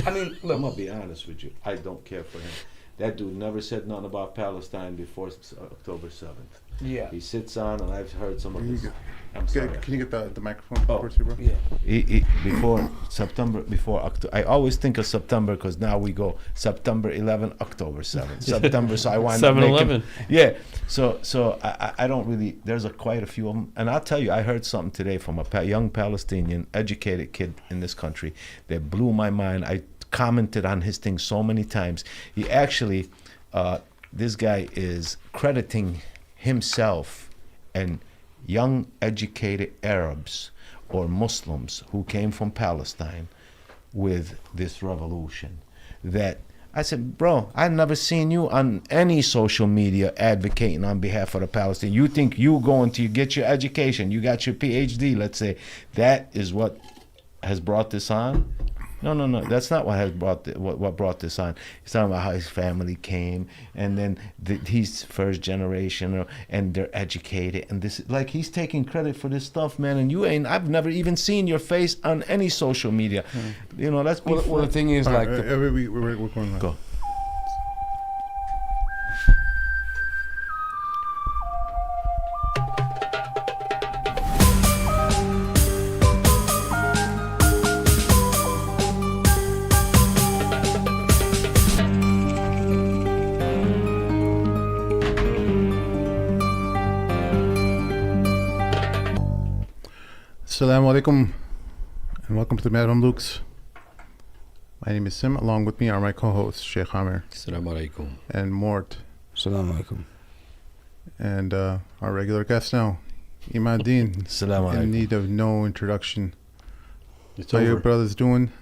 I mean, look. I'm gonna be honest with you. I don't care for him. That dude never said nothing about Palestine before October 7th. Yeah. He sits on, and I've heard some of his. I'm sorry. Can you get the microphone towards you, bro? Yeah. He before September, before October. I always think of September because now we go September 11, October 7. September, so I wind up 7/11. Yeah. So I don't really. There's quite a few of them, and I'll tell you, I heard something today from a young Palestinian, educated kid in this country that blew my mind. I commented on his thing so many times. He actually, this guy is crediting himself and young educated Arabs or Muslims who came from Palestine with this revolution. That I said, bro, I've never seen you on any social media advocating on behalf of the Palestinians. You think you going to get your education, you got your PhD, let's say, that is what has brought this on? No. That's not what has what brought this on. He's talking about how his family came, and then he's first generation, and they're educated, and this, like, he's taking credit for this stuff, man. And you ain't. I've never even seen your face on any social media. You know, let's be. Well, the thing is, like, we're going. Go. Assalamu alaikum and welcome to the Mad Mamluks. My name is Sim. Along with me are my co-hosts Sheikh Amir Assalamu alaikum. and Mort, Assalamu alaikum. and our regular guest now, Imad Deen, Assalamu in alaikum. need of no introduction. It's How over. your brothers doing?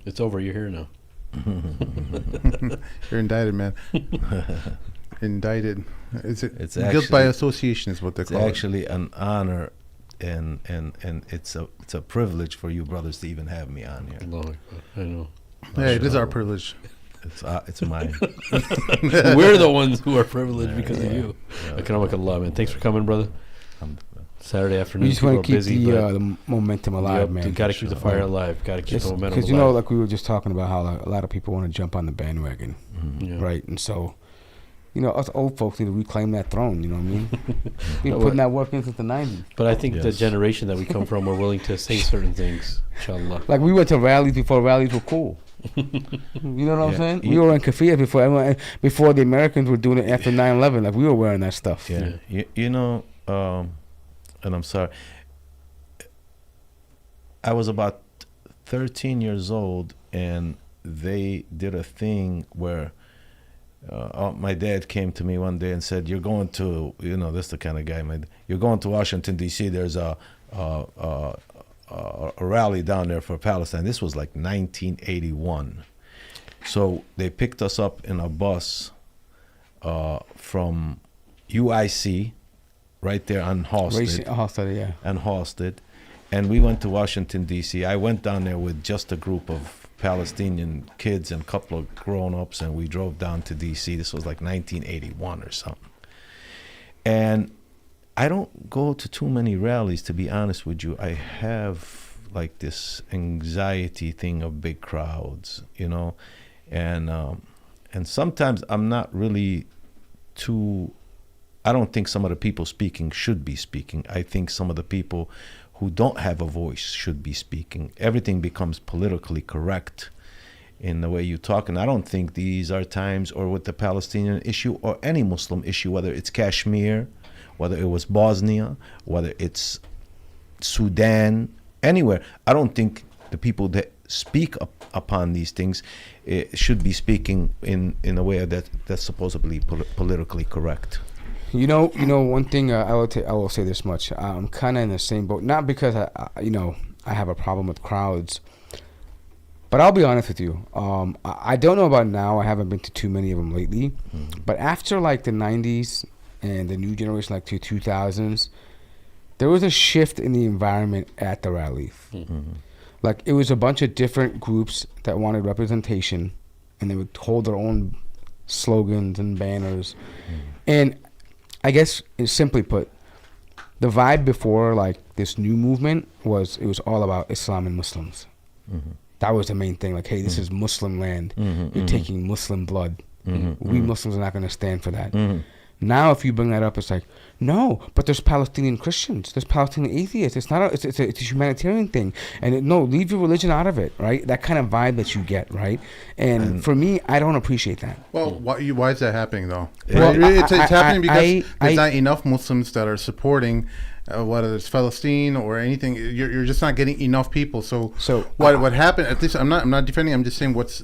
It's over. You're here now. You're indicted, man. Indicted. It's guilt actually- by association is what they It's call it. actually an honor, and it's a privilege for you brothers to even have me on here. Allahu Akbar. I know. Yeah, it is our privilege. It's mine. We're the ones who are privileged because of Yeah. you. Akramakallah, man. Thanks for coming, brother. Saturday afternoon. We just want to keep busy, the momentum alive, man. Got to keep the fire alive. Got to keep the momentum alive. Because, you know, like we were just talking about how a lot of people want to jump on the bandwagon, Yeah. right? And so, you know, us old folks need to reclaim that throne, you know what I mean? We've been putting that work in since the 90s. But I think the Yes. generation that we come from, we're willing to say certain things, inshallah. Like, we went to rallies before rallies were cool. You know what I'm saying? We were in kafiyas before the Americans were doing it after 9/11. Like, we were wearing that stuff. Yeah. You know, and I'm sorry. I was about 13 years old, and they did a thing where my dad came to me one day and said, "You're going to, you know, this the kind of guy, you're going to Washington D.C. There's a rally down there for Palestine." This was like 1981. So they picked us up in a bus from UIC, right there on Halsted. Yeah. And Halsted, and we went to Washington D.C. I went down there with just a group of Palestinian kids and a couple of grown-ups, and we drove down to D.C. This was like 1981 or something. And I don't go to too many rallies, to be honest with you. I have like this anxiety thing of big crowds, you know, and sometimes I'm not really too. I don't think some of the people speaking should be speaking. I think some of the people who don't have a voice should be speaking. Everything becomes politically correct in the way you talk, and I don't think these are times, or with the Palestinian issue or any Muslim issue, whether it's Kashmir, whether it was Bosnia, whether it's Sudan, anywhere. I don't think the people that speak upon these things should be speaking in a way that's supposedly politically correct. You know, one thing I will say this much. I'm kind of in the same boat. Not because I have a problem with crowds, but I'll be honest with you. I don't know about now. I haven't been to too many of them lately. But after like the 90s and the new generation, like the 2000s, there was a shift in the environment at the rallies. Like, it was a bunch of different groups that wanted representation, and they would hold their own slogans and banners. And I guess, simply put, the vibe before, like, this new movement it was all about Islam and Muslims. That was the main thing. Like, hey, this is Muslim land. You're taking Muslim blood. We Muslims are not going to stand for that. Now, if you bring that up, it's like, no, but there's Palestinian Christians, there's Palestinian atheists. It's not. It's a humanitarian thing, and no, leave your religion out of it, right? That kind of vibe that you get, right? And for me, I don't appreciate that. Well, why is that happening though? Well, it's happening because there's I- not enough Muslims that are supporting. Whether it's Palestine or anything, you're just not getting enough people. So what happened? At least I'm not defending. I'm just saying what's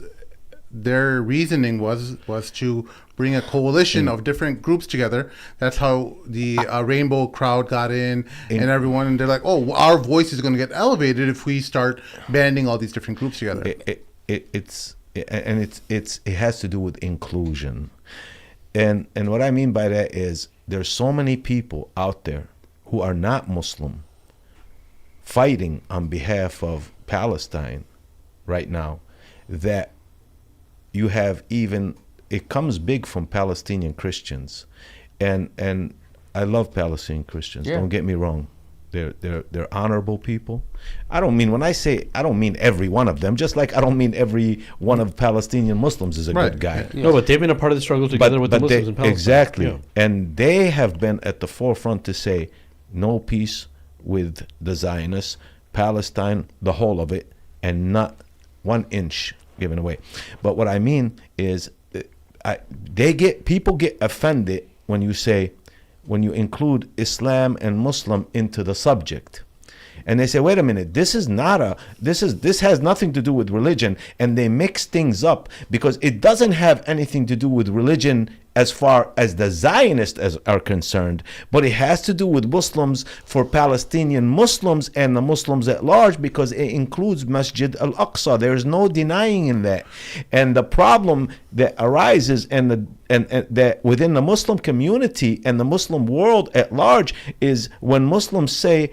their reasoning was to bring a coalition of different groups together. That's how the rainbow crowd got in and everyone. And they're like, oh, our voice is going to get elevated if we start banding all these different groups together. It has to do with inclusion, and what I mean by that is there's so many people out there who are not Muslim fighting on behalf of Palestine right now that you have even, it comes big from Palestinian Christians, and I love Palestinian Christians. Don't get me wrong, they're honorable people. I don't mean, when I say, I don't mean every one of them, just like I don't mean every one of Palestinian Muslims is a good guy. No, but they've been a part of the struggle together with the Muslims in Palestine. Exactly, and they have been at the forefront to say no peace with the Zionists, Palestine, the whole of it, and not 1 inch given away. But what I mean is, people get offended when you include Islam and Muslim into the subject, and they say, wait a minute, this has nothing to do with religion, and they mix things up because it doesn't have anything to do with religion as far as the Zionists are concerned, but it has to do with Muslims for Palestinian Muslims and the Muslims at large, because it includes Masjid al-Aqsa. There's no denying in that. And the problem that arises and that within the Muslim community and the Muslim world at large is when Muslims say,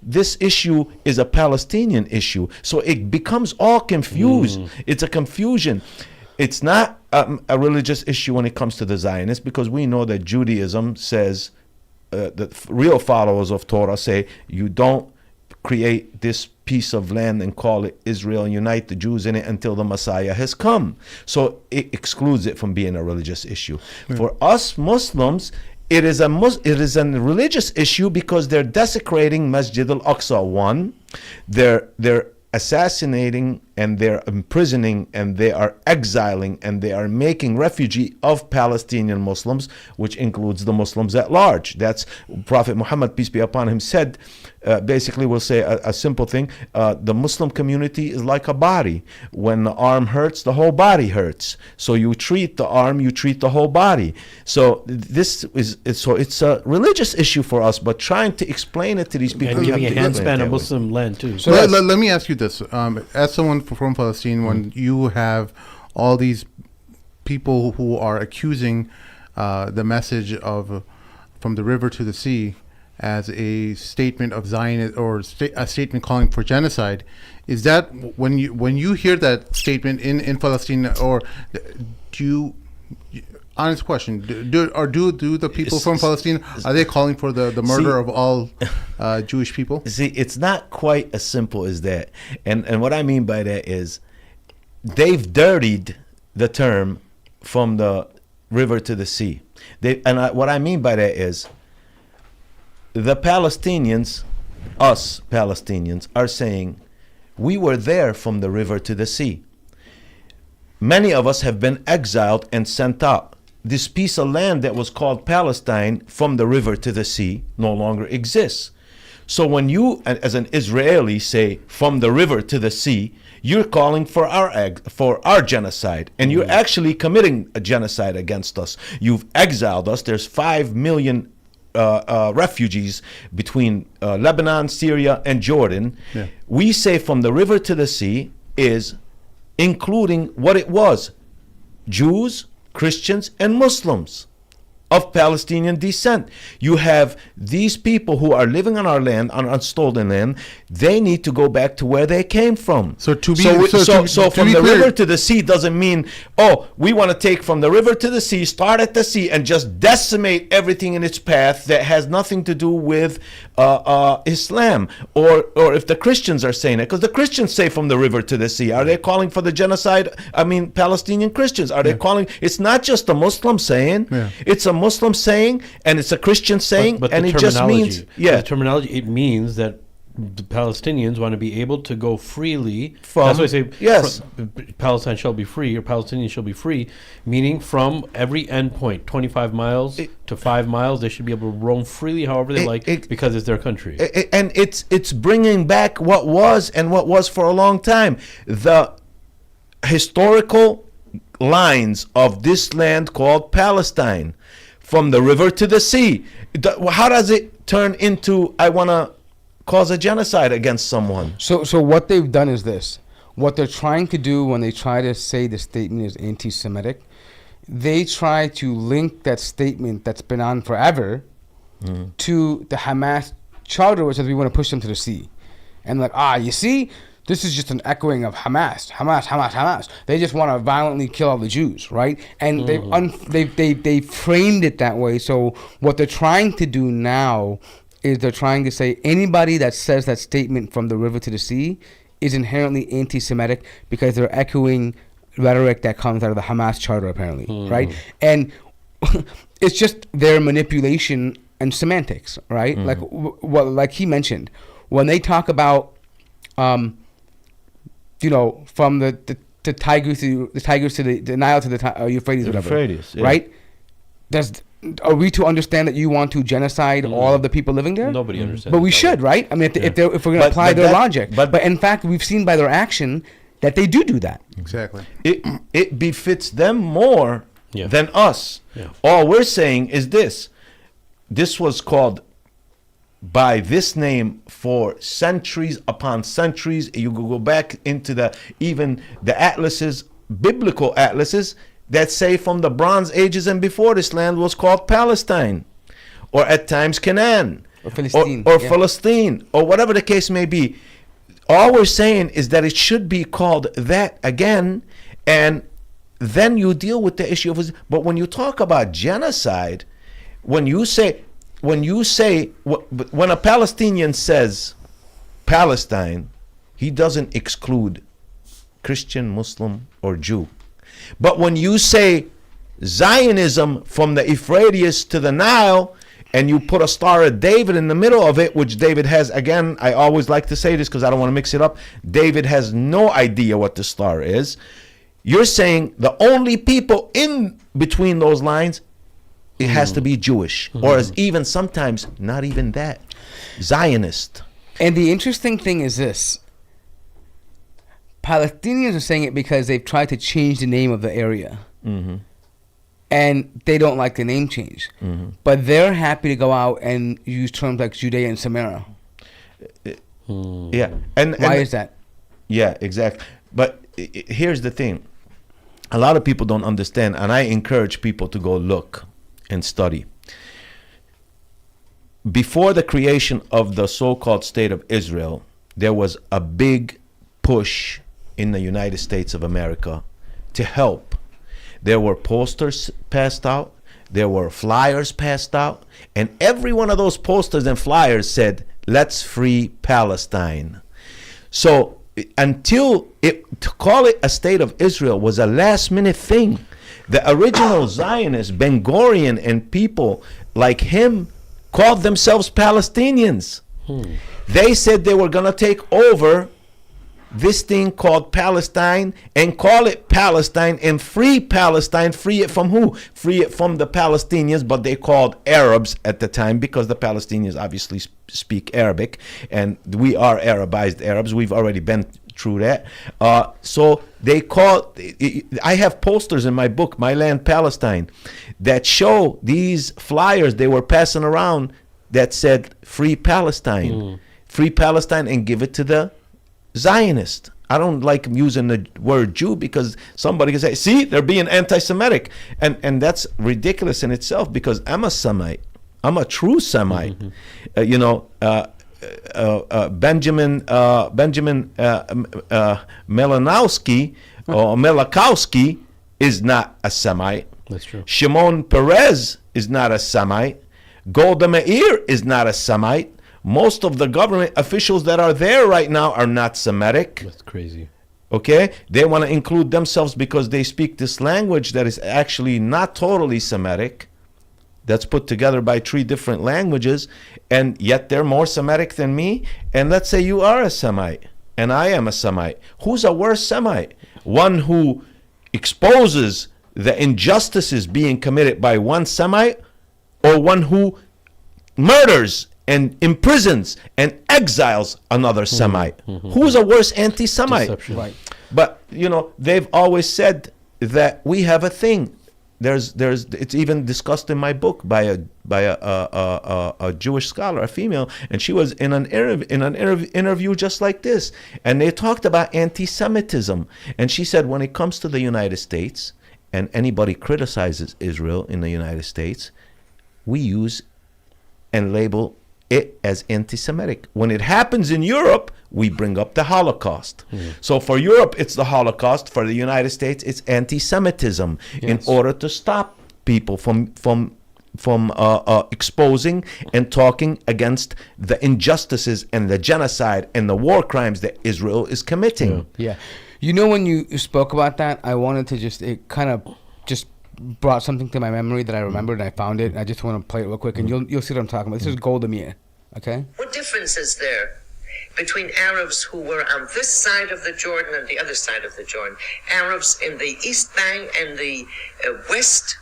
this issue is a Palestinian issue. So it becomes all confused. It's a confusion. It's not a religious issue when it comes to the Zionists, because we know that Judaism says, the real followers of Torah say, you don't create this piece of land and call it Israel and unite the Jews in it until the Messiah has come. So it excludes it from being a religious issue. For us Muslims, it is a religious issue because they're desecrating Masjid al-Aqsa. One, they're assassinating and they're imprisoning and they are exiling and they are making refugee of Palestinian Muslims, which includes the Muslims at large. That's Prophet Muhammad, peace be upon him, said, basically we'll say a simple thing, the Muslim community is like a body. When the arm hurts, the whole body hurts. So you treat the arm, you treat the whole body. So it's a religious issue for us, but trying to explain it to these people. And giving a handspan of Muslim land too. So let me ask you this. As someone from Palestine, when you have all these people who are accusing the message of from the river to the sea as a statement of Zionism or a statement calling for genocide, is that when you hear that statement in Palestine, or do you, honest question, do the people from Palestine, are they calling for the murder of all Jewish people? See, it's not quite as simple as that. And what I mean by that is they've dirtied the term from the river to the sea. What I mean by that is the Palestinians, us Palestinians, are saying we were there from the river to the sea. Many of us have been exiled and sent out. This piece of land that was called Palestine from the river to the sea no longer exists. So when you, as an Israeli, say from the river to the sea, you're calling for our genocide, and you're actually committing a genocide against us. You've exiled us. There's 5 million refugees between Lebanon, Syria, and Jordan. Yeah. We say from the river to the sea is including what it was: Jews, Christians, and Muslims. of Palestinian descent. You have these people who are living on our land, on stolen land. They need to go back to where they came from. So from the clear, river to the sea doesn't mean, oh, we want to take from the river to the sea, start at the sea, and just decimate everything in its path that has nothing to do with Islam, or if the Christians are saying it, because the Christians say from the river to the sea. Are they calling for the genocide? I mean, Palestinian Christians, are they calling? It's not just a Muslim saying. It's a Muslim saying, and it's a Christian saying, but and it just means, the terminology, it means that the Palestinians want to be able to go freely. From, that's why I say yes, Palestine shall be free, or Palestinians shall be free, meaning from every endpoint, 25 miles to 5 miles, they should be able to roam freely however they like, because it's their country. And it's bringing back what was for a long time. The historical lines of this land called Palestine, from the river to the sea. How does it turn into, I want to cause a genocide against someone? So what they've done is this. What they're trying to do when they try to say the statement is anti-Semitic, they try to link that statement that's been on forever to the Hamas charter, which says we want to push them to the sea. And like, you see, this is just an echoing of Hamas. They just want to violently kill all the Jews, right? And they framed it that way. So what they're trying to do now is they're trying to say anybody that says that statement from the river to the sea is inherently anti-Semitic because they're echoing rhetoric that comes out of the Hamas charter, apparently, right? And it's just their manipulation and semantics, right? Like like he mentioned, when they talk about from the Tigris to the Nile to the Euphrates, whatever, right? Are we to understand that you want to genocide all of the people living there? Nobody understands. But we should, right? I mean, if we're going to apply their logic. But in fact, we've seen by their action that they do that. Exactly. It befits them more than us. Yeah. All we're saying is this. This was called by this name for centuries upon centuries. You go back into even the atlases, biblical atlases, that say from the Bronze Ages and before, this land was called Palestine, or at times Canaan, or Philistine, or Philistine, or whatever the case may be. All we're saying is that it should be called that again, and then you deal with the issue of. But when you talk about genocide, when a Palestinian says Palestine, he doesn't exclude Christian, Muslim, or Jew. But when you say Zionism from the Euphrates to the Nile, and you put a Star of David in the middle of it, which David has, again, I always like to say this because I don't want to mix it up, David has no idea what the star is. You're saying the only people in between those lines, it has to be Jewish, or as even sometimes not even that, Zionist. And the interesting thing is this. Palestinians are saying it because they've tried to change the name of the area. And they don't like the name change. But they're happy to go out and use terms like Judea and Samaria. Yeah. And why is that? Yeah, exactly. But here's the thing. A lot of people don't understand, and I encourage people to go look and study. Before the creation of the so-called State of Israel, there was a big push in the United States of America to help. There were posters passed out, there were flyers passed out, and every one of those posters and flyers said, "Let's free Palestine." So to call it a State of Israel was a last minute thing. The original Zionists, Ben Gurion and people like him, called themselves Palestinians. They said they were going to take over this thing called Palestine and call it Palestine and free Palestine. Free it from who? Free it from the Palestinians, but they called Arabs at the time because the Palestinians obviously speak Arabic, and we are Arabized Arabs. We've already been through that. So they call. I have posters in my book, My Land Palestine, that show these flyers they were passing around that said "Free Palestine," "Free Palestine," and give it to the Zionist. I don't like using the word Jew because somebody can say, see, they're being anti-Semitic. And that's ridiculous in itself because I'm a Semite. I'm a true Semite. Benjamin Melanowski or Melakowski is not a Semite. That's true. Shimon Peres is not a Semite. Golda Meir is not a Semite. Most of the government officials that are there right now are not Semitic. That's crazy. Okay? They want to include themselves because they speak this language that is actually not totally Semitic. That's put together by 3 different languages, and yet they're more Semitic than me. And let's say you are a Semite, and I am a Semite. Who's a worse Semite? One who exposes the injustices being committed by one Semite, or one who murders and imprisons and exiles another Semite? Who's a worse anti-Semite? Deception. Right. But they've always said that we have a thing. It's even discussed in my book by a Jewish scholar, a female, and she was in an interview just like this, and they talked about anti-Semitism, and she said when it comes to the United States and anybody criticizes Israel in the United States, we use and label it as anti-Semitic. When it happens in Europe, we bring up the Holocaust. So for Europe, it's the Holocaust. For the United States, it's anti-Semitism. In order to stop people from exposing and talking against the injustices and the genocide and the war crimes that Israel is committing. Yeah. When you spoke about that, I wanted to it kind of just brought something to my memory that I remembered and I found it. I just want to play it real quick and you'll see what I'm talking about. This is Golda Meir, okay? What difference is there between Arabs who were on this side of the Jordan and the other side of the Jordan? Arabs in the East Bank and the west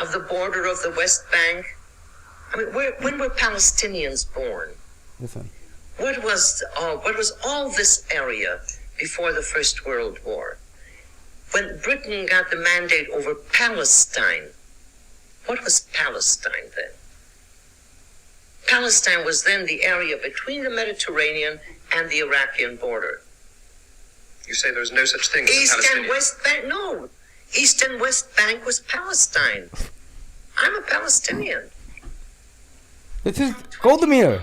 of the border of the West Bank? I mean, when were Palestinians born? Listen. What was all this area before the First World War? When Britain got the mandate over Palestine, what was Palestine then? Palestine was then the area between the Mediterranean and the Iraqi border. You say there was no such thing as East Palestinian? and West Bank, no. East and West Bank was Palestine. I'm a Palestinian. This is Golda Meir.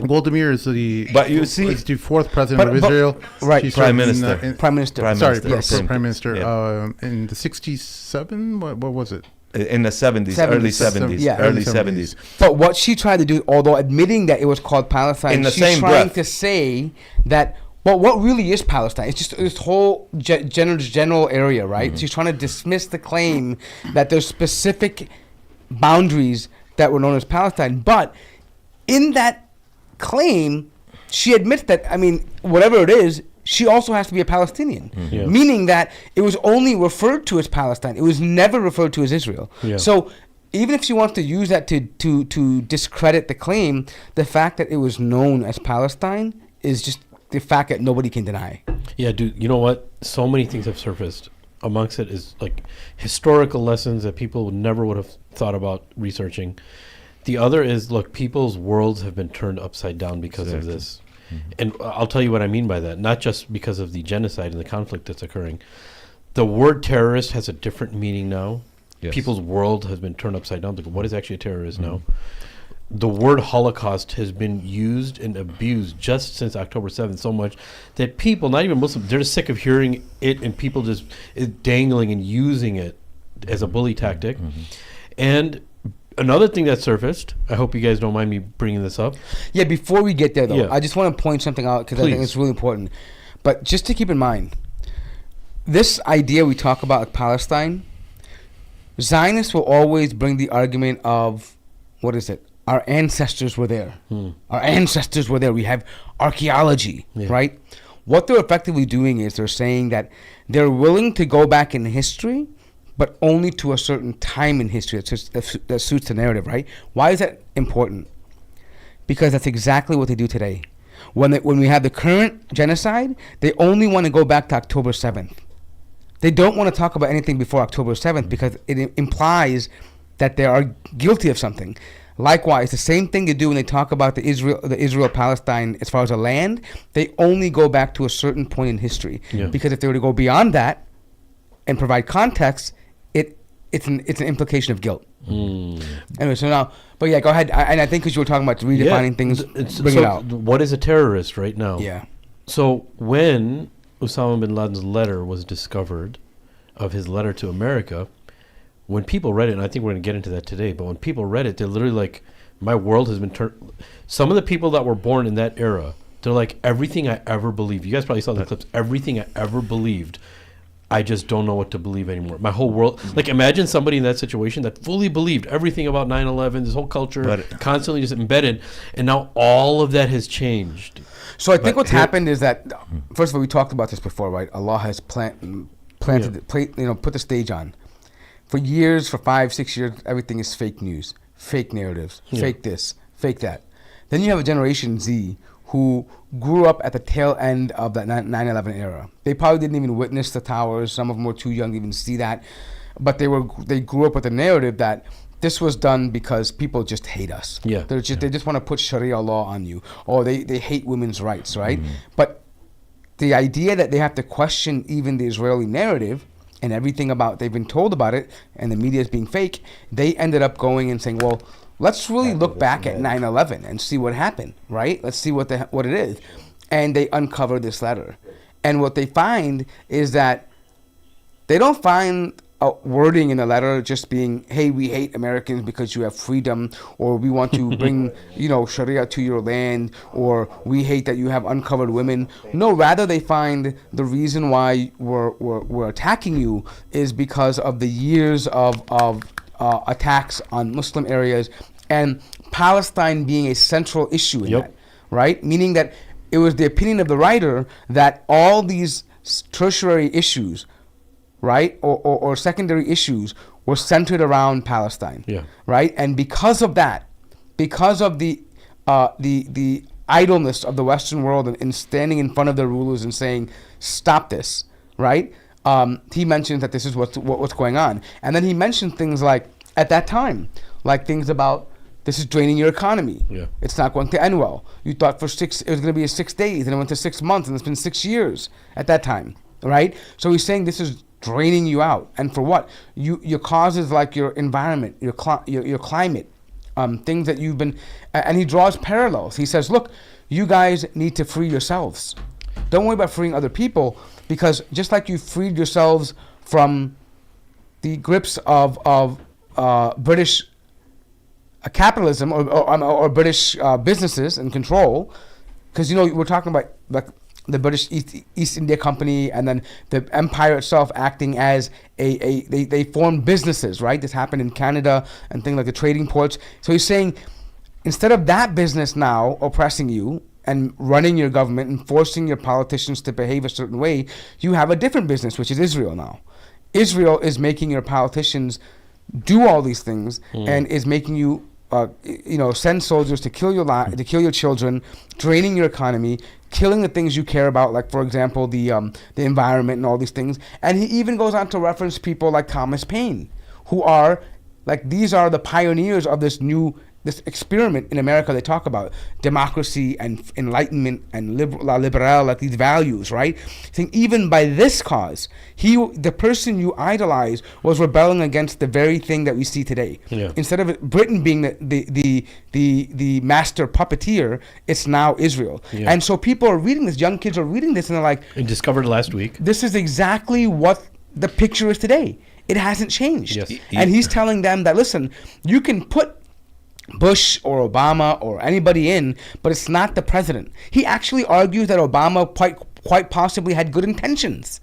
Golda Meir is the But you see- is the 4th president of Israel. right. She Prime served Minister. Prime Minister. Sorry, Yes. Prime Minister. Yeah. In the 67. What was it? In the 70s, early 70s, Yeah. early Early 70s. But what she tried to do, although admitting that it was called Palestine, In the she's same trying breath. to say that, well, what really is Palestine? It's just this whole general area, right? She's trying to dismiss the claim that there's specific boundaries that were known as Palestine. But in that claim, she admits that, whatever it is, she also has to be a Palestinian, Yeah. meaning that it was only referred to as Palestine. It was never referred to as Israel. Yeah. So even if she wants to use that to discredit the claim, the fact that it was known as Palestine is just the fact that nobody can deny. Yeah, dude, you know what? So many things have surfaced. Amongst it is like historical lessons that people never would have thought about researching. The other is, look, people's worlds have been turned upside down because of this. And I'll tell you what I mean by that. Not just because of the genocide and the conflict that's occurring. The word terrorist has a different meaning now. Yes. People's world has been turned upside down. Like, what is actually a terrorist now? The word Holocaust has been used and abused just since October 7th so much that people, not even Muslims, they're just sick of hearing it and people just dangling and using it as a bully tactic. And another thing that surfaced, I hope you guys don't mind me bringing this up. Yeah, before we get there, though, Yeah. I just want to point something out because I think Please. it's really important. But just to keep in mind, this idea we talk about with Palestine, Zionists will always bring the argument of, what is it? Our ancestors were there. Our ancestors were there. We have archaeology, right? What they're effectively doing is they're saying that they're willing to go back in history, but only to a certain time in history that suits the narrative, right? Why is that important? Because that's exactly what they do today. When we have the current genocide, they only want to go back to October 7th. They don't want to talk about anything before October 7th because it implies that they are guilty of something. Likewise, the same thing they do when they talk about the Israel-Palestine as far as the land, they only go back to a certain point in history. Yeah. Because if they were to go beyond that and provide context, it's an implication of guilt. Anyway, so now, but yeah, go ahead. And I think because you were talking about redefining things, bring it out. What is a terrorist right now? Yeah. So when Osama bin Laden's letter was discovered, of his letter to America, when people read it, and I think we're going to get into that today, but when people read it, they're literally like, my world has been turned. Some of the people that were born in that era, they're like, everything I ever believed. You guys probably saw the clips. Everything I ever believed, I just don't know what to believe anymore. My whole world, like imagine somebody in that situation that fully believed everything about 9/11, this whole culture, constantly just embedded, and now all of that has changed. So I think what's happened is that, first of all, we talked about this before, right? Allah has put the stage on. For years, for 5-6 years, everything is fake news, fake narratives, fake this, fake that. Then you have a Generation Z who grew up at the tail end of that 9/11 era. They probably didn't even witness the towers. Some of them were too young to even see that. But they grew up with the narrative that this was done because people just hate us. Yeah. They just want to put Sharia law on you, or they hate women's rights, right? But the idea that they have to question even the Israeli narrative and everything about they've been told about it, and the media is being fake, they ended up going and saying, well, let's really look back at 9/11 and see what happened, right? Let's see what it is. And they uncover this letter. And what they find is that they don't find a wording in the letter just being, hey, we hate Americans because you have freedom, or we want to bring, Sharia to your land, or we hate that you have uncovered women. No, rather they find the reason why we're attacking you is because of the years of attacks on Muslim areas, and Palestine being a central issue in that, right? Meaning that it was the opinion of the writer that all these tertiary issues, right, or secondary issues were centered around Palestine, right? And because of that, because of the idleness of the Western world in standing in front of their rulers and saying, stop this, right? He mentions that this is what's going on. And then he mentioned things like, at that time, like things about, this is draining your economy. Yeah. It's not going to end well. You thought it was going to be 6 days, and it went to 6 months, and it's been 6 years at that time, right? So he's saying this is draining you out, and for what? Your causes like your environment, your climate, things that you've been, and he draws parallels. He says, look, you guys need to free yourselves. Don't worry about freeing other people, because just like you freed yourselves from the grips of British capitalism or British businesses and control, because we're talking about like the British East India Company, and then the empire itself acting as they formed businesses, right? This happened in Canada and things like the trading ports. So he's saying, instead of that business now oppressing you and running your government and forcing your politicians to behave a certain way, you have a different business, which is Israel now. Israel is making your politicians do all these things and is making you send soldiers to kill your children, draining your economy, killing the things you care about, like, for example, the environment and all these things. And he even goes on to reference people like Thomas Paine, who are, like, these are the pioneers of this experiment in America. They talk about democracy and enlightenment and liberal, like these values, right? Saying even by this cause, the person you idolize was rebelling against the very thing that we see today. Yeah. Instead of Britain being the master puppeteer, it's now Israel. Yeah. And so people are reading this, young kids are reading this, and they're like, and discovered last week, this is exactly what the picture is today. It hasn't changed. Yes. And he's telling them that, listen, you can put Bush or Obama or anybody in, but it's not the president. He actually argues that Obama quite possibly had good intentions,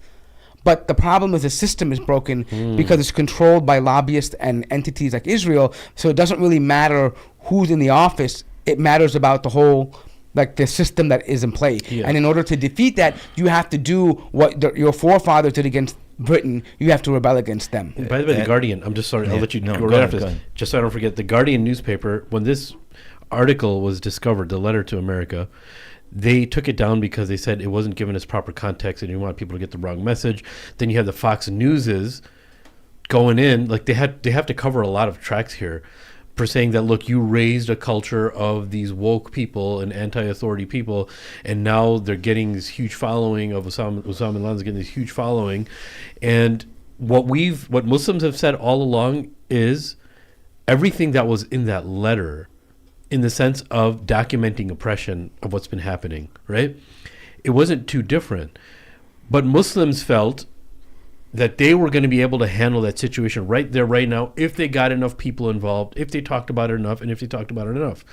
but the problem is the system is broken because it's controlled by lobbyists and entities like Israel. So it doesn't really matter who's in the office. It matters about the whole, like, the system that is in play. Yeah. And in order to defeat that, you have to do what your forefathers did against Britain. You have to rebel against them. And by the way, The Guardian, I'm just sorry, I'll let you go right after this. Just so I don't forget, The Guardian newspaper, when this article was discovered, the letter to America, they took it down because they said it wasn't given its proper context and they didn't want people to get the wrong message. Then you have the Fox Newses going in, like they have to cover a lot of tracks here. for saying that, look, you raised a culture of these woke people and anti-authority people, and now they're getting this huge following of Osama bin Laden's getting this huge following. And what Muslims have said all along is everything that was in that letter, in the sense of documenting oppression of what's been happening, right? It wasn't too different. But Muslims felt that they were going to be able to handle that situation right there, right now, if they got enough people involved, if they talked about it enough, and if they talked about it enough.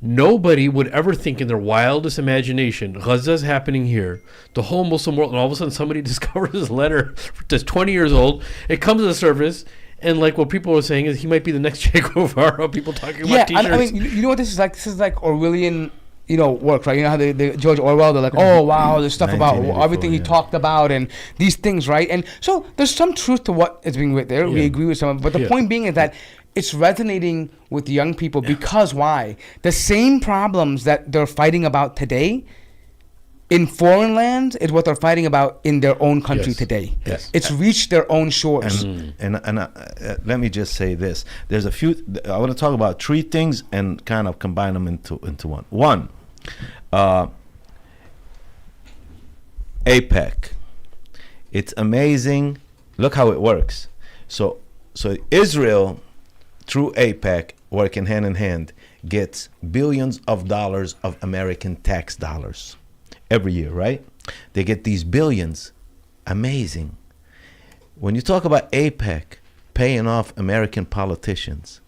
Nobody would ever think in their wildest imagination, Gaza's happening here, the whole Muslim world, and all of a sudden somebody discovers this letter that's 20 years old. It comes to the surface, and like what people are saying is he might be the next Che Guevara. People talking about t-shirts. I mean, you know what this is like? This is like Orwellian, work, right? You know how the George Orwell, they're like, oh, wow, there's stuff about everything he talked about and these things, right? And so there's some truth to what is being written there. We agree with some of it. But the point being is that it's resonating with young people because why? The same problems that they're fighting about today in foreign lands is what they're fighting about in their own country today. Yes. It's reached their own shores. And let me just say this. There's a few, I want to talk about three things and kind of combine them into one. One, APEC. It's amazing. Look how it works. So Israel, through APEC, working hand in hand, gets billions of dollars of American tax dollars every year, right? They get these billions. Amazing. When you talk about APEC paying off American politicians,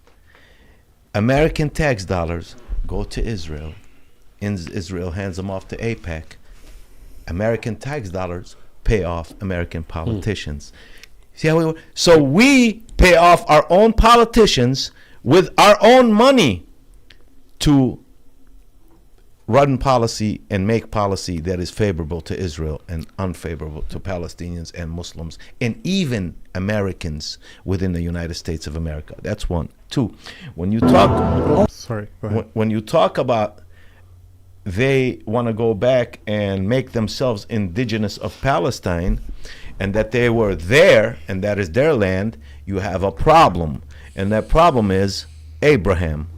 American tax dollars go to Israel. Israel hands them off to APEC. American tax dollars pay off American politicians. See how we work? So we pay off our own politicians with our own money to run policy and make policy that is favorable to Israel and unfavorable to Palestinians and Muslims and even Americans within the United States of America. That's one. Two, when you talk, Sorry, go ahead. when you talk about they want to go back and make themselves indigenous of Palestine and that they were there and that is their land, you have a problem. And that problem is Abraham.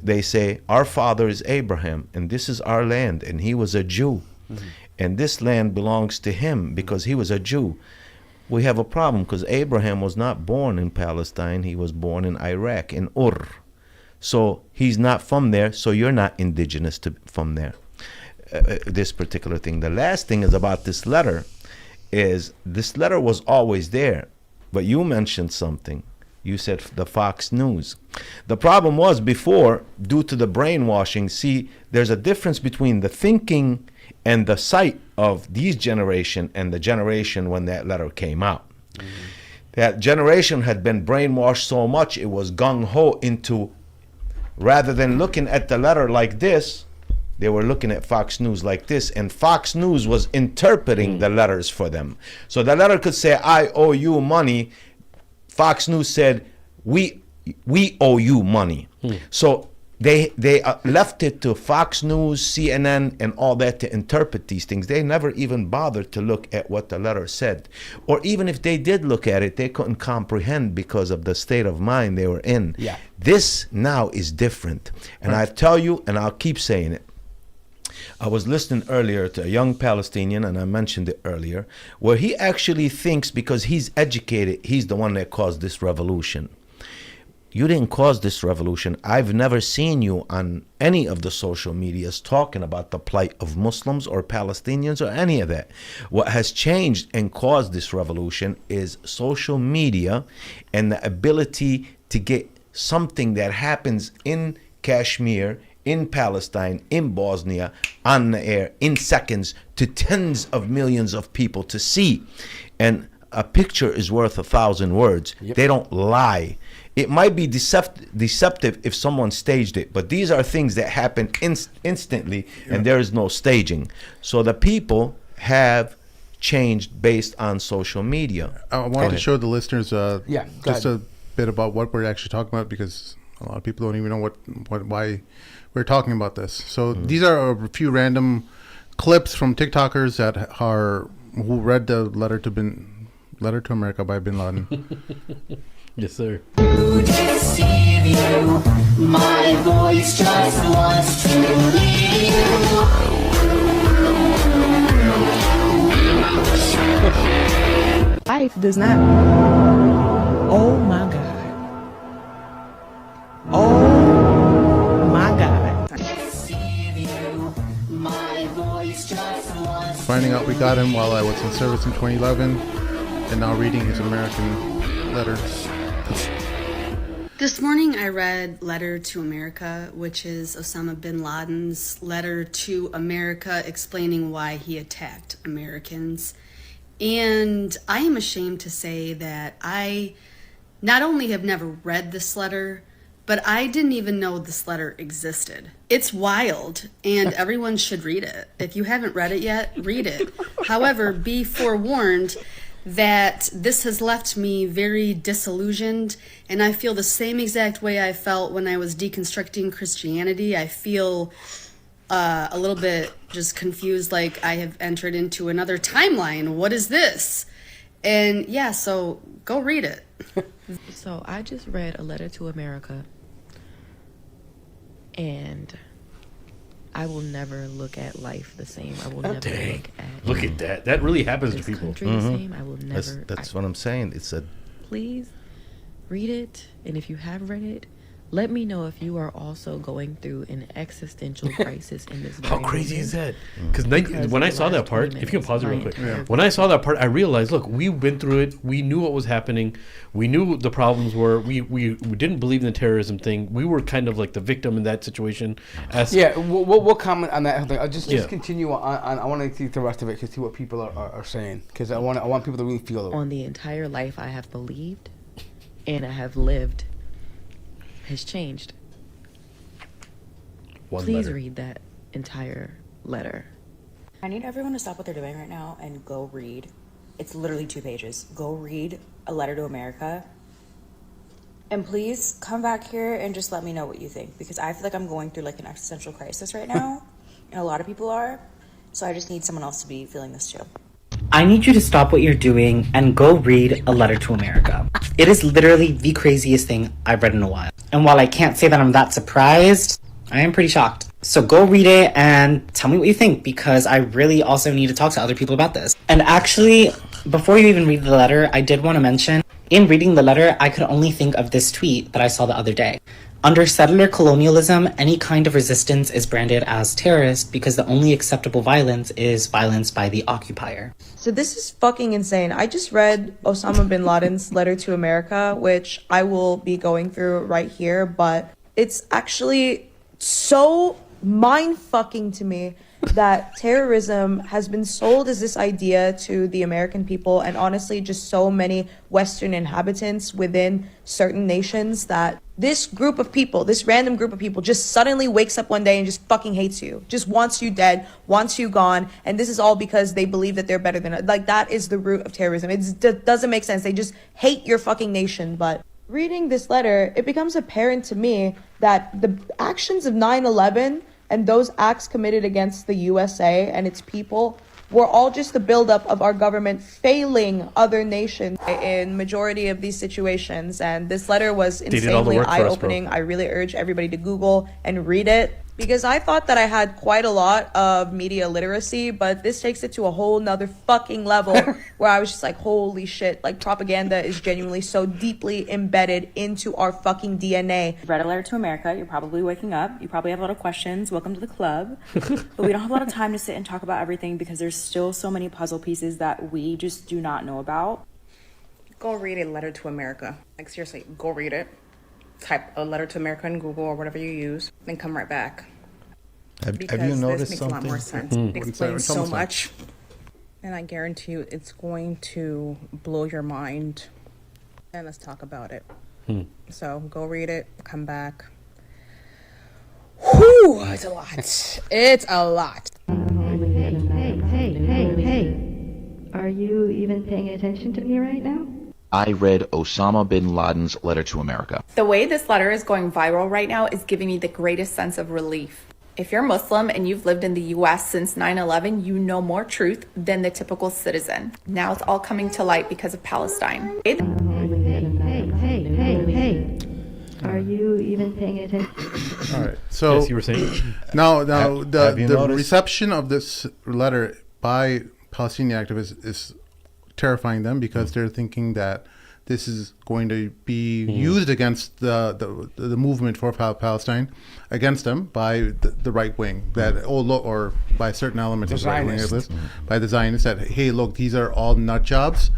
They say, our father is Abraham, and this is our land, and he was a Jew. And this land belongs to him because he was a Jew. We have a problem because Abraham was not born in Palestine. He was born in Iraq, in Ur. So he's not from there, so you're not indigenous from there. This particular thing. The last thing is about this letter, is this letter was always there. But you mentioned something. You said the Fox News. The problem was before, due to the brainwashing, see, there's a difference between the thinking and the sight of these generation and the generation when that letter came out. That generation had been brainwashed so much, it was gung-ho into, rather than looking at the letter like this, they were looking at Fox News like this, and Fox News was interpreting the letters for them. So the letter could say, I owe you money. Fox News said, we owe you money. So they left it to Fox News, CNN, and all that to interpret these things. They never even bothered to look at what the letter said. Or even if they did look at it, they couldn't comprehend because of the state of mind they were in. Yeah. This now is different. And I tell you, and I'll keep saying it, I was listening earlier to a young Palestinian, and I mentioned it earlier, where he actually thinks because he's educated, he's the one that caused this revolution. You didn't cause this revolution. I've never seen you on any of the social medias talking about the plight of Muslims or Palestinians or any of that. What has changed and caused this revolution is social media and the ability to get something that happens in Kashmir, in Palestine, in Bosnia, on the air, in seconds, to tens of millions of people to see. And a picture is worth 1,000 words. They don't lie. It might be deceptive if someone staged it, but these are things that happen instantly, and there is no staging. So the people have changed based on social media. I wanted to show the listeners just ahead. a bit about what we're actually talking about, because a lot of people don't even know why we're talking about this. So these are a few random clips from TikTokers who read the letter to America by Bin Laden. Yes, sir. To deceive you, my voice just wants to leave you. Life does not. Oh my God. Oh my God. Deceive you, my voice just wants Finding out we got him while I was in service in 2011, and now reading his American letter. This morning I read Letter to America, which is Osama bin Laden's letter to America explaining why he attacked Americans. And I am ashamed to say that I not only have never read this letter, but I didn't even know this letter existed. It's wild, and everyone should read it. If you haven't read it yet, read it. However, be forewarned that this has left me very disillusioned, and I feel the same exact way I felt when I was deconstructing Christianity. I feel a little bit just confused, like I have entered into another timeline. What is this? And yeah, so go read it. So I just read A Letter to America, and I will never look at life the same. I will never Look at that. That really happens to this people. country the same. I will never. That's what I'm saying. It's a Please read it, and if you have read it, let me know if you are also going through an existential crisis in this. How very crazy moment. is that? Because When I the saw that last part, 20 if you can pause it real minutes, quick. my entire When I saw that part, I realized, look, we've been through it. We knew what was happening. We knew what the problems were. We didn't believe in the terrorism thing. We were kind of like the victim in that situation. Yeah, we'll comment on that thing. I'll just Yeah. continue on. I want to see the rest of it to see what people are saying, because I want people to really feel it. on the entire life I have believed and I have lived has changed. Please letter. read that entire letter. I need everyone to stop what they're doing right now and go read. It's literally 2 pages. Go read A Letter to America. And please come back here and just let me know what you think, because I feel like I'm going through like an existential crisis right now, and a lot of people are. So I just need someone else to be feeling this too. I need you to stop what you're doing and go read A Letter to America. It is literally the craziest thing I've read in a while. And while I can't say that I'm that surprised, I am pretty shocked. So go read it and tell me what you think, because I really also need to talk to other people about this. And actually, before you even read the letter, I did want to mention, in reading the letter, I could only think of this tweet that I saw the other day. Under settler colonialism, any kind of resistance is branded as terrorist because the only acceptable violence is violence by the occupier. So this is fucking insane. I just read Osama bin Laden's Letter to America, which I will be going through right here, but it's actually so mind-fucking to me that terrorism has been sold as this idea to the American people, and honestly just so many Western inhabitants within certain nations, that this group of people, this random group of people, just suddenly wakes up one day and just fucking hates you, just wants you dead, wants you gone, and this is all because they believe that they're better than us. Like, that is the root of terrorism. It doesn't make sense. They just hate your fucking nation. But reading this letter, it becomes apparent to me that the actions of 9/11 and those acts committed against the USA and its people were all just the buildup of our government failing other nations in majority of these situations. And this letter was insanely eye-opening. I really urge everybody to Google and read it, because I thought that I had quite a lot of media literacy, but this takes it to a whole nother fucking level where I was just like, holy shit, like propaganda is genuinely so deeply embedded into our fucking DNA. Read A Letter to America. You're probably waking up. You probably have a lot of questions. Welcome to the club. But we don't have a lot of time to sit and talk about everything, because there's still so many puzzle pieces that we just do not know about. Go read A Letter to America. Like, seriously, go read it. Type A Letter to America in Google or whatever you use, then come right back. Have you noticed this makes something? a lot more sense. It explains so much. And I guarantee you it's going to blow your mind. And let's talk about it. So go read it, come back. Whew, it's a lot. It's a lot. Hey. Are you even paying attention to me right now? I read Osama bin Laden's Letter to America. The way this letter is going viral right now is giving me the greatest sense of relief. If you're Muslim and you've lived in the US since 9/11, you know more truth than the typical citizen. Now it's all coming to light because of Palestine. Hey. Hey, are you even paying attention? All right. So Yes, you were saying? now have you the noticed- reception of this letter by Palestinian activists is terrifying them because they're thinking that this is going to be used against the movement for Palestine, against them by the right wing, that or by certain elements of the right wing of this, by the Zionists, that hey, look, these are all nut jobs.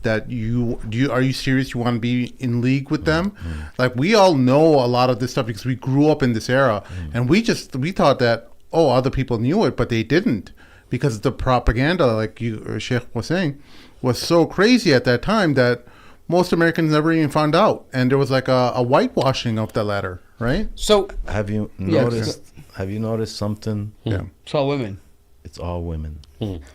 That are you serious? You want to be in league with them? Like, we all know a lot of this stuff because we grew up in this era, and we thought that other people knew it, but they didn't, because the propaganda, like Sheikh was saying, was so crazy at that time that most Americans never even found out, and there was like a whitewashing of the letter, right? So have you noticed? Have you noticed something? Yeah, it's all women. It's all women.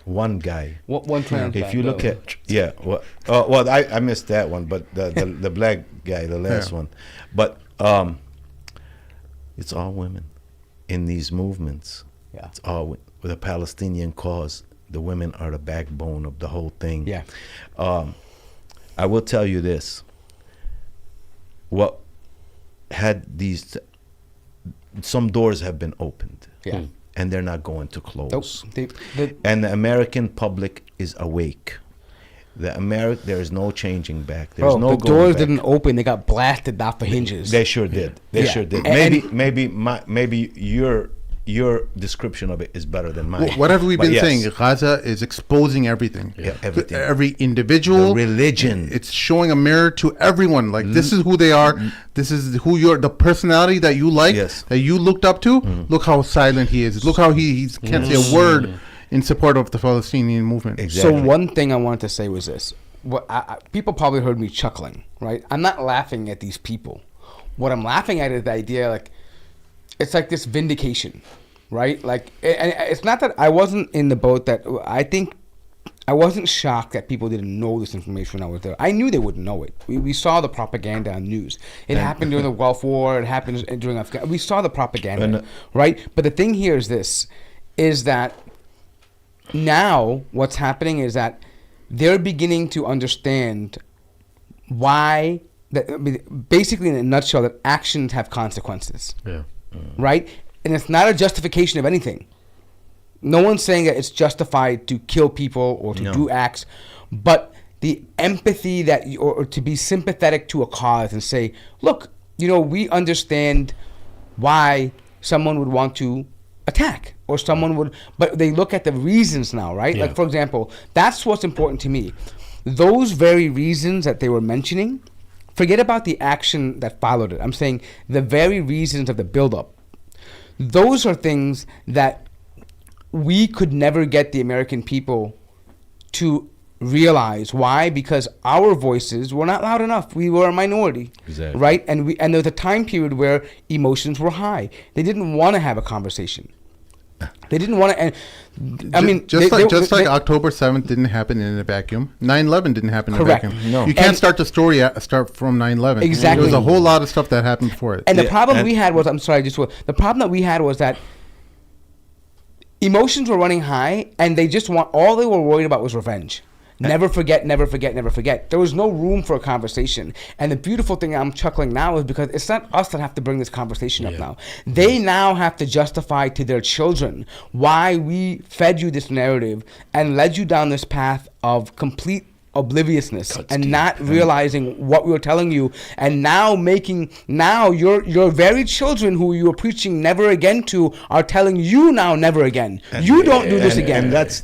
One guy. One trans If guy, you look though. at well, I missed that one, but the black guy, the last one, but it's all women in these movements. Yeah, it's all with the Palestinian cause. The women are the backbone of the whole thing. Yeah. I will tell you this. What had these? Some doors have been opened. Yeah. And they're not going to close. Nope. And the American public is awake. There is no changing back. There's no the going doors back. didn't open; they got blasted off the hinges. They sure did. They sure did. Maybe your description of it is better than mine. What have we But been yes. saying? Gaza is exposing everything. Yeah, everything. Every individual. The religion. It's showing a mirror to everyone. Like, this is who they are. This is who the personality that you like, that you looked up to. Look how silent he is. Look how he can't say a word in support of the Palestinian movement. So one thing I wanted to say was this. People probably heard me chuckling, right? I'm not laughing at these people. What I'm laughing at is the idea, like, it's like this vindication, right? Like, and it's not that I wasn't in the boat that I think I wasn't shocked that people didn't know this information when I was there. I knew they wouldn't know it. We saw the propaganda on news. It happened during the Gulf War. It happened during Afghanistan. We saw the propaganda, right? But the thing here is this, is that now what's happening is that they're beginning to understand why, basically in a nutshell, that actions have consequences. Yeah. Right? And it's not a justification of anything. No one's saying that it's justified to kill people or to do acts, but the empathy or to be sympathetic to a cause and say, look, we understand why someone would want to attack or someone would, but they look at the reasons now, right? Yeah. Like, for example, that's what's important to me. Those very reasons that they were mentioning, forget about the action that followed it. I'm saying the very reasons of the buildup. Those are things that we could never get the American people to realize. Why? Because our voices were not loud enough. We were a minority, Exactly. right? And there was a time period where emotions were high. They didn't want to have a conversation. They didn't want to. And I mean, just like October 7th didn't happen in a vacuum. 9/11 didn't happen in Correct. a vacuum. No. You can't start the story start from 9/11. Exactly. There was a whole lot of stuff that happened before it. And the problem we had was, the problem that we had was that emotions were running high, and all they were worried about was revenge. Never forget, never forget, never forget. There was no room for a conversation. And the beautiful thing I'm chuckling now is because it's not us that have to bring this conversation up now. They now have to justify to their children why we fed you this narrative and led you down this path of complete obliviousness and not realizing what we were telling you, and now your very children who you were preaching never again to are telling you now never again. You don't do this again. And let's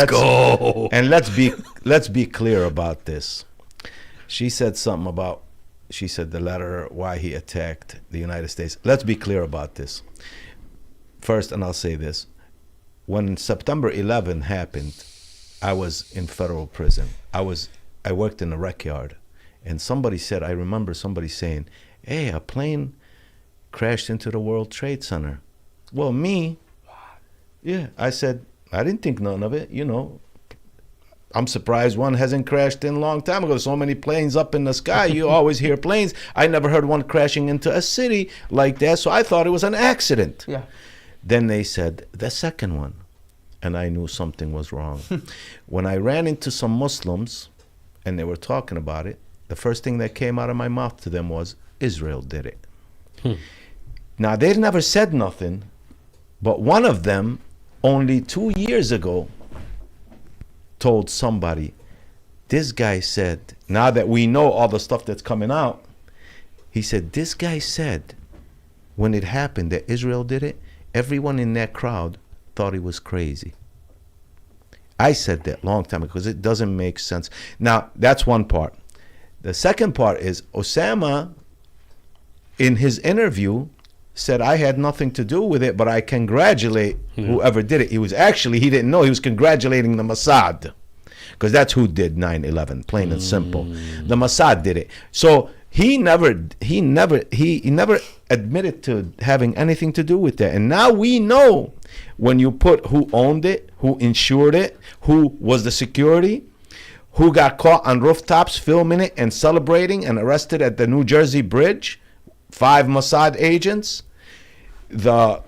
go. And let's be clear about this. She said something about the letter, why he attacked the United States. Let's be clear about this. First, and I'll say this. When September 11 happened, I was in federal prison. I worked in a rec yard, and I remember somebody saying, hey, a plane crashed into the World Trade Center. Well, I said, I didn't think none of it, I'm surprised one hasn't crashed in a long time ago. So many planes up in the sky. You always hear planes. I never heard one crashing into a city like that, so I thought it was an accident. Yeah. Then they said, the second one. And I knew something was wrong. When I ran into some Muslims and they were talking about it, the first thing that came out of my mouth to them was, Israel did it. Now, they never said nothing, but one of them, only 2 years ago, told somebody, this guy said, now that we know all the stuff that's coming out, he said, this guy said, when it happened that Israel did it, everyone in that crowd thought he was crazy. I said that long time ago because it doesn't make sense. Now, that's one part. The second part is Osama, in his interview, said, I had nothing to do with it, but I congratulate whoever did it. He didn't know, he was congratulating the Mossad, because that's who did 9/11, plain and simple. The Mossad did it. So he never admitted to having anything to do with that. And now we know, when you put who owned it, who insured it, who was the security, who got caught on rooftops filming it and celebrating and arrested at the New Jersey bridge, 5 Mossad agents, the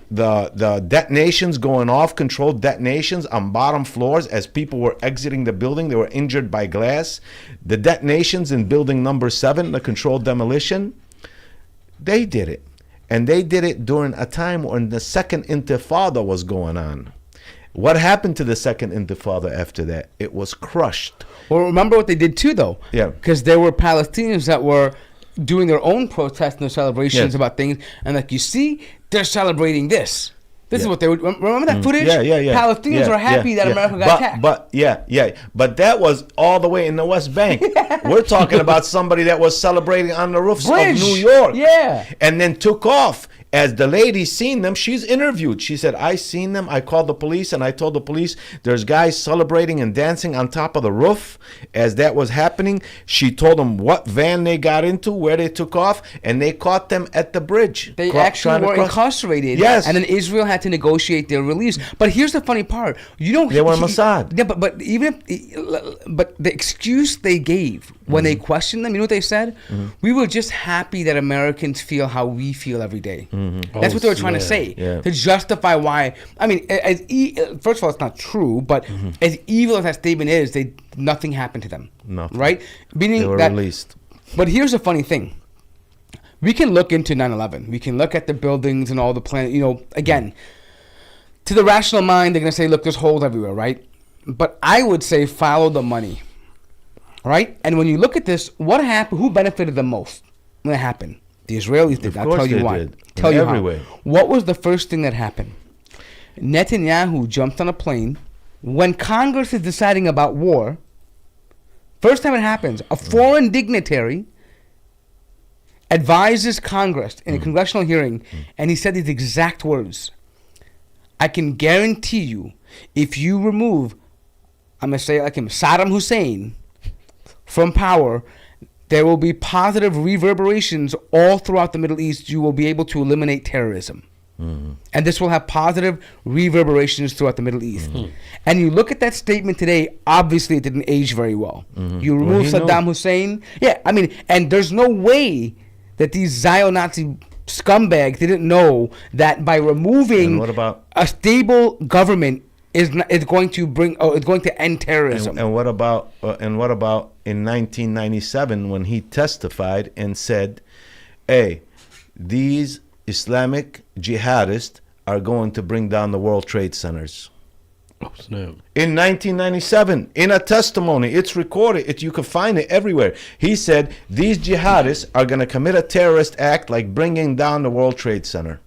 detonations going off, controlled detonations on bottom floors as people were exiting the building. They were injured by glass. The detonations in building number 7, the controlled demolition, they did it. And they did it during a time when the second intifada was going on. What happened to the second intifada after that? It was crushed. Well, remember what they did too, though? Yeah. Because there were Palestinians that were doing their own protests and their celebrations about things, and like, you see, they're celebrating this. This is what they would remember that footage. Palestinians were happy that America got attacked. But that was all the way in the West Bank. We're talking about somebody that was celebrating on the roofs of New York. And then took off. As the lady seen them, she's interviewed. She said, I seen them. I called the police and I told the police there's guys celebrating and dancing on top of the roof. As that was happening, she told them what van they got into, where they took off, and they caught them at the bridge. They actually were incarcerated. Yes. And then Israel had to negotiate their release. But here's the funny part. They were Mossad. Yeah, but even if, but the excuse they gave when they questioned them, you know what they said? We were just happy that Americans feel how we feel every day. That's what they were trying to say, to justify why. I mean, first of all, it's not true, but as evil as that statement is, nothing happened to them. Nothing. Right? Meaning they were released. But here's the funny thing. We can look into 9/11. We can look at the buildings and all the planet. You know, again, to the rational mind, they're going to say, look, there's holes everywhere, right? But I would say follow the money, right? And when you look at this, what happened? Who benefited the most when it happened? The Israelis did. I'll tell you why. Tell you how. What was the first thing that happened? Netanyahu jumped on a plane when Congress is deciding about war. First time it happens, a foreign dignitary advises Congress in a congressional hearing, and he said these exact words. I can guarantee you, if you remove, I'm going to say it like him, Saddam Hussein from power, there will be positive reverberations all throughout the Middle East. You will be able to eliminate terrorism. And this will have positive reverberations throughout the Middle East. And you look at that statement today, obviously it didn't age very well. You remove Saddam Hussein. Yeah, I mean, and there's no way that these Zio-Nazi scumbags didn't know that by removing a stable government is going to end terrorism. And what about in 1997 when he testified and said, hey, these Islamic jihadists are going to bring down the World Trade Centers. Oh, snap. In 1997, in a testimony, it's recorded, you can find it everywhere. He said, these jihadists are going to commit a terrorist act like bringing down the World Trade Center.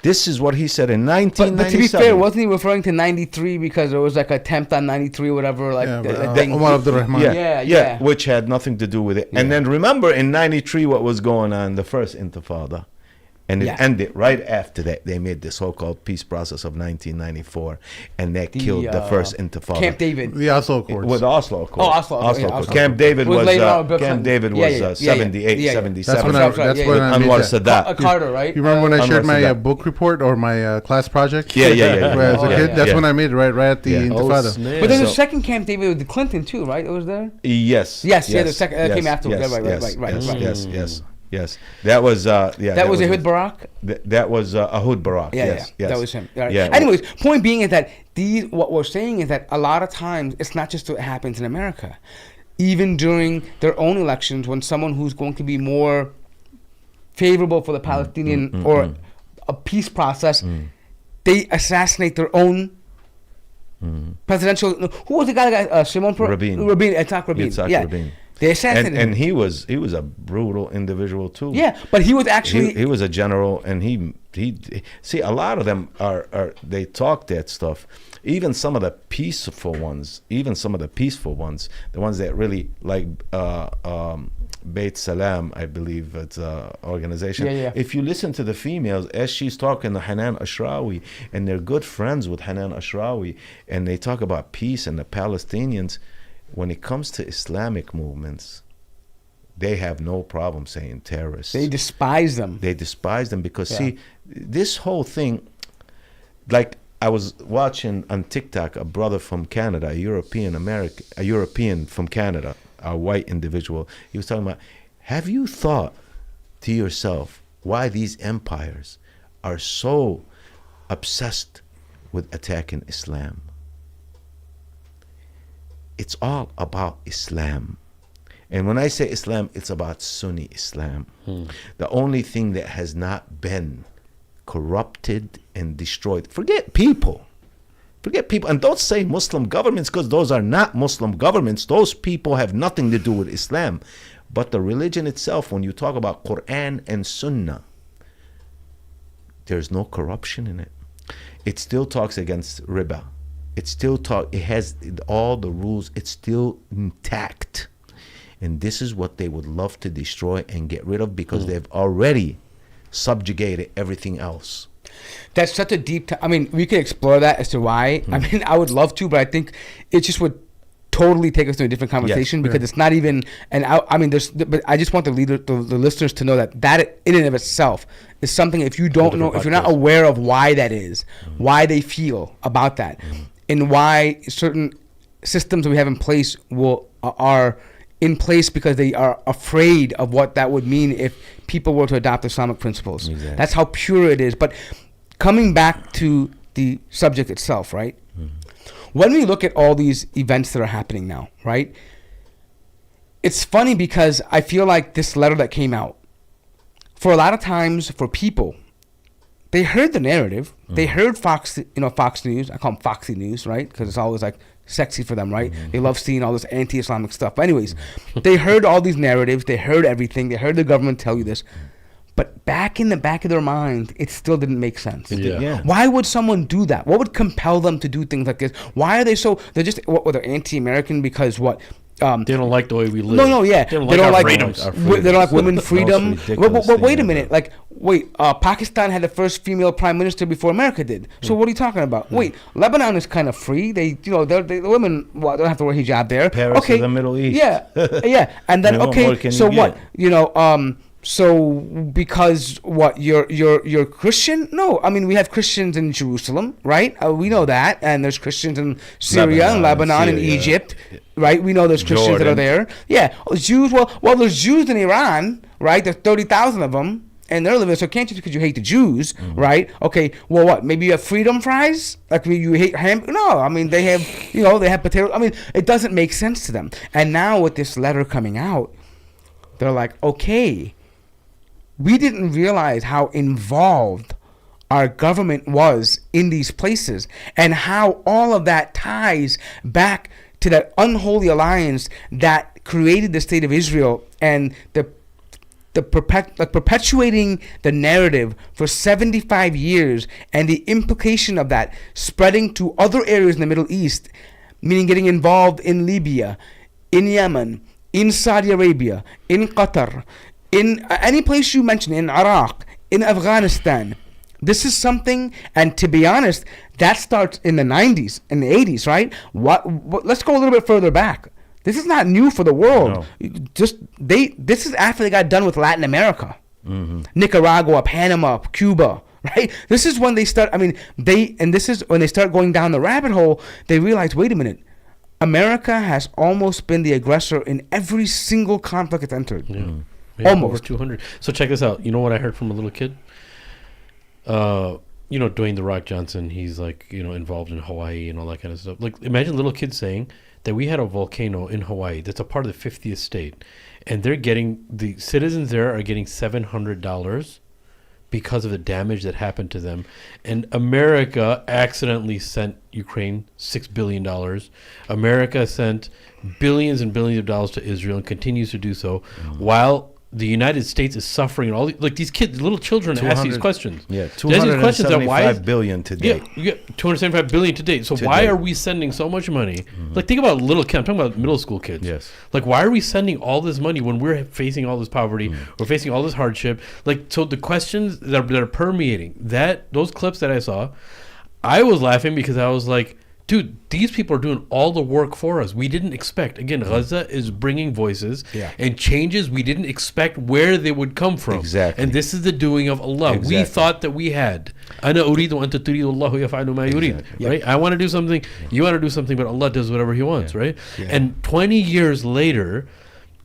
This is what he said in 1997. But to be fair, wasn't he referring to 93 because there was like an attempt on 93 or whatever? Like Omar Abdul Rahman. Yeah, which had nothing to do with it. And then remember in 93 what was going on, the first intifada. And it ended right after that. They made the so-called peace process of 1994, and that killed the first intifada. Camp David. The Oslo Accords. With the Oslo Accords. Oh, Oslo Accords. Camp David was 78, 77. That's when I made Anwar Sadat. Carter, right? You remember when I shared my book report or my class project? Yeah. As a kid, that's when I made it, right at the intifada. But there's a second Camp David with Clinton too, right? It was there. Yes. The second that came afterwards. Right. Yes, that was that was Ehud Barak. That was Ehud Barak. Yes, that was him. Right. Yeah. Anyways, point being is that what we're saying is that a lot of times it's not just what happens in America. even during their own elections, when someone who's going to be more favorable for the Palestinian or a peace process, they assassinate their own presidential. Who was the guy? Shimon Rabin. Yitzhak Rabin. Yeah. Rabin. They assassinated him. And he was a brutal individual too. Yeah, but he was actually he was a general, and he see, a lot of them are they talk that stuff. Even some of the peaceful ones, the ones that really like Beit Salam, I believe it's an organization. Yeah. If you listen to the females as she's talking to Hanan Ashrawi, and they're good friends with Hanan Ashrawi, and they talk about peace and the Palestinians. When it comes to Islamic movements, they have no problem saying terrorists. They despise them. They despise them because, see, this whole thing, like I was watching on TikTok, a brother from Canada, a European from Canada, a white individual. He was talking about, have you thought to yourself why these empires are so obsessed with attacking Islam? It's all about Islam. And when I say Islam, it's about Sunni Islam. The only thing that has not been corrupted and destroyed. Forget people. And don't say Muslim governments, because those are not Muslim governments. Those people have nothing to do with Islam. But the religion itself, when you talk about Quran and Sunnah, there's no corruption in it. It still talks against riba. It has all the rules. It's still intact. And this is what they would love to destroy and get rid of, because they've already subjugated everything else. That's such a deep I mean, we could explore that as to why. I mean, I would love to, but I think it just would totally take us to a different conversation, because it's not even, and I mean, but I just want the listeners to know that in and of itself is something, if you don't know, if you're not aware of why that is, why they feel about that, and why certain systems we have in place are in place because they are afraid of what that would mean if people were to adopt Islamic principles. Exactly. That's how pure it is. But coming back to the subject itself, right? When we look at all these events that are happening now, right? It's funny because I feel like this letter that came out, for a lot of times, for people, they heard the narrative. They heard Fox News. I call them Foxy News, right? Because it's always like sexy for them, right? They love seeing all this anti-Islamic stuff. But anyways, they heard all these narratives. They heard everything. They heard the government tell you this. But back in the back of their mind, it still didn't make sense. Why would someone do that? What would compel them to do things like this? Why are they so? They're just they're anti-American because what? They don't like the way we live. No, yeah. They don't like freedoms. They don't like women freedom. But wait a minute. Like, Pakistan had the first female prime minister before America did. So what are you talking about? Wait, Lebanon is kind of free. The women don't have to wear hijab there. Paris is the Middle East. Yeah. And then so what? So because what, you're Christian? No, I mean, we have Christians in Jerusalem, right? We know that, and there's Christians in Syria and Lebanon and Egypt, right? We know there's Christians that are there. Yeah, Jews. Well, there's Jews in Iran, right? There's 30,000 of them, and they're living. So can't just because you hate the Jews, right? Okay, well, what? Maybe you have freedom fries? Like you hate ham? No, I mean they have potato. I mean, it doesn't make sense to them. And now with this letter coming out, they're like, okay. We didn't realize how involved our government was in these places, and how all of that ties back to that unholy alliance that created the state of Israel and perpetuating the narrative for 75 years, and the implication of that spreading to other areas in the Middle East, meaning getting involved in Libya, in Yemen, in Saudi Arabia, in Qatar, in any place you mention, in Iraq, in Afghanistan. This is something, and to be honest, that starts in the 90s, in the 80s, right? Let's go a little bit further back. This is not new for the world. No. This is after they got done with Latin America, Nicaragua, Panama, Cuba, right? This is when they start. I mean, this is when they start going down the rabbit hole. They realize, wait a minute, America has almost been the aggressor in every single conflict it's entered. Almost over 200. So check this out. You know what I heard from a little kid? Dwayne "The Rock" Johnson. He's like, involved in Hawaii and all that kind of stuff. Like, imagine little kids saying that we had a volcano in Hawaii that's a part of the 50th state, and the citizens there are getting $700 because of the damage that happened to them. And America accidentally sent Ukraine $6 billion. America sent billions and billions of dollars to Israel and continues to do so, while the United States is suffering. All these kids, little children, ask these questions. Yeah, $275 billion to date. Yeah, $275 billion to date. So why are we sending so much money? Like, think about little kids. I'm talking about middle school kids. Yes. Like, why are we sending all this money when we're facing all this poverty? We're facing all this hardship. Like, so the questions that are permeating those clips that I saw, I was laughing because I was like, dude, these people are doing all the work for us. We didn't expect. Again, Gaza is bringing voices and changes we didn't expect where they would come from. Exactly. And this is the doing of Allah. Exactly. We thought that we had. Ana uridu wa anta turidu Allahu yaf'alu ma yurid. Right? I want to do something, you want to do something, but Allah does whatever He wants, right? And 20 years later,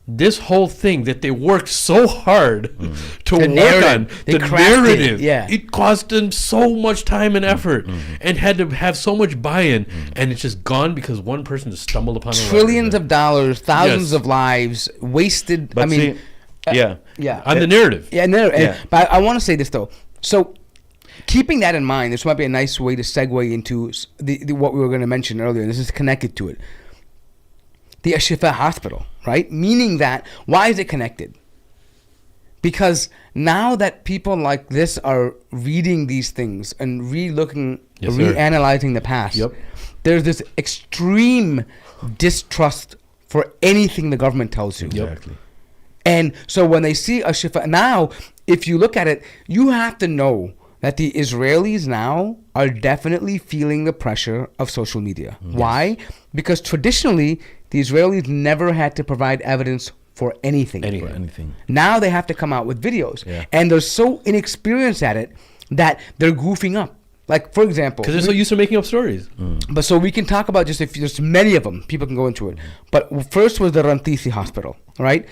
this whole thing that they worked so hard to work on, the narrative, it cost them so much time and effort and had to have so much buy-in, and it's just gone because one person just stumbled upon trillions of dollars, thousands of lives wasted. But I mean, on the narrative. But I want to say this though. So, keeping that in mind, this might be a nice way to segue into what we were going to mention earlier. And this is connected to it. The Al-Shifa hospital, right? Meaning that, why is it connected? Because now that people like this are reading these things and re-looking, reanalyzing the past, there's this extreme distrust for anything the government tells you. Exactly. And so when they see Al-Shifa, now, if you look at it, you have to know that the Israelis now are definitely feeling the pressure of social media. Why? Because traditionally, the Israelis never had to provide evidence for anything. Now they have to come out with videos. And they're so inexperienced at it that they're goofing up. Like, for example... Because they're so used to making up stories. But so we can talk about just if there's many of them, people can go into it. But first was the Rantisi hospital, right?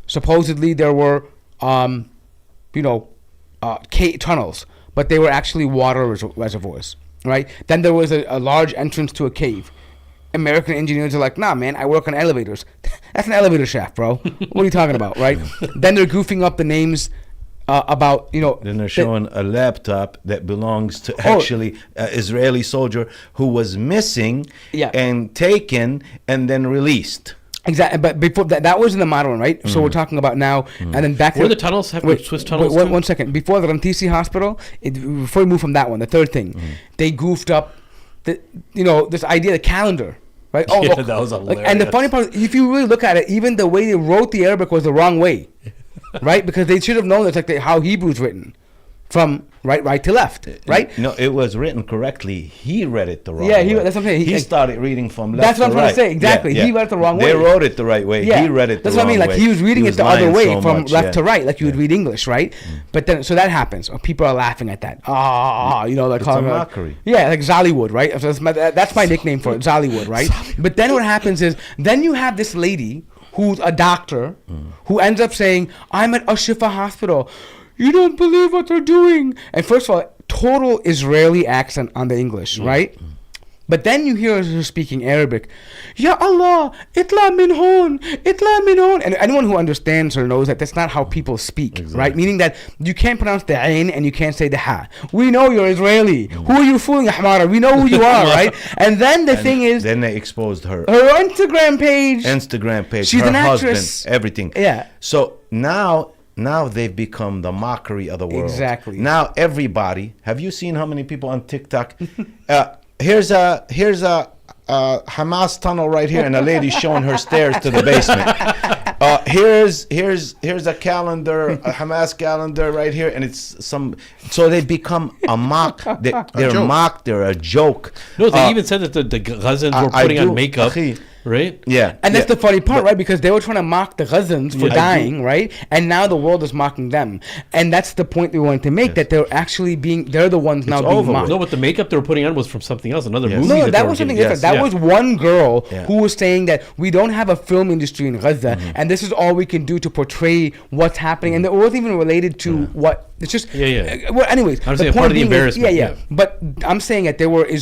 Supposedly there were, tunnels, but they were actually water reservoirs, right? Then there was a large entrance to a cave. American engineers are like, nah, man, I work on elevators. That's an elevator shaft, bro. What are you talking about, right? Then they're goofing up the names about, Then they're showing a laptop that belongs to actually an Israeli soldier who was missing and taken and then released. Exactly, but before that was in the modern one, right? So we're talking about now, and then back to the tunnels. Swiss tunnels. One second. Before the Rantisi hospital, before we move from that one, the third thing, they goofed up, this idea, the calendar, right? That was hilarious. And the funny part, if you really look at it, even the way they wrote the Arabic was the wrong way, right? Because they should have known that's like how Hebrew's written. From right to left, right? No, it was written correctly. He read it the wrong way. Yeah, that's what I'm saying. He started reading from left to right. That's what I'm trying to say. Exactly. He read it the wrong way. They wrote it the right way. Yeah. He read it the wrong way. That's what I mean. Like, he was reading it the other way from left to right, like you would read English, right? But then, so that happens. People are laughing at that. Like it's a mockery. Yeah, like Zollywood, right? So that's my nickname for it, Zollywood, right? But then what happens is, then you have this lady who's a doctor who ends up saying, I'm at Al-Shifa hospital. You don't believe what they're doing. And first of all, total Israeli accent on the English, right? But then you hear her speaking Arabic. Ya Allah, itla min hon, itla min hon. And anyone who understands her knows that that's not how people speak, right? Meaning that you can't pronounce the ain and you can't say the ha. We know you're Israeli. Who are you fooling, Ahmara? We know who you are, right? And then the thing is... Then they exposed her Instagram page. She's her an actress. Husband, everything. Yeah. So now they've become the mockery of the world. Exactly. Now everybody, have you seen how many people on TikTok? Here's a Hamas tunnel right here, and a lady showing her stairs to the basement. Here's a calendar, a Hamas calendar right here, and it's some. So they become a mock. They're mocked. They're a joke. No, they even said that the Gazans were putting on makeup. Right? Yeah. And that's the funny part, right? Because they were trying to mock the Gazans for dying, right? And now the world is mocking them. And that's the point we wanted to make, that they're actually they're the ones now being mocked. No, but the makeup they were putting on was from something else, another movie. No, that was something different. That was one girl who was saying that we don't have a film industry in Gaza, and this is all we can do to portray what's happening. And it wasn't even related to what It's just Yeah. anyways, I'm saying part of the embarrassment. Yeah. But I'm saying that there were a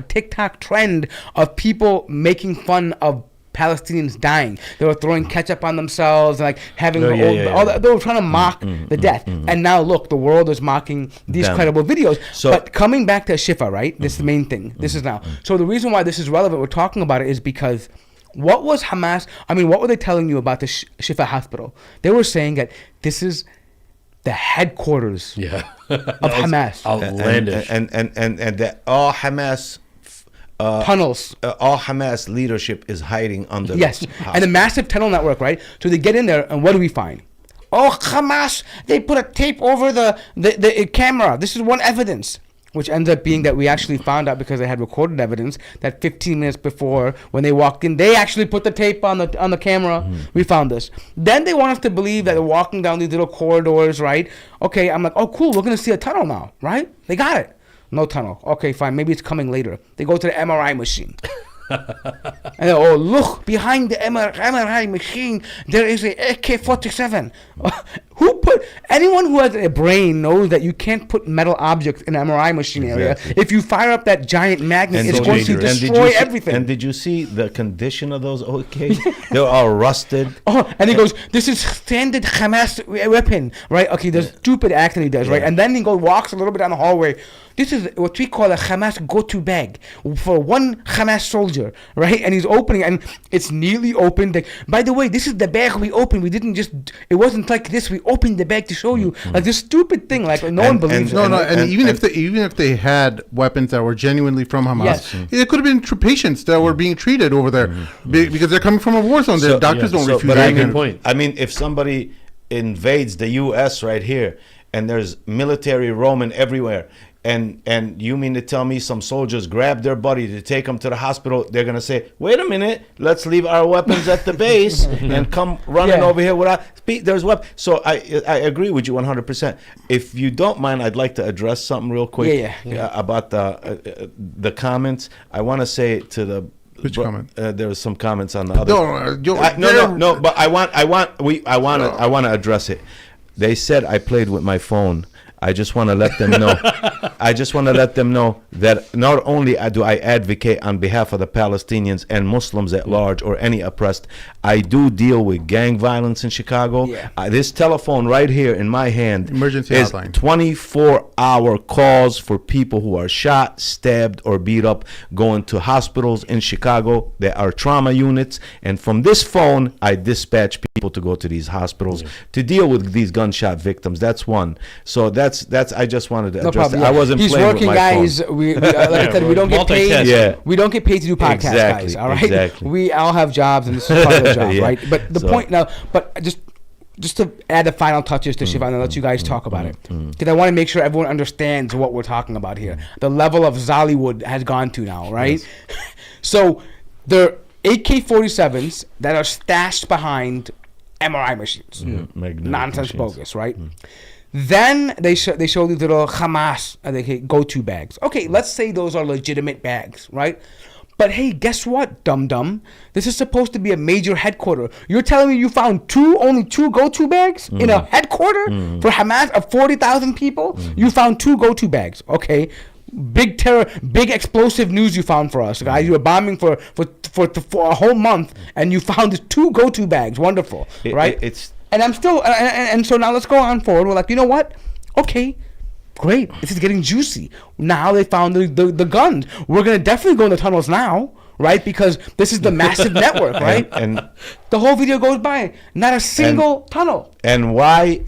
TikTok trend of people making fun of Palestinians dying. They were throwing ketchup on themselves and like having all that. They were trying to mock the death. And now look, the world is mocking these credible videos. But coming back to Shifa, right? This is the main thing. This is now. So the reason why this is relevant, we're talking about it, is because what was Hamas? I mean, what were they telling you about the Shifa hospital? They were saying that this is the headquarters of Hamas. Outlandish. And that all Hamas tunnels. All Hamas leadership is hiding under. Yes, and the massive tunnel network, right? So they get in there, and what do we find? Oh, Hamas! They put a tape over the camera. This is one evidence, which ends up being that we actually found out because they had recorded evidence that 15 minutes before, when they walked in, they actually put the tape on the camera. We found this. Then they want us to believe that they're walking down these little corridors, right? Okay, I'm like, oh, cool. We're gonna see a tunnel now, right? They got it. No tunnel. Okay, fine. Maybe it's coming later. They go to the MRI machine. And oh, look, behind the MRI machine, there is a AK-47. Anyone who has a brain knows that you can't put metal objects in an MRI machine area. If you fire up that giant magnet, it's going to destroy everything. And did you see the condition of those AKs? They're all rusted. Oh, and he goes, this is standard Hamas weapon, right? Okay, the stupid accent he does, right? And then he walks a little bit down the hallway. This is what we call a Hamas go-to bag for one Hamas soldier, right? And he's opening, and it's nearly opened. By the way, this is the bag we opened. We didn't it wasn't like this. We opened the bag to show you. Like this stupid thing, like no one believes it. And even if they had weapons that were genuinely from Hamas, it could have been patients that were being treated over there because they're coming from a war zone. Their doctors don't refuse. But I mean, if somebody invades the U.S. right here, and there's military roaming everywhere, and you mean to tell me some soldiers grab their buddy to take him to the hospital, they're going to say, wait a minute, let's leave our weapons at the base and come running over here without... There's weapons. So I agree with you 100%. If you don't mind, I'd like to address something real quick about the comments. I want to say to the... Which comment? There was some comments on the other... No, but I want to address it. They said I played with my phone. I just want to let them know. I just want to let them know that not only do I advocate on behalf of the Palestinians and Muslims at large or any oppressed, I do deal with gang violence in Chicago. This telephone right here in my hand emergency is hotline. 24-hour calls for people who are shot, stabbed, or beat up, going to hospitals in Chicago. There are trauma units, and from this phone, I dispatch people to go to these hospitals to deal with these gunshot victims. That's one. So that's. I just wanted to address that. I wasn't He's playing working, with my guys. phone. Like I said, we don't get paid. We don't get paid to do podcasts, guys. All right. Exactly. We all have jobs, and this is part of the job, right? But the point now, just to add the final touches to Shiva and let you guys talk about it, because I want to make sure everyone understands what we're talking about here. The level of Zollywood has gone to now, right? Yes. So they're AK-47s that are stashed behind MRI machines. Nonsense bogus, right? Then they show these little Hamas go-to bags. Okay, let's say those are legitimate bags, right? But hey, guess what, dum-dum? This is supposed to be a major headquarter. You're telling me you found only two go-to bags in a headquarter for Hamas of 40,000 people? You found two go-to bags. Okay, big terror, big explosive news you found for us, guys. You were bombing for a whole month, and you found two go-to bags. Wonderful, right? And I'm still, and so now let's go on forward. We're like, you know what? Okay, great. This is getting juicy. Now they found the guns. We're going to definitely go in the tunnels now, right? Because this is the massive network, right? And the whole video goes by. Not a single tunnel. And why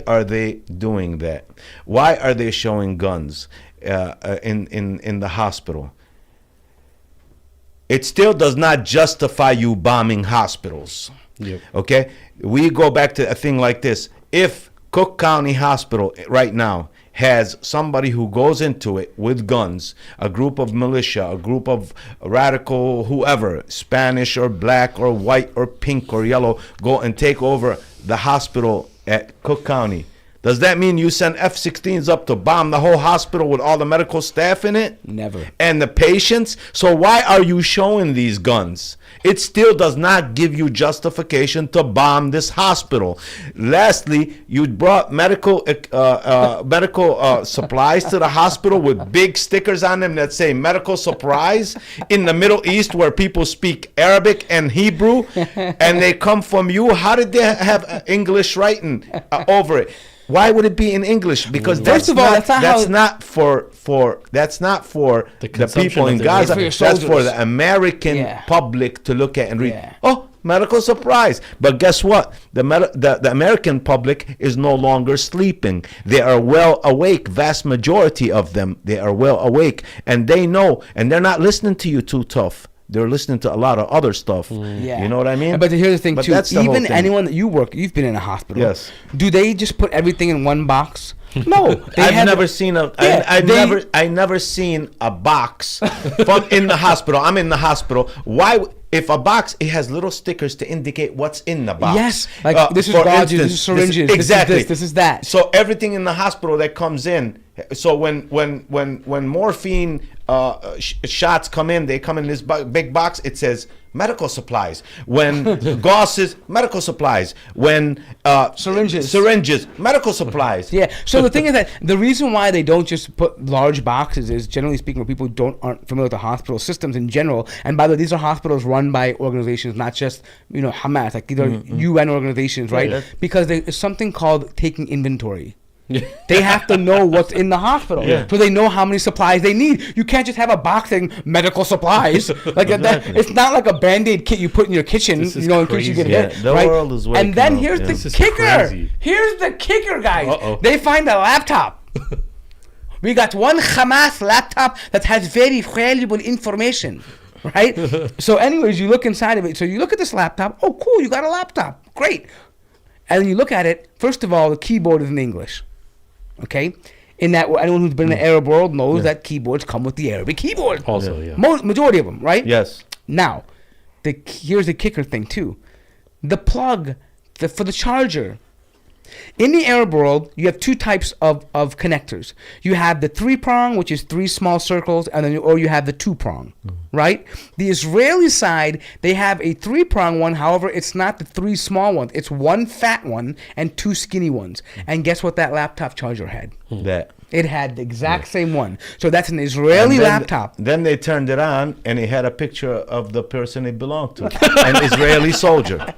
are they doing that? Why are they showing guns in the hospital? It still does not justify you bombing hospitals. Yep. Okay, we go back to a thing like this. If Cook County Hospital right now has somebody who goes into it with guns, a group of militia, a group of radical whoever, Spanish or black or white or pink or yellow, go and take over the hospital at Cook County, Does that mean you send F-16s up to bomb the whole hospital with all the medical staff in it? Never. And the patients? So why are you showing these guns? It still does not give you justification to bomb this hospital. Lastly, you brought medical supplies to the hospital with big stickers on them that say medical supplies in the Middle East where people speak Arabic and Hebrew, and they come from you. How did they have English writing over it? Why would it be in English? Because that's not for the people in Gaza. That's for the American public to look at and read. Yeah. Oh, medical supplies. But guess what? The American public is no longer sleeping. They are well awake. Vast majority of them, they are well awake, and they know, and they're not listening to you too tough. They're listening to a lot of other stuff. Yeah. You know what I mean? But here's the thing, too. That's the whole Even thing. anyone that you've been in a hospital. Yes. Do they just put everything in one box? No. I've never seen a box from in the hospital. I'm in the hospital. Why? If a box, it has little stickers to indicate what's in the box. Yes, like this is gauges, this is syringes, exactly. This is that. So everything in the hospital that comes in. So when morphine shots come in, they come in this big box. It says medical supplies. When gauzes, medical supplies. When syringes, medical supplies. Yeah. So the thing is that the reason why they don't just put large boxes is, generally speaking, where people aren't familiar with the hospital systems in general. And by the way, these are hospitals run by organizations, not just Hamas. Like these are UN organizations, right? Yeah. Because there's something called taking inventory. They have to know what's in the hospital, so they know how many supplies they need. You can't just have a box saying medical supplies like that. It's not like a Band-Aid kit you put in your kitchen, in case you get hit. The right? world is waking And then up, here's the kicker. Here's the kicker, guys. They find a laptop. We got one Hamas laptop that has very valuable information, right? So, anyways, you look inside of it. So you look at this laptop. Oh, cool! You got a laptop. Great. And then you look at it. First of all, the keyboard is in English. Okay, in that anyone who's been in the Arab world knows that keyboards come with the Arabic keyboard. Also, majority of them, right? Yes. Now, here's the kicker thing too: the plug for the charger. In the Arab world, you have two types of connectors. You have the 3-prong, which is 3 small circles, and then or you have the 2-prong, right? The Israeli side, they have a 3-prong one. However, it's not the 3 small ones. It's 1 fat one and 2 skinny ones. And guess what that laptop charger had? It had the exact same one. So that's an Israeli laptop. Then they turned it on, and it had a picture of the person it belonged to, an Israeli soldier.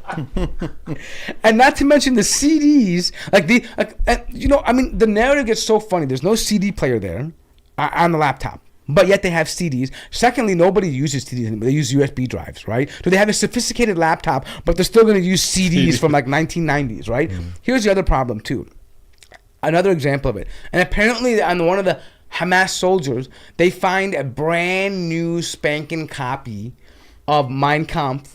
And not to mention the CDs. The narrative gets so funny. There's no CD player there on the laptop. But yet they have CDs. Secondly, nobody uses CDs anymore. They use USB drives, right? So they have a sophisticated laptop, but they're still going to use CDs from like 1990s, right? Here's the other problem, too. Another example of it. And apparently on one of the Hamas soldiers, they find a brand new spanking copy of Mein Kampf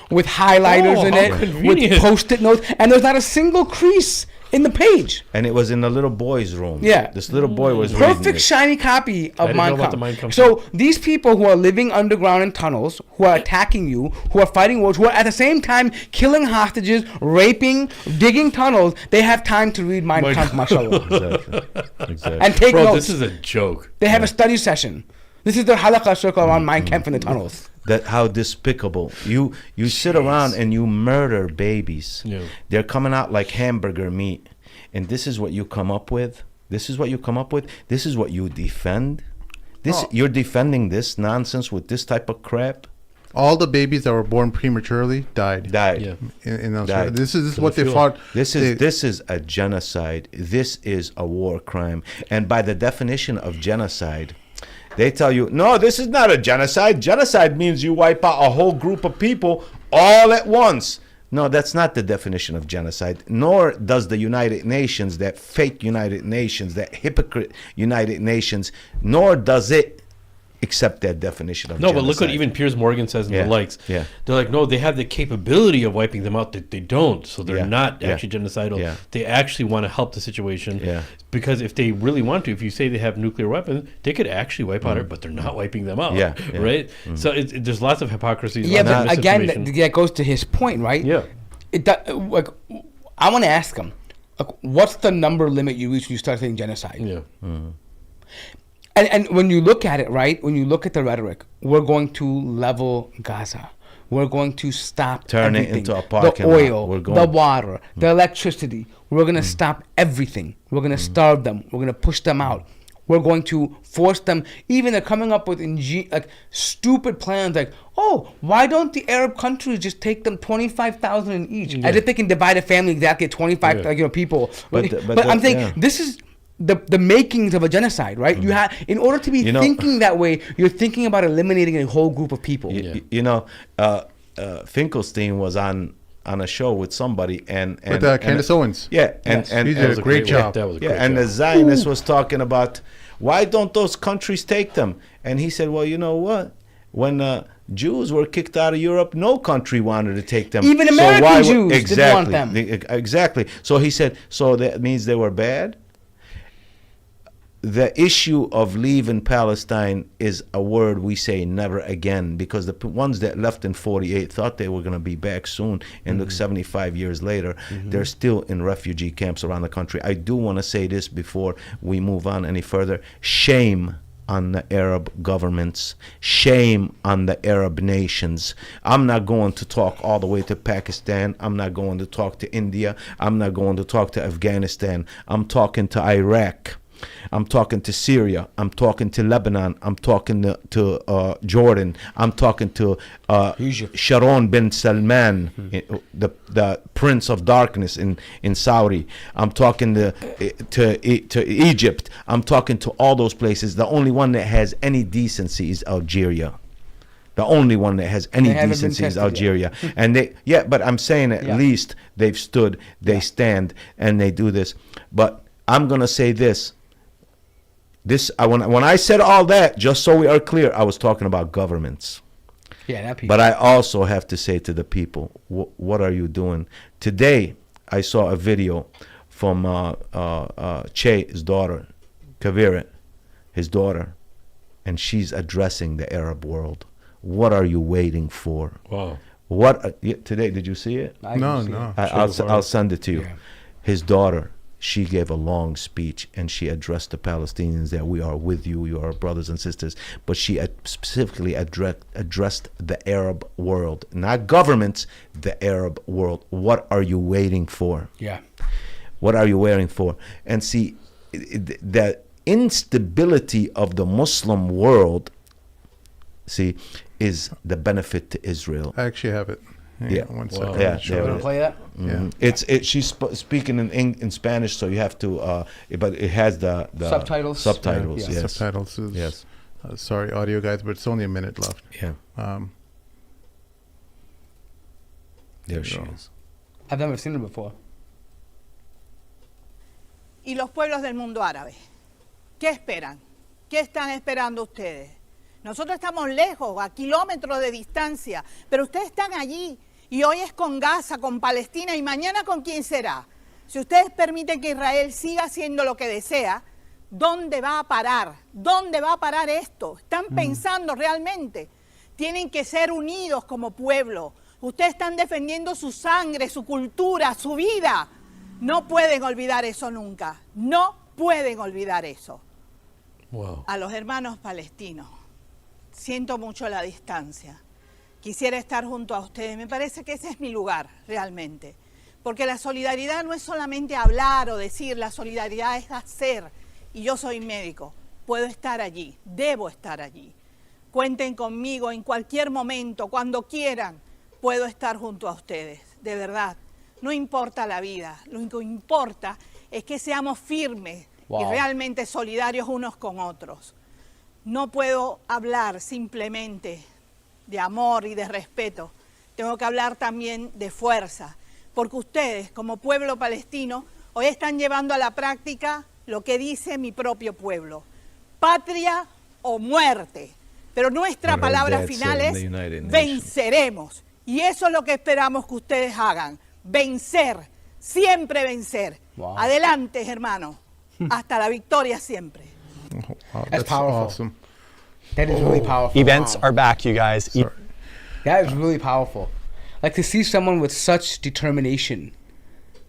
with highlighters in it, with Post-it notes, and there's not a single crease in the page. And it was in a little boy's room. Yeah. This little boy was reading perfect it. shiny copy of Mein Mein Kampf. Kampf. So these people who are living underground in tunnels, who are attacking you, who are fighting wars, who are at the same time killing hostages, raping, digging tunnels, they have time to read Mein Kampf, mashallah. Exactly. And take notes. This is a joke. They have a study session. This is their halakha circle around Mein Kampf in the tunnels. That how despicable. You sit around and you murder babies. They're coming out like hamburger meat. And this is what you come up with? This is what you come up with? This is what you defend? You're defending this nonsense with this type of crap? All the babies that were born prematurely died. Yeah. Died. This is what they fought. This is a genocide. This is a war crime. And by the definition of genocide, they tell you, no, this is not a genocide. Genocide means you wipe out a whole group of people all at once. No, that's not the definition of genocide, nor does the United Nations, that fake United Nations, that hypocrite United Nations, nor does it accept that definition of genocide. But look what even Piers Morgan says and the likes. Yeah. They're like, no, they have the capability of wiping them out. They don't. So they're not actually genocidal. Yeah. They actually want to help the situation. Yeah. Because if they really want to, if you say they have nuclear weapons, they could actually wipe out it, but they're not wiping them out. Yeah. Right? So there's lots of hypocrisy. Yeah, but again, that goes to his point, right? Yeah. I want to ask him, Like, what's the number limit you reach when you start saying genocide? Yeah. And when you look at it, right, when you look at the rhetoric, we're going to level Gaza. We're going to stop Turn it everything. into a parking the lot. oil, We're going- the water, the electricity. We're going to stop everything. We're going to starve them. We're going to push them out. We're going to force them. Even they're coming up with like stupid plans like, oh, why don't the Arab countries just take them 25,000 in each? As if they can divide a family exactly at 25 people. But I'm saying this is the makings of a genocide, right? You have, in order to be thinking that way, you're thinking about eliminating a whole group of people. You know, Finkelstein was on a show with somebody and with Candace Owens. Yeah, and he did a great job. That was a great job. And the Zionist was talking about why don't those countries take them? And he said, well, you know what? When Jews were kicked out of Europe, no country wanted to take them. Even American Jews didn't want them. Exactly. So he said, so that means they were bad? The issue of leaving Palestine is a word we say never again, because the ones that left in 48 thought they were going to be back soon, and look, 75 years later, they're still in refugee camps around the country. I do want to say this before we move on any further. Shame on the Arab governments. Shame on the Arab nations. I'm not going to talk all the way to Pakistan. I'm not going to talk to India. I'm not going to talk to Afghanistan. I'm talking to Iraq. I'm talking to Syria. I'm talking to Lebanon. I'm talking to Jordan. I'm talking to Sharon bin Salman, the Prince of Darkness in Saudi. I'm talking to Egypt. I'm talking to all those places. The only one that has any decency is Algeria. The only one that has any decency is Algeria. And but I'm saying at least they've stood, they stand, and they do this. But I'm going to say this. When I said all that, just so we are clear, I was talking about governments. Yeah, that people. But I also have to say to the people, what are you doing? Today, I saw a video from Che, his daughter, Guevara, his daughter, and she's addressing the Arab world. What are you waiting for? Wow. Today, did you see it? No. I'll send it to you. Yeah. His daughter, she gave a long speech, and she addressed the Palestinians that we are with you, you are brothers and sisters. But she specifically addressed the Arab world, not governments, the Arab world. What are you waiting for? Yeah. What are you waiting for? And see, the instability of the Muslim world, see, is the benefit to Israel. I actually have it. Hang on one second. Yeah, You want to play that? Yeah. She's speaking in Spanish, so you have to. But it has the Subtitles. Subtitles. Yeah. Yes. Subtitles. Yes. Sorry, audio guys, but it's only a minute left. Yeah. There she is. I've never seen her before. Y los pueblos del mundo árabe, ¿qué esperan? ¿Qué están esperando ustedes? Nosotros estamos lejos, a kilómetros de distancia, pero ustedes están allí, y hoy es con Gaza, con Palestina, y mañana ¿con quién será? Si ustedes permiten que Israel siga haciendo lo que desea, ¿dónde va a parar? ¿Dónde va a parar esto? ¿Están pensando realmente? Tienen que ser unidos como pueblo. Ustedes están defendiendo su sangre, su cultura, su vida. No pueden olvidar eso nunca. No pueden olvidar eso. Wow. A los hermanos palestinos, siento mucho la distancia. Quisiera estar junto a ustedes. Me parece que ese es mi lugar, realmente. Porque la solidaridad no es solamente hablar o decir, la solidaridad es hacer. Y yo soy médico. Puedo estar allí, debo estar allí. Cuenten conmigo en cualquier momento, cuando quieran. Puedo estar junto a ustedes, de verdad. No importa la vida, lo que importa es que seamos firmes y realmente solidarios unos con otros. No puedo hablar simplemente de amor y de respeto. Tengo que hablar también de fuerza, porque ustedes, como pueblo palestino, hoy están llevando a la práctica lo que dice mi propio pueblo. Patria o muerte. Pero nuestra palabra final es venceremos. Y eso es lo que esperamos que ustedes hagan. Vencer, siempre vencer. Wow. Adelante, hermano. Hasta la victoria siempre. Wow, That's powerful. Awesome. That is really powerful. Events are back, you guys. That is really powerful. Like to see someone with such determination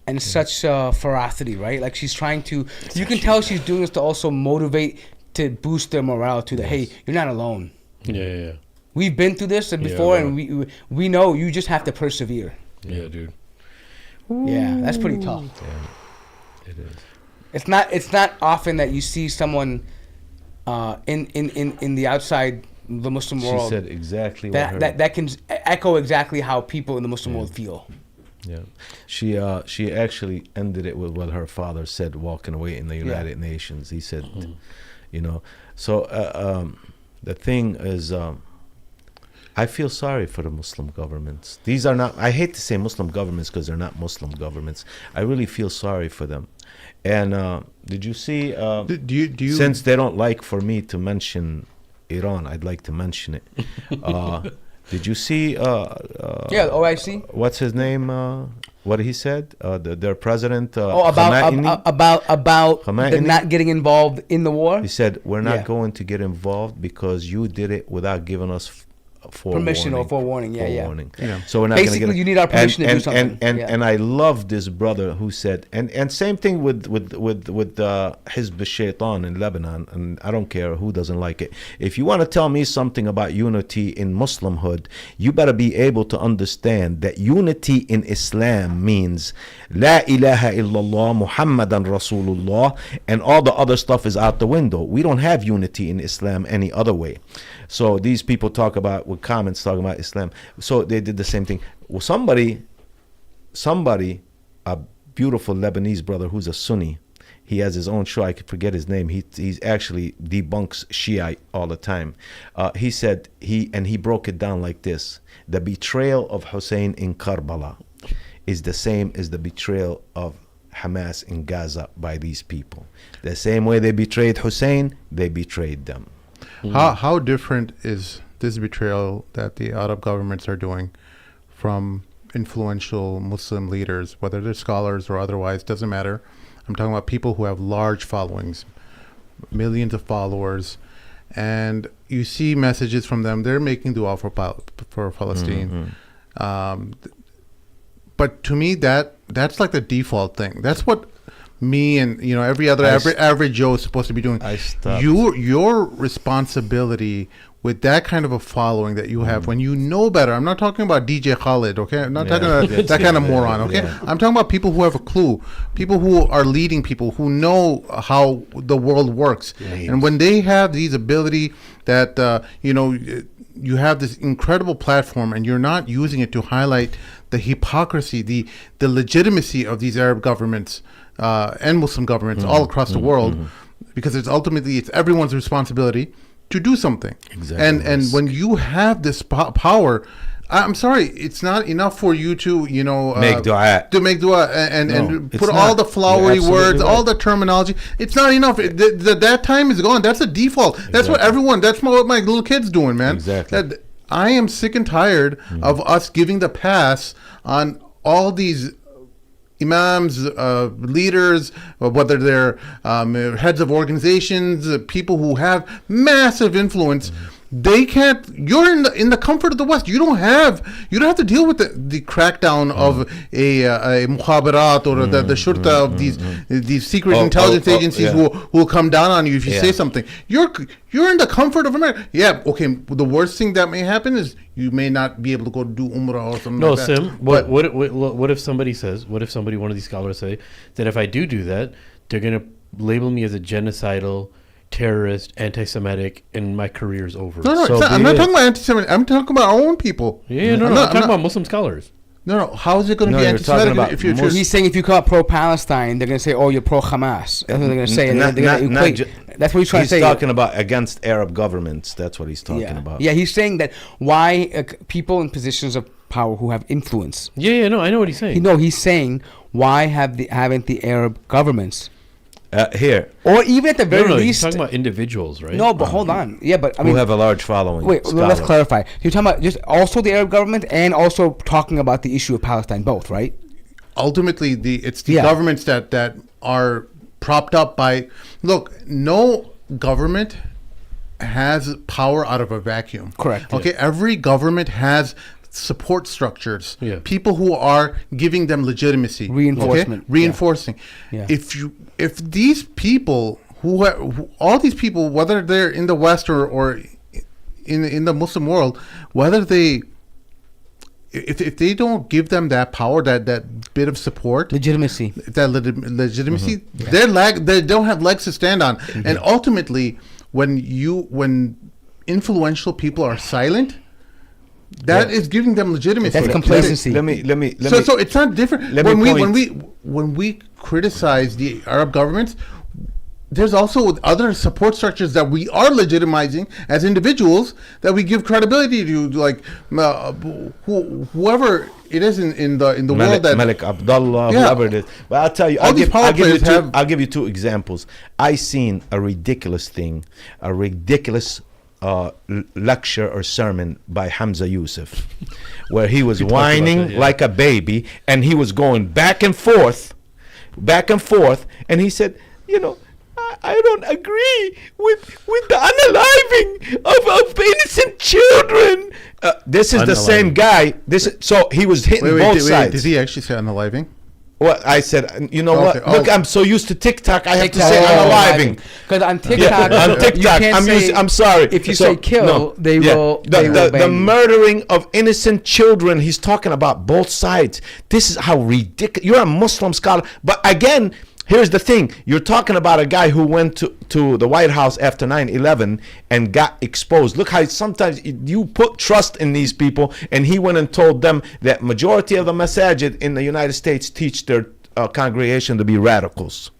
and such ferocity, right? Like she's trying to. You can tell she's doing this to also motivate, to boost their morale. To the hey, you're not alone. Yeah. We've been through this before, right. and we know you just have to persevere. Yeah, dude. Yeah, that's pretty tough. Yeah, it is. It's not often that you see someone in the outside the Muslim world. She said exactly that can echo exactly how people in the Muslim world feel. Yeah, she actually ended it with what her father said walking away in the United Nations. He said, you know, so the thing is, I feel sorry for the Muslim governments. These are not, I hate to say Muslim governments because they're not Muslim governments. I really feel sorry for them. And did you see, do you since they don't like for me to mention Iran, I'd like to mention it. Did you see? OIC. What's his name? What he said? Their president. About them not getting involved in the war. He said, "We're not going to get involved because you did it without giving us permission or forewarning." Yeah. So we're not basically gonna get you need our permission to do something. And I love this brother who said, and same thing with Hizb al-Shaytan in Lebanon, and I don't care who doesn't like it. If you want to tell me something about unity in Muslimhood, you better be able to understand that unity in Islam means La ilaha illallah Muhammadan Rasulullah, and all the other stuff is out the window. We don't have unity in Islam any other way. So these people talk about, with comments talking about Islam. So they did the same thing. Well, somebody, a beautiful Lebanese brother who's a Sunni, he has his own show. I could forget his name. He's actually debunks Shiite all the time. He said he broke it down like this: the betrayal of Hussein in Karbala is the same as the betrayal of Hamas in Gaza by these people. The same way they betrayed Hussein, they betrayed them. How different is this betrayal that the Arab governments are doing from influential Muslim leaders, whether they're scholars or otherwise, doesn't matter. I'm talking about people who have large followings, millions of followers, and you see messages from them. They're making dua for Palestine. But to me, that's like the default thing. That's what me and every other average Joe is supposed to be doing. Your responsibility with that kind of a following that you have, when you know better. I'm not talking about DJ Khaled, okay? I'm not talking about that kind of moron, okay? I'm talking about people who have a clue, people who are leading people, who know how the world works. And when they have these ability that, you have this incredible platform and you're not using it to highlight the hypocrisy, the legitimacy of these Arab governments and Muslim governments all across the world, because it's everyone's responsibility to do something. Exactly. And when you have this power, I'm sorry, it's not enough for you to make dua, and put all the flowery words, all the terminology. It's not enough. That time is gone. That's a default. That's what everyone. That's what my little kid's doing, man. Exactly. I am sick and tired of us giving the pass on all these imams, leaders, whether they're heads of organizations, people who have massive influence. They can't. You're in the comfort of the West. You don't have to deal with the crackdown of a mukhabarat or the shurta of these secret intelligence agencies who will come down on you if you say something. You're in the comfort of America. Yeah, okay. The worst thing that may happen is you may not be able to go do Umrah or something. No, like that. Sim. What if somebody says? What if one of these scholars say that if I do that, they're gonna label me as a genocidal, terrorist, anti-Semitic, and my career's over? No, I'm not talking about anti-Semitic. I'm talking about our own people. I'm talking about Muslim scholars. No. How is it going to be anti-Semitic if you're he's saying if you call pro-Palestine, they're going to say, "Oh, you're pro-Hamas." That's what they're going to say. That's what he's trying to say. He's talking about against Arab governments. That's what he's talking about. Yeah, he's saying that why people in positions of power who have influence. I know what he's saying. He's saying why haven't the Arab governments here, or even at the very least, he's talking about individuals, right? No, but hold on. Yeah, but I mean, who have a large following. Wait, let's clarify. You're talking about just also the Arab government and also talking about the issue of Palestine, both, right? Ultimately, it's the governments that are propped up by. Look, no government has power out of a vacuum. Correct. Okay, every government has support structures, Yeah. people who are giving them legitimacy, Reinforcement. okay? Reinforcing. Yeah. If these people who all these people, whether they're in the West or in the Muslim world, whether they if they don't give them that power, that bit of support, legitimacy, legitimacy, they don't have legs to stand on. And ultimately, when influential people are silent, that is giving them legitimacy. That's complacency. Let me. So it's not different. When we criticize the Arab governments, there's also other support structures that we are legitimizing as individuals that we give credibility to, like whoever it is in the world that Malik Abdullah, whoever it is. But I'll tell you, I'll give you two examples. I seen a ridiculous thing, a ridiculous lecture or sermon by Hamza Yusuf, where he was whining like a baby, and he was going back and forth, and he said, I don't agree with the unaliving of innocent children. This is the same guy. So he was hitting both sides. Did he actually say unaliving? Well, I said, you know what? Okay. Look, I'm so used to TikTok, I have to say unaliving. Because on TikTok, on TikTok, I'm sorry. If you say kill, they will. The murdering of innocent children. He's talking about both sides. This is how ridiculous. You're a Muslim scholar, but again. Here's the thing. You're talking about a guy who went to the White House after 9/11 and got exposed. Look how sometimes you put trust in these people, and he went and told them that majority of the masajid in the United States teach their congregation to be radicals.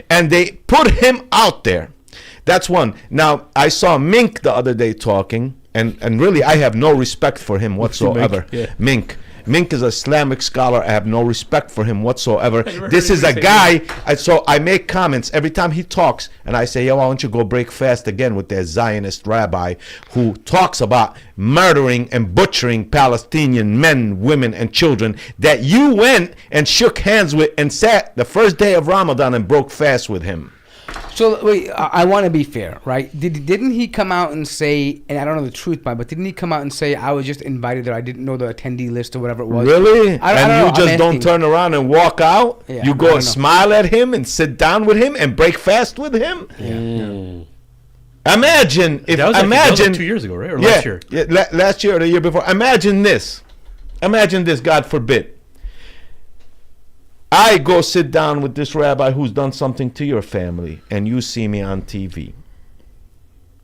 And they put him out there. That's one. Now, I saw Mink the other day talking, and really I have no respect for him whatsoever. Mink is an Islamic scholar. I have no respect for him whatsoever. This is a guy, so I make comments every time he talks, and I say, why don't you go break fast again with that Zionist rabbi who talks about murdering and butchering Palestinian men, women, and children that you went and shook hands with and sat the first day of Ramadan and broke fast with him. So wait, I want to be fair, right? Didn't he come out and say, and I don't know the truth by, but didn't he come out and say, I was just invited there, I didn't know the attendee list or whatever it was? Really? I don't you just don't turn around and walk out? Yeah, you go and smile at him and sit down with him and break fast with him? Yeah. Imagine if that was like 2 years ago, right? Or last year? Yeah, last year or the year before. Imagine this, God forbid. I go sit down with this rabbi who's done something to your family, and you see me on TV.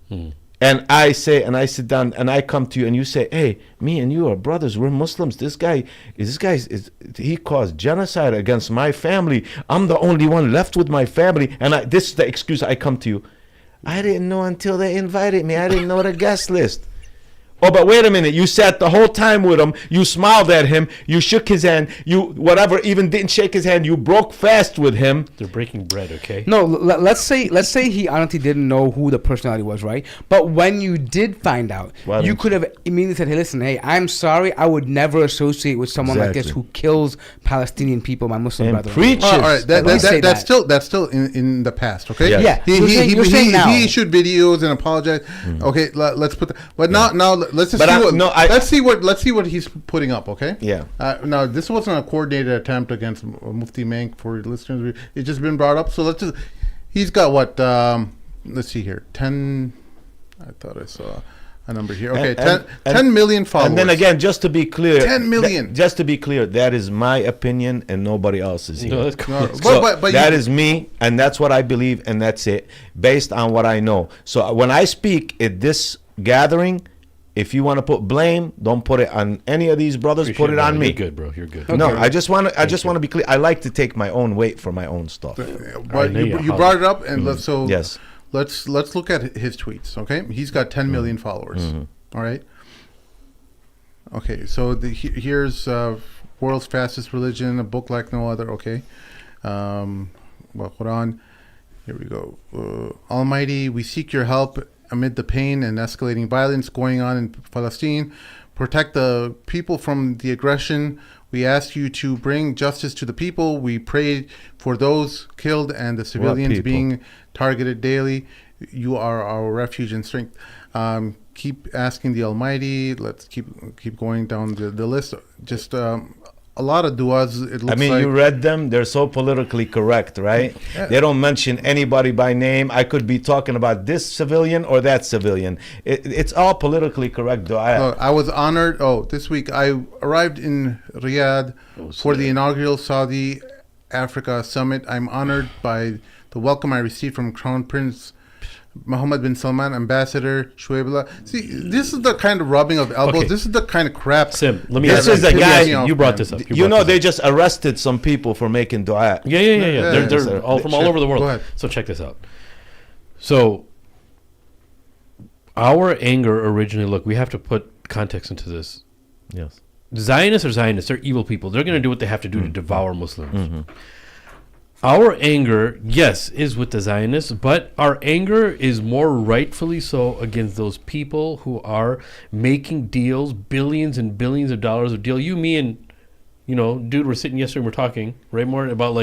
And I sit down and I come to you and you say, hey, me and you are brothers, we're Muslims. This guy he caused genocide against my family. I'm the only one left with my family. And this is the excuse I come to you. I didn't know until they invited me. I didn't know the guest list. Oh, but wait a minute. You sat the whole time with him. You smiled at him. You shook his hand. You, whatever, even didn't shake his hand. You broke fast with him. They're breaking bread, okay? No, let's say he honestly didn't know who the personality was, right? But when you did find out, you could have immediately said, hey, listen, hey, I'm sorry. I would never associate with someone like this who kills Palestinian people, my Muslim brother. Preaches. All right, that's still in the past, okay? Yeah. He issued videos and apologized. Okay, let's put that. But now let's see what he's putting up, okay? Yeah. Now this wasn't a coordinated attempt against Mufti Mank for listeners. It's just been brought up. So he's got what? Let's see here. 10. I thought I saw a number here. Okay, 10 million followers. And then again, just to be clear, 10 million. Just to be clear, that is my opinion and nobody else's here. No, that's cool. But that is me, and that's what I believe, and that's it, based on what I know. So when I speak at this gathering, if you want to put blame, don't put it on any of these brothers. Put it on me. You're good, bro. You're good. Okay. No, I just want to be clear. I like to take my own weight for my own stuff. But you brought it up, and let's yes. Let's look at his tweets. Okay, he's got 10 million followers. All right. Okay, so here's World's Fastest Religion, a book like no other. Okay, Quran. Here we go. Almighty, we seek your help amid the pain and escalating violence going on in Palestine. Protect the people from the aggression. We ask you to bring justice to the people. We pray for those killed and the civilians being targeted daily. You are our refuge and strength. keep asking the Almighty. Let's keep going down the list. Just a lot of du'as. It looks I mean, like you read them. They're so politically correct, right? Yeah. They don't mention anybody by name. I could be talking about this civilian or that civilian. It's all politically correct dua. I was honored. This week I arrived in Riyadh for the inaugural Saudi Africa Summit. I'm honored by the welcome I received from Crown Prince Mohammed bin Salman, Ambassador Shmuley. See, this is the kind of rubbing of elbows. Okay. This is the kind of crap. Sim, let me. This is the guy. You brought this up. You know, they just arrested some people for making dua. Yeah. They're all from all over the world. So check this out. So our anger originally, look, we have to put context into this. Yes. Zionists are Zionists. They're evil people. They're going to do what they have to do to devour Muslims. Our anger, yes, is with the Zionists, but our anger is more rightfully so against those people who are making deals, billions and billions of dollars of deal. You, me, and, dude, we're sitting yesterday and we're talking, right, more about,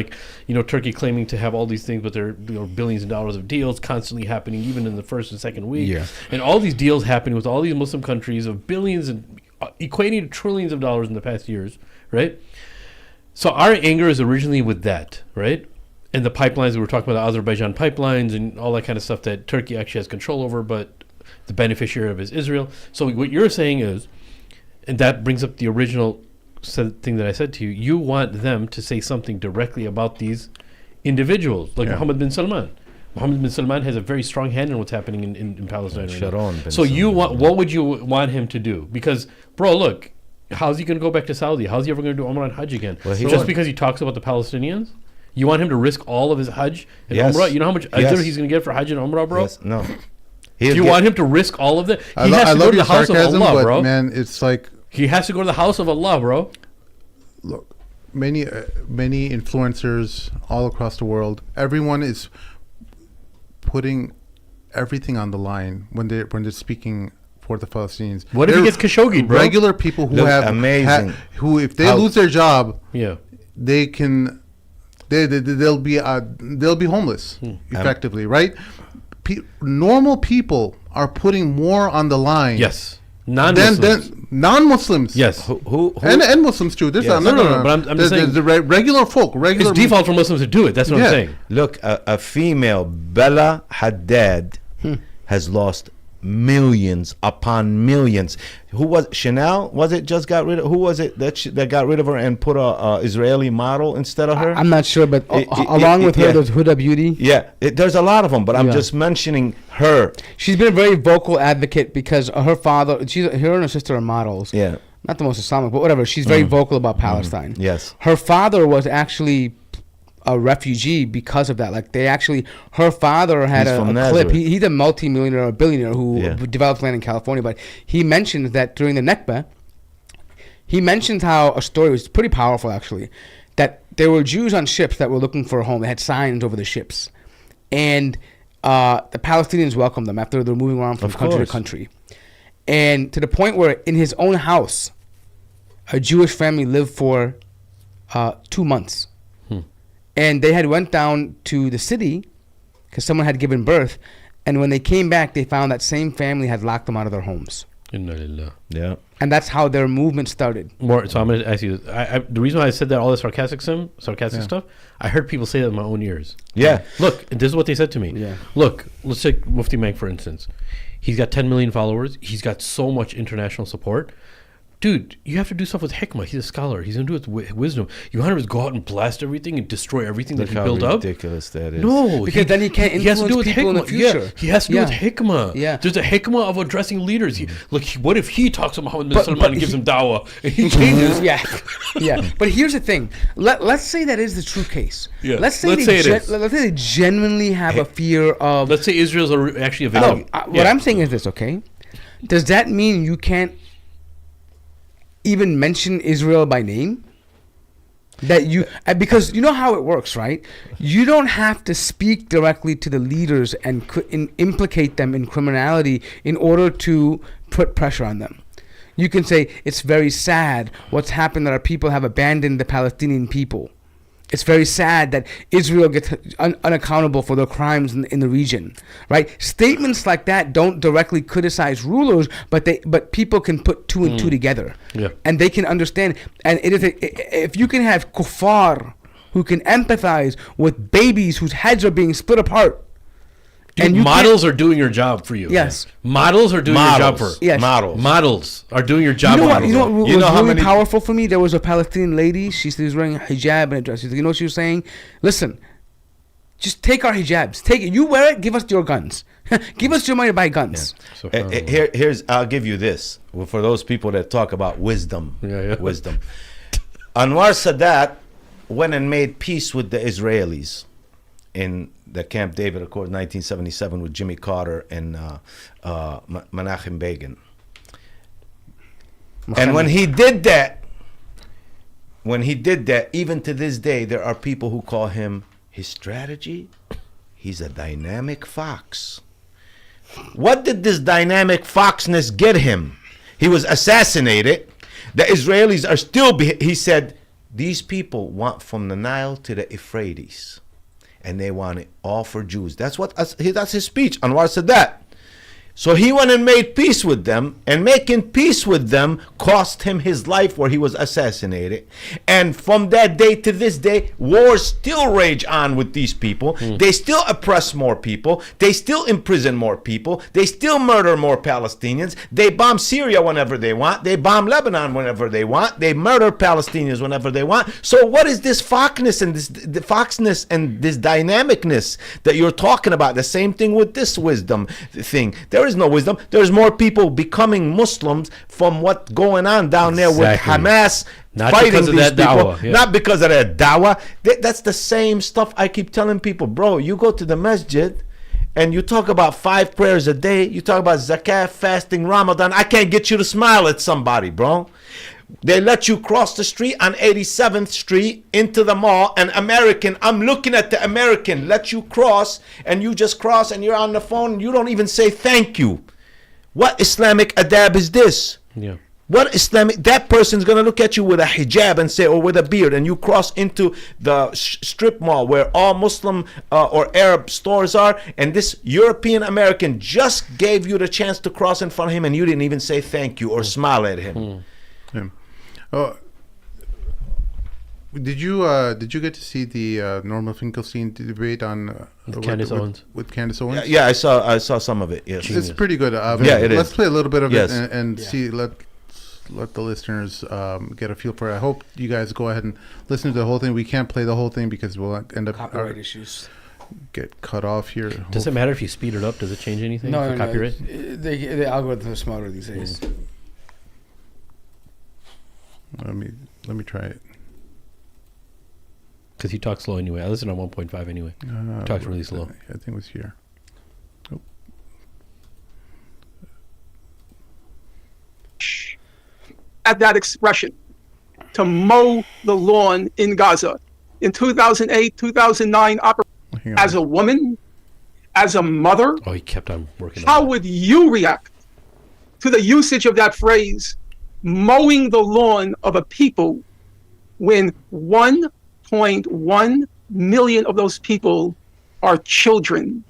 Turkey claiming to have all these things, but there are billions of dollars of deals constantly happening, even in the first and second week. Yeah. And all these deals happening with all these Muslim countries of billions and equating to trillions of dollars in the past years, right? So our anger is originally with that, right? And the pipelines, we were talking about the Azerbaijan pipelines and all that kind of stuff that Turkey actually has control over, but the beneficiary of is Israel. So what you're saying is, and that brings up the original thing that I said to you, you want them to say something directly about these individuals, like Mohammed bin Salman. Mohammed bin Salman has a very strong hand in what's happening in Palestine right now. So what would you want him to do? Because, bro, look, how's he going to go back to Saudi? How's he ever going to do Umrah and Hajj again? Well, just because he talks about the Palestinians? You want him to risk all of his Hajj and Umrah? You know how much ajr he's going to get for Hajj and Umrah, bro? Yes. No. Do you want him to risk all of that? I love your sarcasm, but man, it's like he has to go to the house of Allah, bro. Look, many influencers all across the world, everyone is putting everything on the line when they're speaking for the Palestinians. What if he gets Khashoggi, bro? Regular people who who if they lose their job, they can. They'll be homeless effectively, right? Normal people are putting more on the line. Yes, non-Muslims. Non-Muslims. Yes, who and Muslims too. This yes. No. But I'm just saying the regular folk. It's default for Muslims to do it. That's what I'm saying. Look, a female, Bella Haddad, has lost millions upon millions. Who was Chanel? Was it just got rid of? Who was it that got rid of her and put a Israeli model instead of her? I'm not sure, but along with her, there's Huda Beauty. Yeah, there's a lot of them, but I'm just mentioning her. She's been a very vocal advocate because her father, her and her sister are models. Yeah, not the most Islamic, but whatever. She's very vocal about Palestine. Yes, her father was actually a refugee because of that. Like her father had a clip. He's a multi-millionaire, a billionaire who developed land in California. But he mentioned that during the Nakba, he mentioned how a story was pretty powerful actually, that there were Jews on ships that were looking for a home. They had signs over the ships, and the Palestinians welcomed them after they were moving around from country to country, and to the point where in his own house, a Jewish family lived for 2 months. And they had went down to the city because someone had given birth. And when they came back, they found that same family had locked them out of their homes. Yeah. And that's how their movement started. So I'm going to ask you, the reason why I said that, all this sarcastic stuff, I heard people say that in my own ears. Yeah. Look, this is what they said to me. Yeah. Look, let's take Mufti Menk, for instance. He's got 10 million followers. He's got so much international support. Dude, you have to do stuff with hikmah. He's a scholar. He's going to do it with wisdom. You want him to go out and blast everything and destroy everything that he built up? Ridiculous that is. No, because then he can't influence people in the future. Yeah, he has to do with hikmah. Yeah. There's a hikmah of addressing leaders. Look, what if he talks to Muhammad bin Salman and gives him dawah? And he changes. Yeah. But here's the thing. Let's say that is the true case. Yeah. Let's say they genuinely have a fear of... Let's say Israel's actually a victim. What I'm saying is this, okay? Does that mean you can't even mention Israel by name? That you, because you know how it works, right? You don't have to speak directly to the leaders and implicate them in criminality in order to put pressure on them. You can say it's very sad what's happened, that our people have abandoned the Palestinian people. It's very sad that Israel gets unaccountable for their crimes in the region, right? Statements like that don't directly criticize rulers, but people can put two and two together, and they can understand. And it is if you can have kuffar who can empathize with babies whose heads are being split apart. Dude, and models are doing your job for you. Yes. Models are doing your job for you. Yes. Models are doing your job. You know what was really powerful for me? There was a Palestinian lady. She was wearing a hijab and a dress. You know what she was saying? Listen, just take our hijabs. Take it. You wear it. Give us your guns. Give us your money to buy guns. Yeah. Here's I'll give you this. For those people that talk about wisdom. Wisdom. Anwar Sadat went and made peace with the Israelis in the Camp David Accord 1977 with Jimmy Carter and Menachem Begin. And when he did that, even to this day, there are people who call him his strategy. He's a dynamic fox. What did this dynamic foxness get him? He was assassinated. The Israelis are still, he said, these people want from the Nile to the Euphrates. And they want it all for Jews. That's his speech. Anwar said that. So he went and made peace with them, and making peace with them cost him his life, where he was assassinated. And from that day to this day, wars still rage on with these people. They still oppress more people. They still imprison more people. They still murder more Palestinians. They bomb Syria whenever they want. They bomb Lebanon whenever they want. They murder Palestinians whenever they want. So what is this foxness and this dynamicness that you're talking about? The same thing with this wisdom thing. There is no wisdom. There's more people becoming Muslims from what's going on down there with Hamas fighting these people. Not because of their dawah. That's the same stuff I keep telling people. Bro, you go to the masjid and you talk about 5 prayers a day. You talk about zakat, fasting, Ramadan. I can't get you to smile at somebody, bro. They let you cross the street on 87th Street into the mall. An American, I'm looking at the American, let you cross, and you just cross and you're on the phone and you don't even say thank you. What Islamic adab is this? Yeah. What Islamic, that person's going to look at you with a hijab and say, or with a beard, and you cross into the strip mall where all Muslim or Arab stores are, and this European American just gave you the chance to cross in front of him and you didn't even say thank you or smile at him. Did you get to see the Norman Finkelstein debate on Candace Owens? With Candace Owens? Yeah, I saw some of it. Yes, it's pretty good. Yeah, it is. Let's play a little bit of it and see. Let the listeners get a feel for it. I hope you guys go ahead and listen to the whole thing. We can't play the whole thing because we'll end up copyright issues. Get cut off here. Does it matter if you speed it up? Does it change anything? No, for copyright? The algorithms are smarter these days. Let me try it. Because he talks slow anyway. I listen on 1.5 anyway. He talks really slow. I think it was here. Oh. At that expression, to mow the lawn in Gaza. In 2008, 2009, as a woman, as a mother, he kept on working. How would you react to the usage of that phrase, mowing the lawn of a people, when 1.1 million of those people are children?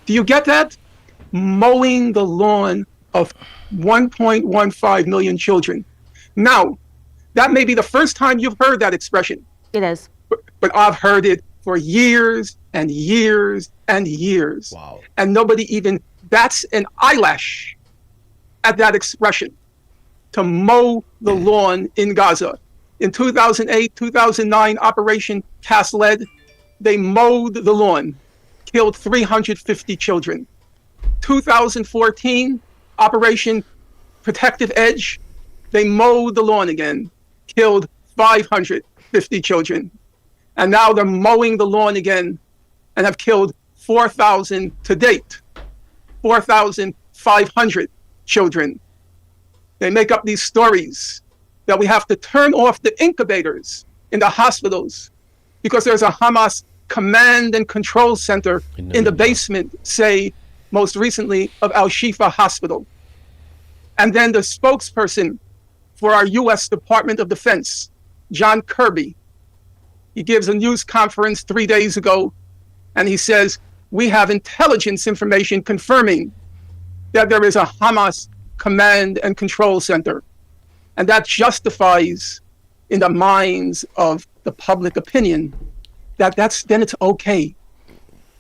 Do you get that? Mowing the lawn of 1.15 million children. Now, that may be the first time you've heard that expression. It is. But I've heard it for years and years and years. Wow. And nobody even bats an eyelash at that expression, to mow the lawn in Gaza. In 2008, 2009, Operation Cast Lead, they mowed the lawn, killed 350 children. 2014, Operation Protective Edge, they mowed the lawn again, killed 550 children. And now they're mowing the lawn again and have killed 4,000 to date, 4,500 children. They make up these stories that we have to turn off the incubators in the hospitals because there's a Hamas command and control center in the basement, say, most recently, of Al-Shifa hospital. And then the spokesperson for our U.S. Department of Defense, John Kirby, He gives a news conference 3 days ago, and he says, we have intelligence information confirming that there is a Hamas command and control center. And that justifies in the minds of the public opinion then it's okay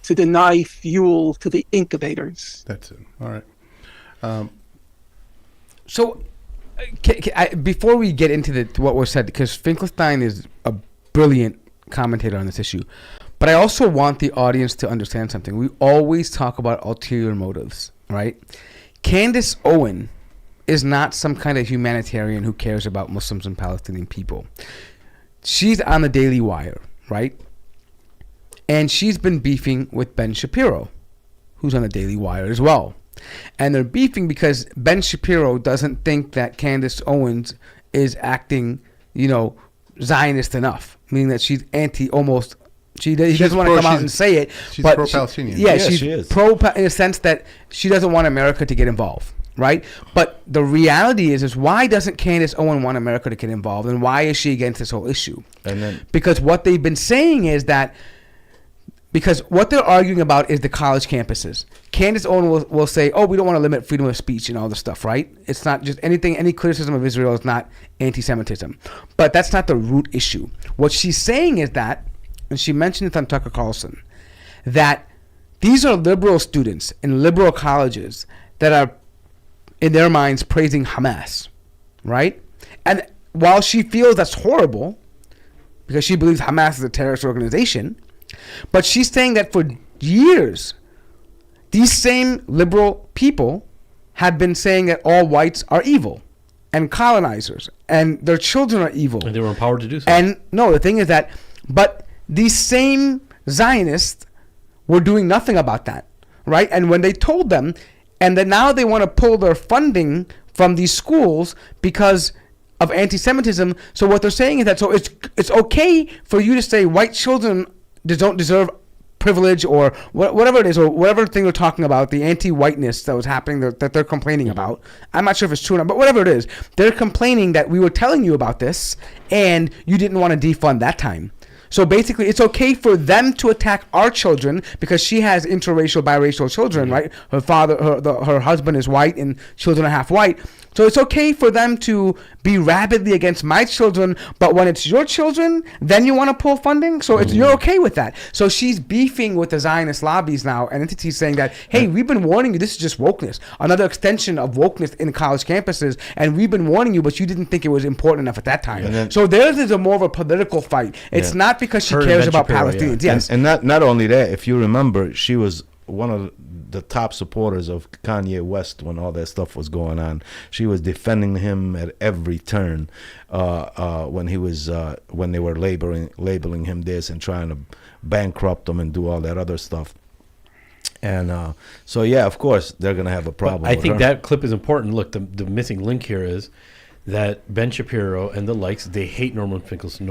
to deny fuel to the incubators. That's it. All right. So, before we get into what was said, because Finkelstein is a brilliant commentator on this issue, but I also want the audience to understand something. We always talk about ulterior motives, right? Candace Owens is not some kind of humanitarian who cares about Muslims and Palestinian people. She's on the Daily Wire, right? And she's been beefing with Ben Shapiro, who's on the Daily Wire as well. And they're beefing because Ben Shapiro doesn't think that Candace Owens is acting, Zionist enough, meaning that she's he doesn't want to come out and say it. She's but pro-Palestinian. She is pro in the sense that she doesn't want America to get involved, right? But the reality is why doesn't Candace Owens want America to get involved, and why is she against this whole issue? And then because what they've been saying is that. Because what they're arguing about is the college campuses. Candace Owens will say, we don't want to limit freedom of speech and all this stuff, right? It's not just any criticism of Israel is not anti-Semitism. But that's not the root issue. What she's saying is that, and she mentioned it on Tucker Carlson, that these are liberal students in liberal colleges that are, in their minds, praising Hamas, right? And while she feels that's horrible, because she believes Hamas is a terrorist organization, but she's saying that for years, these same liberal people have been saying that all whites are evil and colonizers and their children are evil. And they were empowered to do so. And no, the thing is that, but these same Zionists were doing nothing about that, right? And when they told them, and then now they want to pull their funding from these schools because of anti-Semitism. So what they're saying is that, so it's okay for you to say white children don't deserve privilege or whatever it is, or whatever thing they're talking about, the anti-whiteness that was happening that they're complaining about. I'm not sure if it's true or not, but whatever it is, they're complaining that we were telling you about this and you didn't want to defund that time. So basically, it's okay for them to attack our children because she has interracial, biracial children, right? Her father, her husband is white and children are half white. So it's okay for them to be rabidly against my children, but when it's your children, then you want to pull funding? So you're okay with that. So she's beefing with the Zionist lobbies now and entities saying that, hey, we've been warning you, this is just wokeness. Another extension of wokeness in college campuses, and we've been warning you, but you didn't think it was important enough at that time. So theirs is more of a political fight. It's not because she cares about Palestinians. Yes. And not only that, if you remember, she was one of the top supporters of Kanye West when all that stuff was going on. She was defending him at every turn when they were labeling him this and trying to bankrupt him and do all that other stuff. And so yeah, of course they're gonna have a problem. I think that clip is important. Look, the missing link here is that Ben Shapiro and the likes, they hate Norman Finkelstein.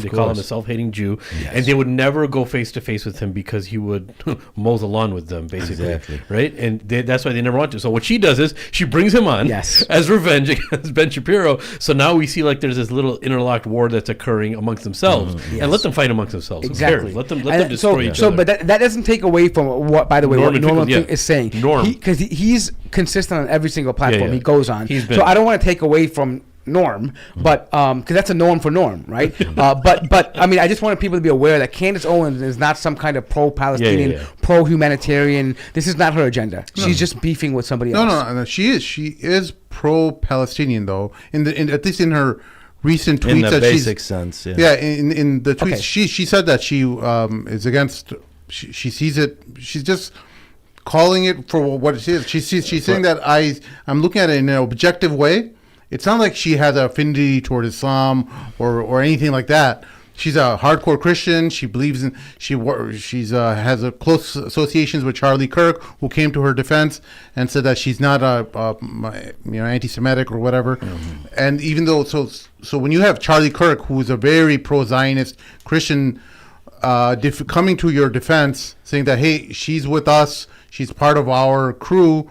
They call him a self-hating Jew. Yes. And they would never go face-to-face with him because he would mow the lawn with them, basically. Exactly. Right? And that's why they never want to. So what she does is she brings him on as revenge against Ben Shapiro. So now we see like there's this little interlocked war that's occurring amongst themselves. And let them fight amongst themselves. Exactly. Let them destroy each other. But that doesn't take away from what, by the way, what Norman is saying. Because he's consistent on every single platform he goes on. So I don't want to take away from Norm, but because that's a norm for Norm, right? But I mean, I just wanted people to be aware that Candace Owens is not some kind of pro-Palestinian, pro-humanitarian. This is not her agenda. She's just beefing with somebody else. No. She is pro-Palestinian though. At least in her recent tweets, in the basic sense. Yeah. In the tweets, she said that she is against. She sees it. She's just calling it for what it is. She's saying that I'm looking at it in an objective way. It's not like she has an affinity toward Islam or anything like that. She's a hardcore Christian. She believes in has a close associations with Charlie Kirk, who came to her defense and said that she's not anti-Semitic or whatever. Mm-hmm. And even though so when you have Charlie Kirk, who is a very pro-Zionist Christian, coming to your defense, saying that hey, she's with us, she's part of our crew.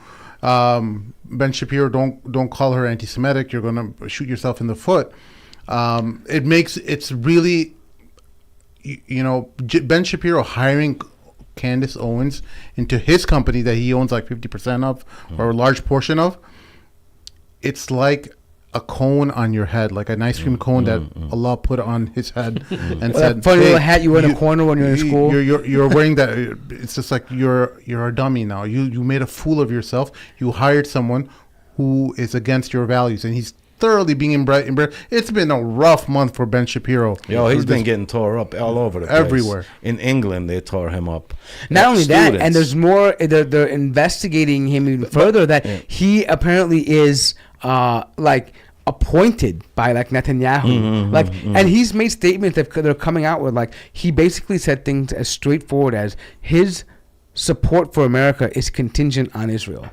Ben Shapiro, don't call her anti-Semitic. You're going to shoot yourself in the foot. It's really Ben Shapiro hiring Candace Owens into his company that he owns like 50% of, or a large portion of, it's like a cone on your head, like an ice cream cone that Allah put on his head and said, funny little hat you wear in a corner when you're in school. You're wearing that. It's just like you're a dummy now. You made a fool of yourself. You hired someone who is against your values, and he's thoroughly being embarrassed. It's been a rough month for Ben Shapiro. Yo, he's been getting tore up all over the place. Everywhere. In England, they tore him up. Not only that, and there's more. They're investigating him even further. That he apparently is like appointed by like Netanyahu, and he's made statements that they're coming out with. Like he basically said things as straightforward as his support for America is contingent on Israel.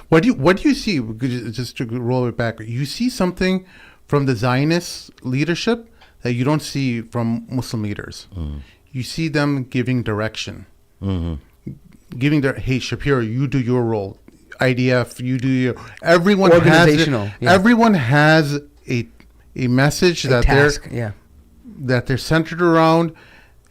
What do you see? Just to roll it back, you see something from the Zionist leadership that you don't see from Muslim leaders. You see them giving direction, giving their, hey Shapiro, you do your role. IDF, you do your. Everyone has a message that task, that they're centered around,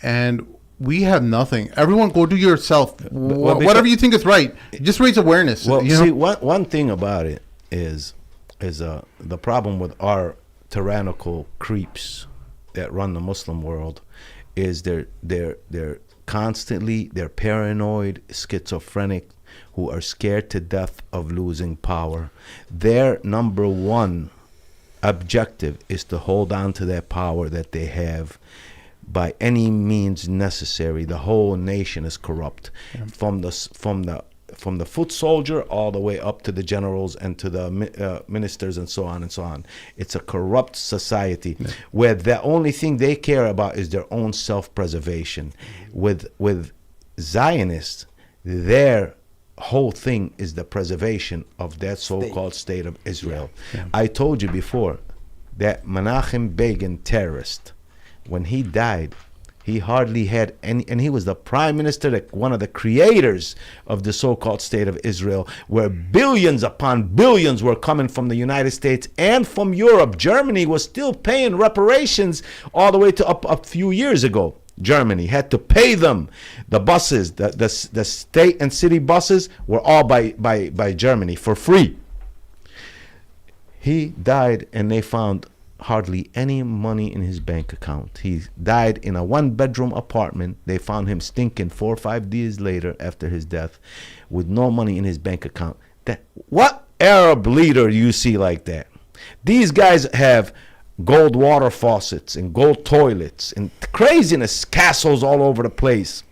and we have nothing. Everyone, go do yourself. Whatever you think is right. Just raise awareness. Well, see, one thing about it is the problem with our tyrannical creeps that run the Muslim world is they're constantly, they're paranoid, schizophrenic, who are scared to death of losing power. Their number one objective is to hold on to that power that they have by any means necessary. The whole nation is corrupt, from the foot soldier all the way up to the generals and to the ministers and so on and so on. It's a corrupt society where the only thing they care about is their own self-preservation. With Zionists, their whole thing is the preservation of that so-called state of Israel. I told you before that Menachem Begin terrorist, when he died, he hardly had any, and he was the prime minister, one of the creators of the so-called state of Israel, where billions upon billions were coming from the United States and from Europe. Germany was still paying reparations all the way to up a few years ago. Germany had to pay them. The buses, the state and city buses were all by Germany for free. He died and they found hardly any money in his bank account. He died in a one-bedroom apartment. They found him stinking 4 or 5 days later after his death with no money in his bank account. What Arab leader do you see like that? These guys have gold water faucets and gold toilets and craziness, castles all over the place.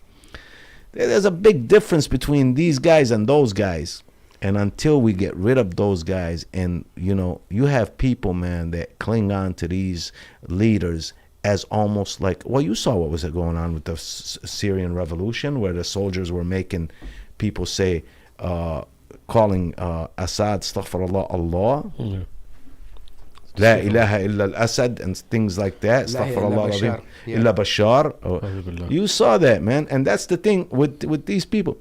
There's a big difference between these guys and those guys. And until we get rid of those guys, and you have people, man, that cling on to these leaders as almost like, well, you saw what was going on with the Syrian revolution, where the soldiers were making people say, calling Assad, astaghfirullah, Allah. La ilaha illa al-Assad and things like that. Astaghfirullah illa Bashar. You saw that, man. And that's the thing with these people.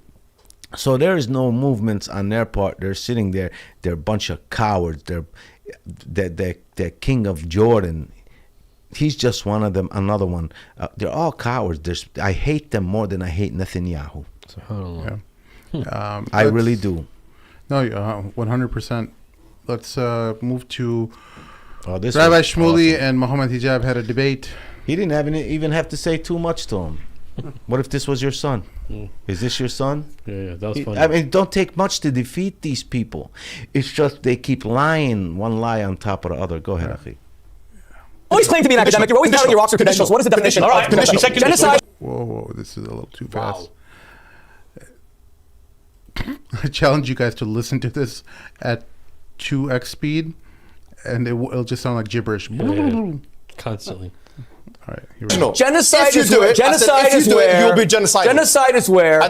So there is no movements on their part. They're sitting there. They're a bunch of cowards. They're king of Jordan. He's just one of them. Another one. They're all cowards. I hate them more than I hate Netanyahu. I really do. No, 100%. Let's move to Rabbi Shmuley and Muhammad Hijab had a debate. He didn't even have to say too much to him. What if this was your son? Is this your son? Yeah, that was funny. I mean, it don't take much to defeat these people. It's just they keep lying, one lie on top of the other. Go ahead, Akhi. Always claim to be an academic. You're always doubting your Oxford credentials. What is the definition? All right, genocide. Whoa, this is a little too fast. I challenge you guys to listen to this at 2x speed, and it'll just sound like gibberish. Constantly. All right, here we go. Genocide is where you'll be genocidal. Genocide is where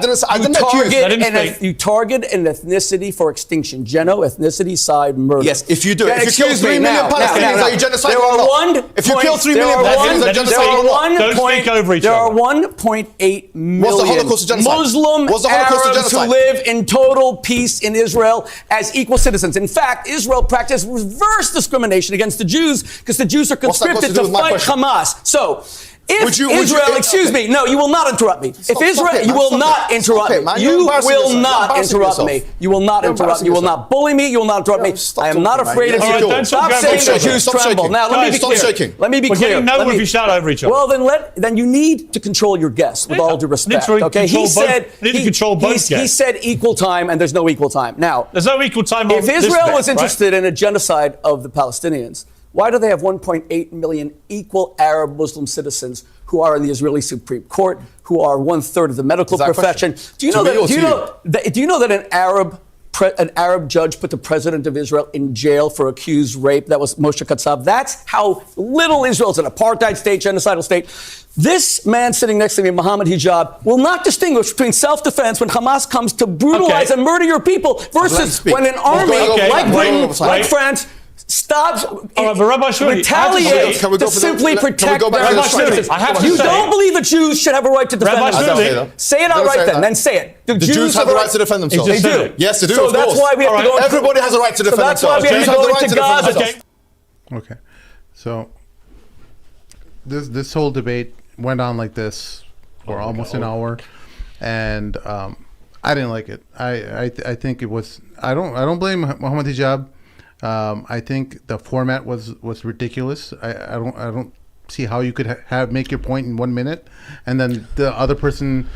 you target an ethnicity for extinction. Ethnicity side murder. Yes, if you do it. If you kill 3 million Palestinians, are you genocidal? If you kill 3 million Palestinians, are you genocidal? There are 1.8 million Muslim Arabs who live in total peace in Israel as equal citizens. In fact, Israel practiced reverse discrimination against the Jews because the Jews are conscripted to fight Hamas. So, If Israel, excuse me, no, you will not interrupt me. If Israel, you will not interrupt me. You will not interrupt me. You will not interrupt me. You will not bully me. You will not interrupt me. I am not afraid of you. Stop saying the Jews tremble. Now, let me be clear. Let me be clear. If you shout over each other. Well, then you need to control your guests with all due respect. Okay, he said he said equal time, and there's no equal time. Now, there's no equal time. If Israel was interested in a genocide of the Palestinians, why do they have 1.8 million equal Arab Muslim citizens who are in the Israeli Supreme Court, who are 1/3 of the medical profession? Do you know that an Arab judge put the president of Israel in jail for accused rape? That was Moshe Katsav. That's how little Israel's an apartheid state, genocidal state. This man sitting next to me, Mohammed Hijab, will not distinguish between self-defense when Hamas comes to brutalize and murder your people versus when an army like Britain, like France, stops, retaliate to simply protect their citizens. You don't believe the Jews should have a right to defend themselves? Say it outright then say it. The Jews have the right to defend themselves. They do. Yes, they do. So that's why we have to go. Everybody has a right to defend themselves. That's why we have to go into Gaza. Okay, so this whole debate went on like this for almost an hour, and I didn't like it. I think it was. I don't blame Mohammed Hijab. I think the format was ridiculous. I don't see how you could make your point in 1 minute, and then the other person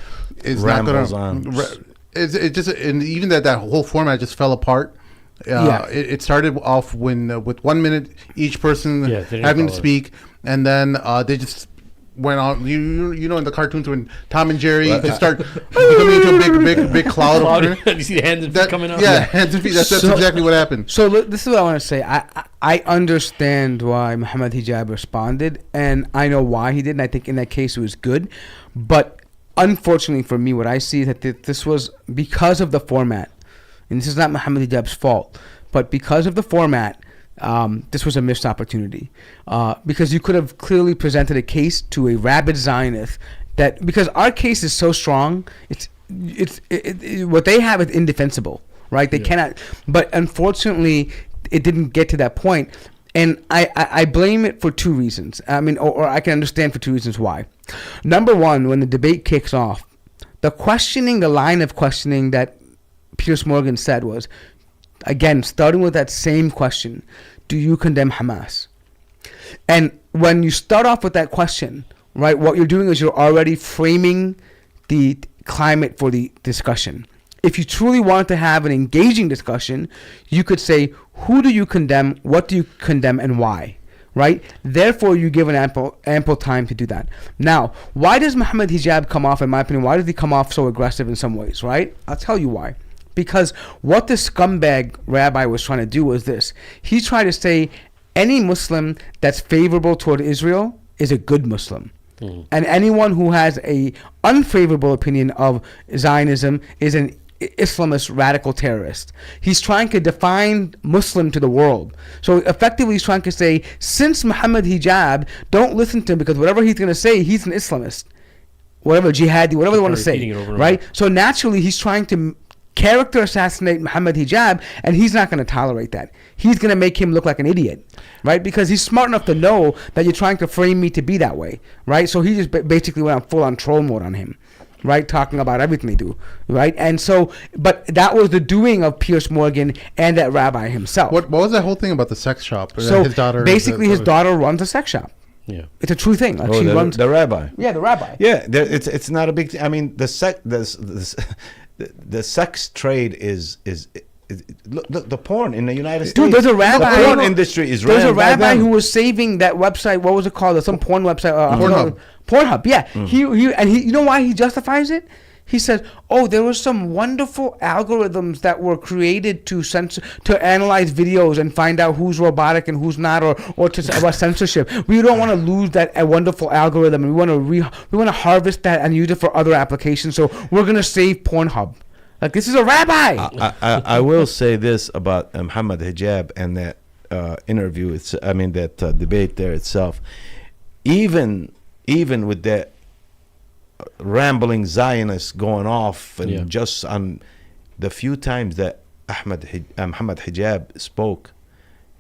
is rambles not going to. It just, and even that whole format just fell apart. It started off with 1 minute each person having to speak, and then they just went on. You know in the cartoons when Tom and Jerry just start becoming into a big cloud of you see the hands and feet coming up. Yeah, hands and feet. That's exactly what happened. So this is what I want to say. I understand why Mohammed Hijab responded, and I know why he did, and I think in that case it was good. But unfortunately for me, what I see is that this was because of the format, and this is not Mohammed Hijab's fault, but because of the format, this was a missed opportunity, because you could have clearly presented a case to a rabid Zionist that, because our case is so strong, it's what they have is indefensible, right? They cannot, but unfortunately it didn't get to that point, and I blame it for two reasons. I mean, or I can understand for two reasons why. Number one, when the debate kicks off, the line of questioning that Piers Morgan said was, again, starting with that same question, do you condemn Hamas? And when you start off with that question, right, what you're doing is you're already framing the climate for the discussion. If you truly want to have an engaging discussion, you could say, who do you condemn, what do you condemn, and why? Right? Therefore, you give an ample time to do that. Now, why does Mohammed Hijab come off, in my opinion, why does he come off so aggressive in some ways, right? I'll tell you why. Because what the scumbag rabbi was trying to do was this. He tried to say any Muslim that's favorable toward Israel is a good Muslim. And anyone who has a unfavorable opinion of Zionism is an Islamist radical terrorist. He's trying to define Muslim to the world. So effectively he's trying to say, since Mohammed Hijab, don't listen to him, because whatever he's going to say, he's an Islamist. Whatever, jihadi, whatever they want to say. Right? So naturally he's trying to character assassinate Mohammed Hijab, and he's not going to tolerate that. He's going to make him look like an idiot, right? Because he's smart enough to know that you're trying to frame me to be that way, right? So he just basically went on full-on troll mode on him, right? Talking about everything they do, right? And so, but that was the doing of Piers Morgan and that rabbi himself. What was that whole thing about the sex shop? So his daughter, basically his daughter runs a sex shop. Yeah, it's a true thing. Like she runs the rabbi. Yeah, the rabbi. Yeah, it's not a big thing. I mean, the sex trade is look, the porn in the United States. Dude, there's a rabbi. The porn industry is There's ran a rabbi by them. who was saving that website. What was it called? Some porn website. Pornhub. Pornhub. Yeah. He you know why he justifies it? He says, "Oh, there were some wonderful algorithms that were created to analyze videos and find out who's robotic and who's not, or about censorship. We don't want to lose that wonderful algorithm, and we want to harvest that and use it for other applications. So we're gonna save Pornhub." Like, this is a rabbi. I will say this about Mohammed Hijab and that interview. That debate there itself. Even with that rambling Zionists going off, and just on the few times that Mohammed Hijab spoke,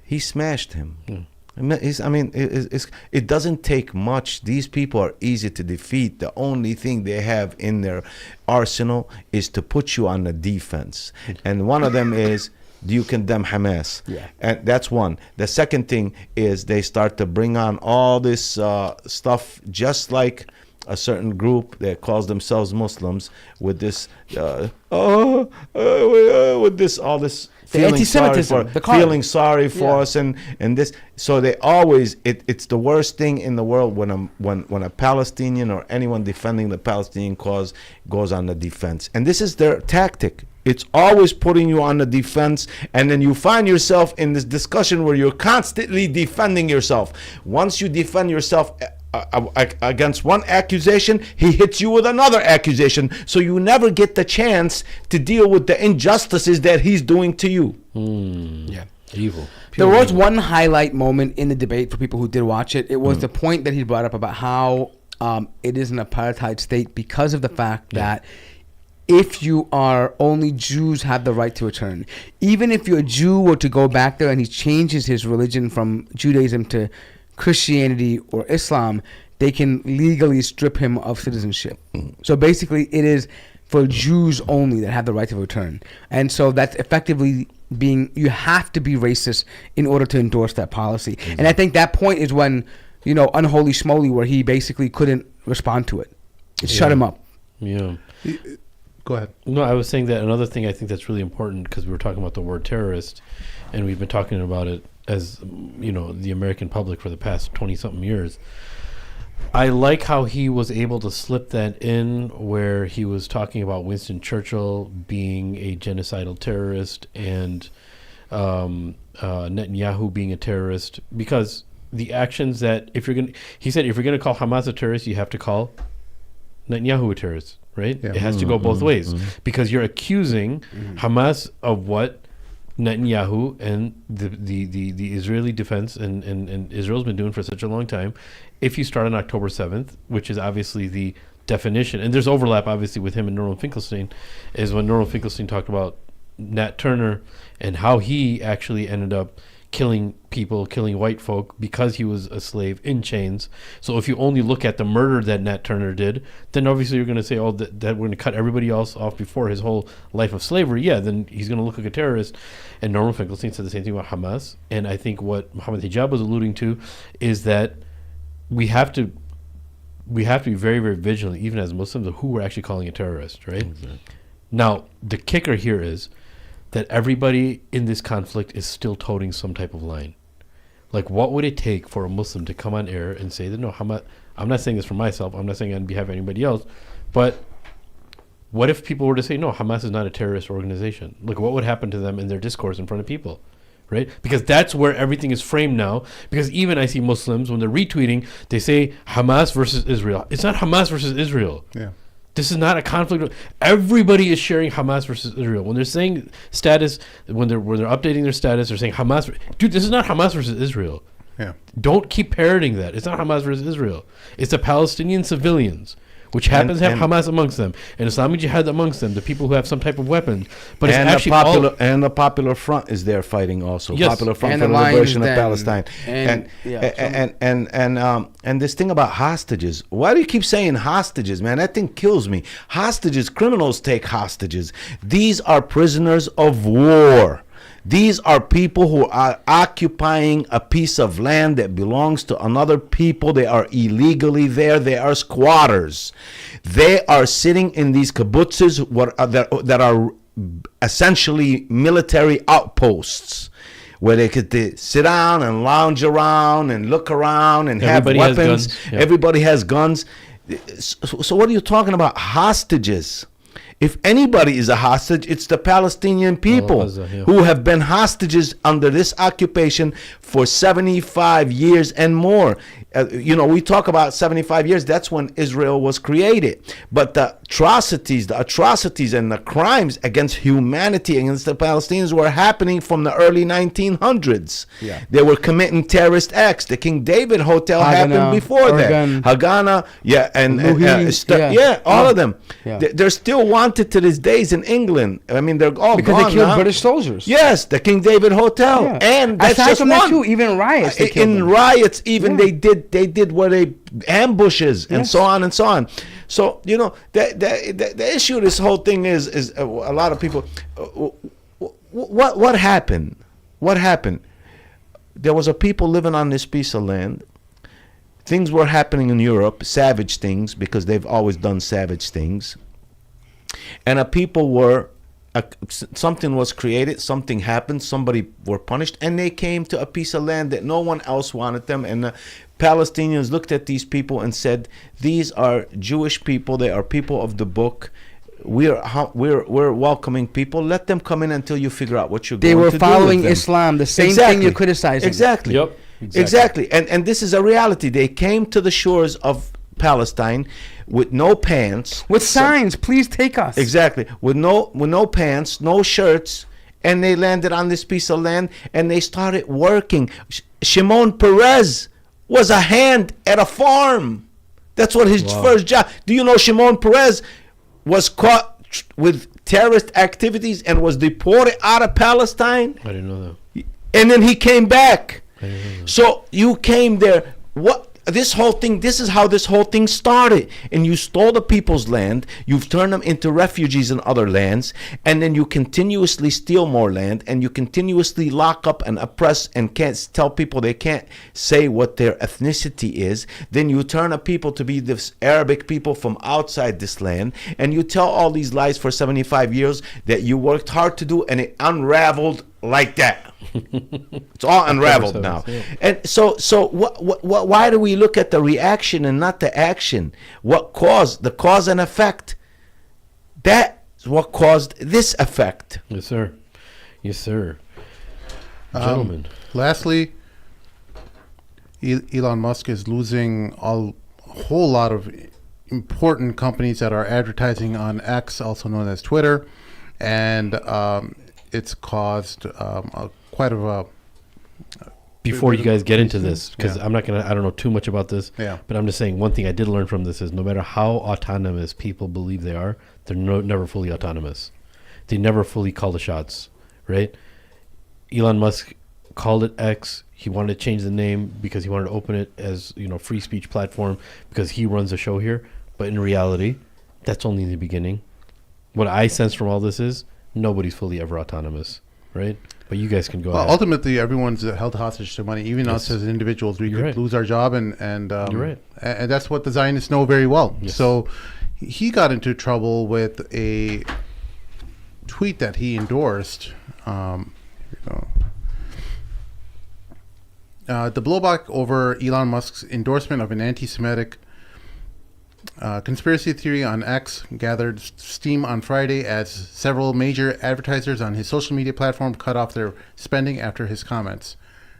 he smashed him. It doesn't take much. These people are easy to defeat. The only thing they have in their arsenal is to put you on the defense. And one of them is, do you condemn Hamas? Yeah. And that's one. The second thing is they start to bring on all this stuff, just like a certain group that calls themselves Muslims, with this with this all this feeling sorry for us and this. So they always it's the worst thing in the world when a Palestinian or anyone defending the Palestinian cause goes on the defense, and this is their tactic. It's always putting you on the defense, and then you find yourself in this discussion where you're constantly defending yourself. Once you defend yourself against one accusation, he hits you with another accusation, so you never get the chance to deal with the injustices that he's doing to you. Yeah. Evil. There was one highlight moment in the debate for people who did watch it. It was the point that he brought up about how it is an apartheid state because of the fact that if you are only Jews have the right to return. Even if you're a Jew were to go back there and he changes his religion from Judaism to Christianity or Islam, they can legally strip him of citizenship. So basically it is for Jews only that have the right to return. And so that's effectively being, you have to be racist in order to endorse that policy. Exactly. And I think that point is when, unholy Shmuley, where he basically couldn't respond to it. It shut him up. Yeah. Go ahead. No, I was saying that another thing I think that's really important, because we were talking about the word terrorist, and we've been talking about it as, the American public for the past 20-something years. I like how he was able to slip that in where he was talking about Winston Churchill being a genocidal terrorist and Netanyahu being a terrorist, because the actions that he said if you're going to call Hamas a terrorist, you have to call Netanyahu a terrorist, right? Yeah. It has to go both ways, because you're accusing Hamas of what Netanyahu and the Israeli defense and Israel's been doing for such a long time. If you start on October 7th, which is obviously the definition, and there's overlap obviously with him and Norman Finkelstein, is when Norman Finkelstein talked about Nat Turner and how he actually ended up killing people, killing white folk because he was a slave in chains. So if you only look at the murder that Nat Turner did, then obviously you're going to say, that we're going to cut everybody else off before his whole life of slavery. Yeah, then he's going to look like a terrorist. And Norman Finkelstein said the same thing about Hamas. And I think what Mohammed Hijab was alluding to is that we have to be very, very vigilant, even as Muslims, of who we're actually calling a terrorist, right? Exactly. Now, the kicker here is that everybody in this conflict is still toting some type of line. Like, what would it take for a Muslim to come on air and say that, no, Hamas, I'm not saying this for myself, I'm not saying on behalf of anybody else, but what if people were to say, no, Hamas is not a terrorist organization? Like, what would happen to them in their discourse in front of people, right? Because that's where everything is framed now. Because even I see Muslims, when they're retweeting, they say Hamas versus Israel. It's not Hamas versus Israel. Yeah. This is not a conflict. Everybody is sharing Hamas versus Israel. When they're saying status, when they're updating their status, they're saying Hamas. Dude, this is not Hamas versus Israel. Yeah. Don't keep parroting that. It's not Hamas versus Israel. It's the Palestinian civilians, which happens to have Hamas amongst them, and Islamic Jihad amongst them, the people who have some type of weapon. But it's actually the Popular Front is there fighting also. Yes. Popular Front for the Liberation of Palestine. And this thing about hostages. Why do you keep saying hostages, man? That thing kills me. Hostages, criminals take hostages. These are prisoners of war. These are people who are occupying a piece of land that belongs to another people. They are illegally there. They are squatters. They are sitting in these kibbutzes that are essentially military outposts, where they could sit down and lounge around and look around and Everybody have weapons. Has guns. Yeah. Everybody has guns. So what are you talking about? Hostages. If anybody is a hostage, it's the Palestinian people who have been hostages under this occupation for 75 years and more. We talk about 75 years. That's when Israel was created. But the atrocities and the crimes against humanity against the Palestinians were happening from the early 1900s. Yeah. They were committing terrorist acts. The King David Hotel happened before that. Haganah, all of them. Yeah. They're still wanted haunted to this days in England. I mean, they're all because gone they killed now. British soldiers. Yes, the King David Hotel, Yeah. and that's Aside just from one. that too, even riots. They killed In them. riots, even they did where they ambushes and Yes. so on and so on. So the issue of this whole thing is a lot of people. What happened? What happened? There was a people living on this piece of land. Things were happening in Europe, savage things, because they've always done savage things. And a people were, something was created, something happened, somebody were punished, and they came to a piece of land that no one else wanted them. And the Palestinians looked at these people and said, these are Jewish people, they are people of the book. We're welcoming people. Let them come in until you figure out what you're They going were to do with following them. Islam, the same thing you're criticizing. Exactly. Yep. Exactly. And this is a reality. They came to the shores of Palestine with no pants, with signs, please take us. Exactly. With no pants, no shirts, and they landed on this piece of land and they started working. Shimon Peres was a hand at a farm. That's what his first job. Do you know Shimon Peres was caught with terrorist activities and was deported out of Palestine? I didn't know that. And then he came back. So you came there. This is how this whole thing started. And you stole the people's land, you've turned them into refugees in other lands, and then you continuously steal more land, and you continuously lock up and oppress and can't tell people they can't say what their ethnicity is. Then you turn a people to be this Arabic people from outside this land, and you tell all these lies for 75 years that you worked hard to do, and it unraveled like that. It's all unraveled now. And so why do we look at the reaction and not the action? What caused the cause and effect? That's what caused this effect. Yes, sir. Yes, sir. Gentlemen. Lastly, Elon Musk is losing a whole lot of important companies that are advertising on X, also known as Twitter, and it's caused quite of a. Before you guys get into this, because I don't know too much about this, Yeah. but I'm just saying one thing I did learn from this is no matter how autonomous people believe they are, they're never fully autonomous. They never fully call the shots, right? Elon Musk called it X. He wanted to change the name because he wanted to open it as, free speech platform because he runs the show here. But in reality, that's only the beginning. What I sense from all this is nobody's fully ever autonomous, right? But you guys can go ahead. Ultimately, everyone's held hostage to money. Even us as individuals, we could lose our job, and You're right. And that's what the Zionists know very well. Yes. So he got into trouble with a tweet that he endorsed. Here we go. The blowback over Elon Musk's endorsement of an anti-Semitic conspiracy theory on X gathered steam on Friday as several major advertisers on his social media platform cut off their spending after his comments.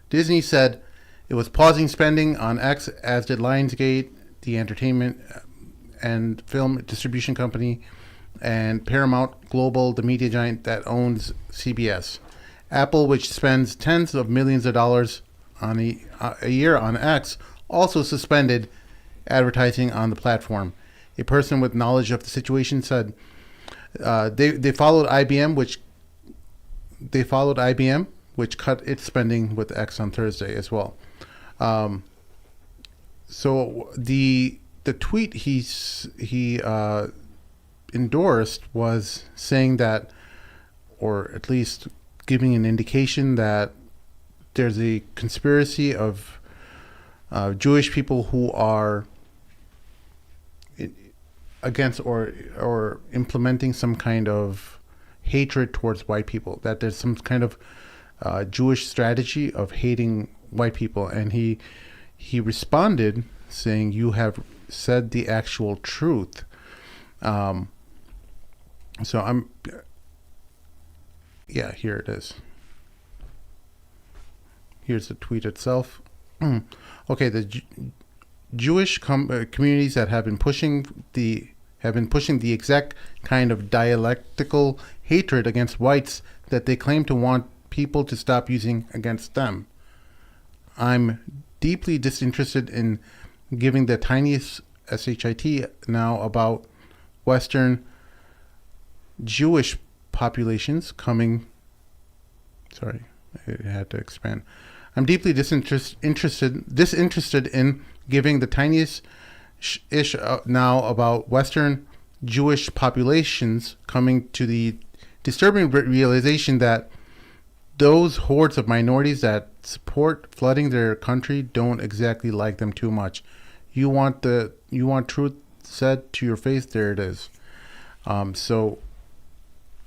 Disney said it was pausing spending on X, as did Lionsgate, the entertainment and film distribution company, and Paramount Global, the media giant that owns CBS. Apple, which spends tens of millions of dollars on a year on X, also suspended advertising on the platform. A person with knowledge of the situation said they followed IBM, which cut its spending with X on Thursday as well. So the tweet he endorsed was saying that, or at least giving an indication that there's a conspiracy of Jewish people who are against or implementing some kind of hatred towards white people, that there's some kind of Jewish strategy of hating white people. And he responded saying, "You have said the actual truth." So here it is. Here's the tweet itself. Okay, the Jewish communities that have been pushing the exact kind of dialectical hatred against whites that they claim to want people to stop using against them. I'm deeply disinterested in giving the tiniest shit now about Western Jewish populations coming. Sorry, I had to expand. I'm deeply disinterested in giving the tiniest ish now about Western Jewish populations coming to the disturbing realization that those hordes of minorities that support flooding their country don't exactly like them too much. You want truth said to your face. There it is. So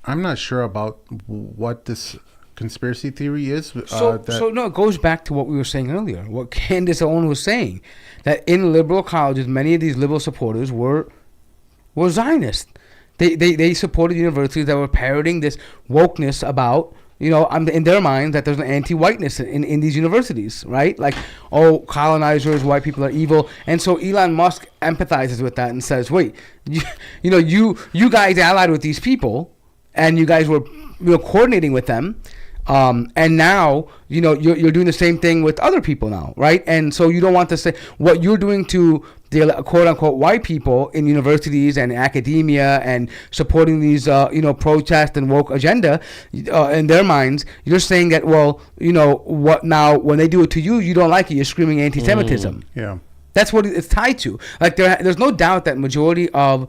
I'm not sure about what this conspiracy theory is. So no, it goes back to what we were saying earlier. What Candace Owens was saying, that in liberal colleges, many of these liberal supporters were Zionists. They supported universities that were parroting this wokeness about, in their mind, that there's an anti-whiteness in these universities, right? Like, colonizers, white people are evil. And so Elon Musk empathizes with that and says, wait, you guys allied with these people, and you guys were coordinating with them. And now, you're doing the same thing with other people now, right? And so you don't want to say what you're doing to the quote-unquote white people in universities and academia and supporting these, protest and woke agenda in their minds. You're saying that, what now, when they do it to you, you don't like it. You're screaming anti-Semitism. Yeah. That's what it's tied to. Like, there's no doubt that majority of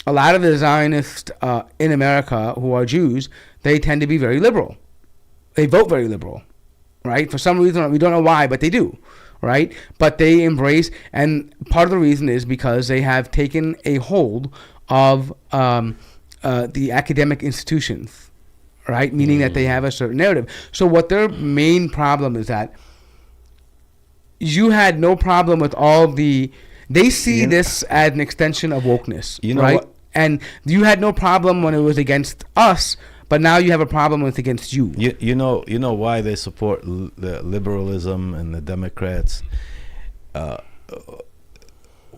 a lot of the Zionists in America who are Jews, they tend to be very liberal. They vote very liberal, right? For some reason, we don't know why, but they do, right? But they embrace, and part of the reason is because they have taken a hold of the academic institutions, right? Meaning that they have a certain narrative. So what their main problem is that you had no problem with all the... They see this as an extension of wokeness, right? What? And you had no problem when it was against us, but now you have a problem with against you. You know why they support the liberalism and the Democrats.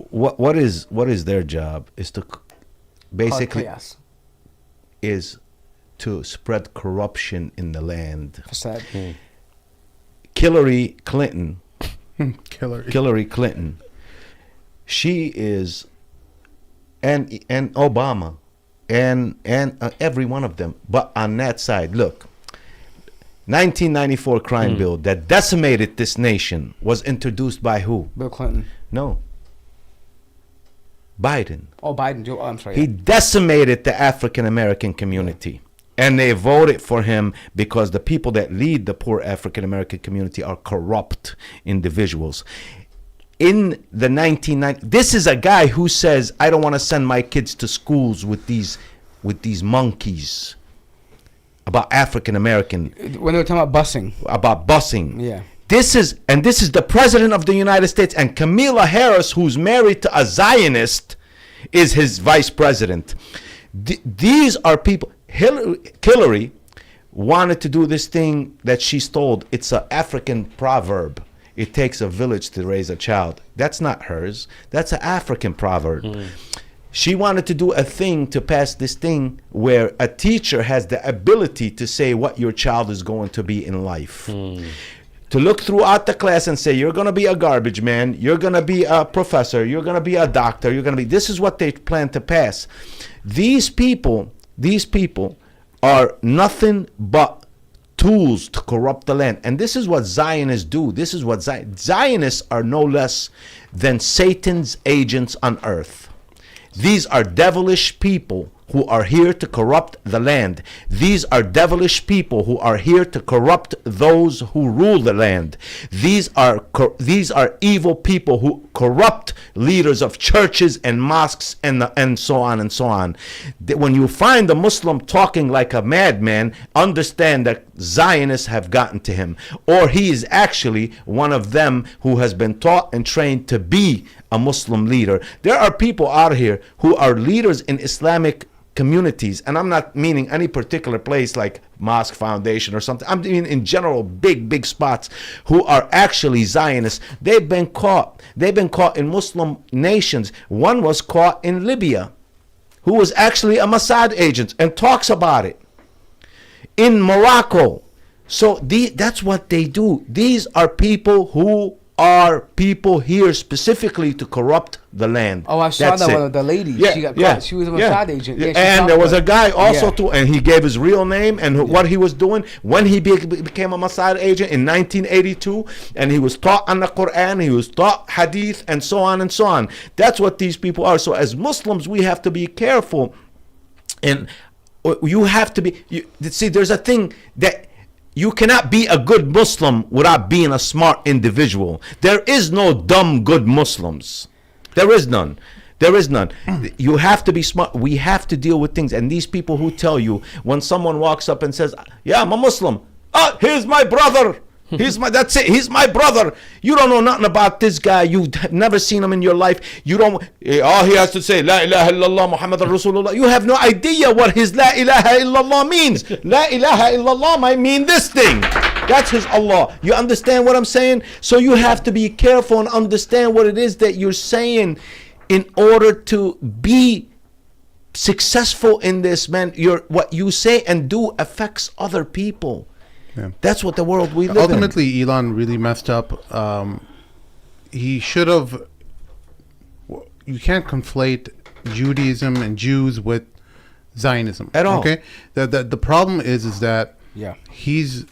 What is their job is to basically is to spread corruption in the land. Sad. Hillary Clinton. Hillary Clinton. She is, and Obama. And every one of them. But on that side, look, 1994 crime bill that decimated this nation was introduced by who? Bill Clinton. No. Biden. Oh, Biden. I'm sorry. He decimated the African American community. And they voted for him because the people that lead the poor African American community are corrupt individuals. In the 1990s, this is a guy who says, I don't want to send my kids to schools with these monkeys about African American. When they were talking about busing. Yeah. This is the president of the United States, and Kamala Harris, who's married to a Zionist, is his vice president. These are people. Hillary wanted to do this thing that she's told. It's an African proverb. It takes a village to raise a child. That's not hers. That's an African proverb. She wanted to do a thing to pass this thing where a teacher has the ability to say what your child is going to be in life. To look throughout the class and say, you're going to be a garbage man. You're going to be a professor. You're going to be a doctor. You're going to be... This is what they plan to pass. These people are nothing but tools to corrupt the land. And this is what Zionists do. This is what Zionists are no less than Satan's agents on earth. These are devilish people who are here to corrupt the land. These are devilish people who are here to corrupt those who rule the land. These are evil people who corrupt leaders of churches and mosques and so on and so on. When you find a Muslim talking like a madman, understand that Zionists have gotten to him, or he is actually one of them who has been taught and trained to be a Muslim leader. There are people out here who are leaders in Islamic communities, and I'm not meaning any particular place like Mosque Foundation or something. I'm meaning in general big spots who are actually Zionists. They've been caught in Muslim nations. One was caught in Libya, who was actually a Mossad agent and talks about it. In Morocco. So that's what they do. These are people who are people here specifically to corrupt the land. Oh, I saw That's that it. one of the lady. Yeah, She got yeah, caught. She was a yeah. Mossad agent. Yeah, she And there was a guy also Yeah. too, and he gave his real name and what he was doing when he became a Mossad agent in 1982, and he was taught on the Quran, he was taught Hadith, and so on and so on. That's what these people are. So as Muslims, we have to be careful, and you have to be. See, there's a thing that. You cannot be a good Muslim without being a smart individual. There is no dumb good Muslims. There is none. There is none. You have to be smart. We have to deal with things. And these people who tell you when someone walks up and says, yeah, I'm a Muslim. Oh, here's my brother. That's it. He's my brother. You don't know nothing about this guy. You've never seen him in your life. You don't. All he has to say, La ilaha illallah Muhammad Rasulullah. You have no idea what his La ilaha illallah means. La ilaha illallah might mean this thing. That's his Allah. You understand what I'm saying? So you have to be careful and understand what it is that you're saying in order to be successful in this, man. What you say and do affects other people. Yeah. That's what the world we live Ultimately, Elon really messed up. He should have. You can't conflate Judaism and Jews with Zionism at all. Okay, the problem is that he's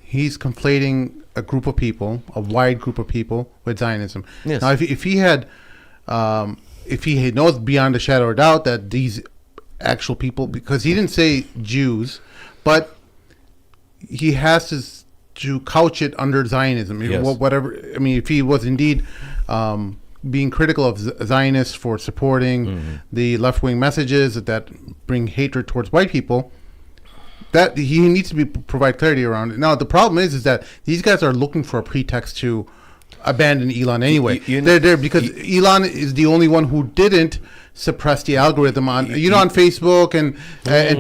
conflating a group of people, a wide group of people, with Zionism. Yes. Now, if he knows beyond a shadow of doubt that these actual people, because he didn't say Jews, but he has to couch it under Zionism. Yes. Whatever. I mean, if he was indeed being critical of Zionists for supporting the left-wing messages that bring hatred towards white people, that he needs to provide clarity around it. Now, the problem is that these guys are looking for a pretext to abandon Elon anyway. They're there because Elon is the only one who didn't suppress the algorithm on on Facebook and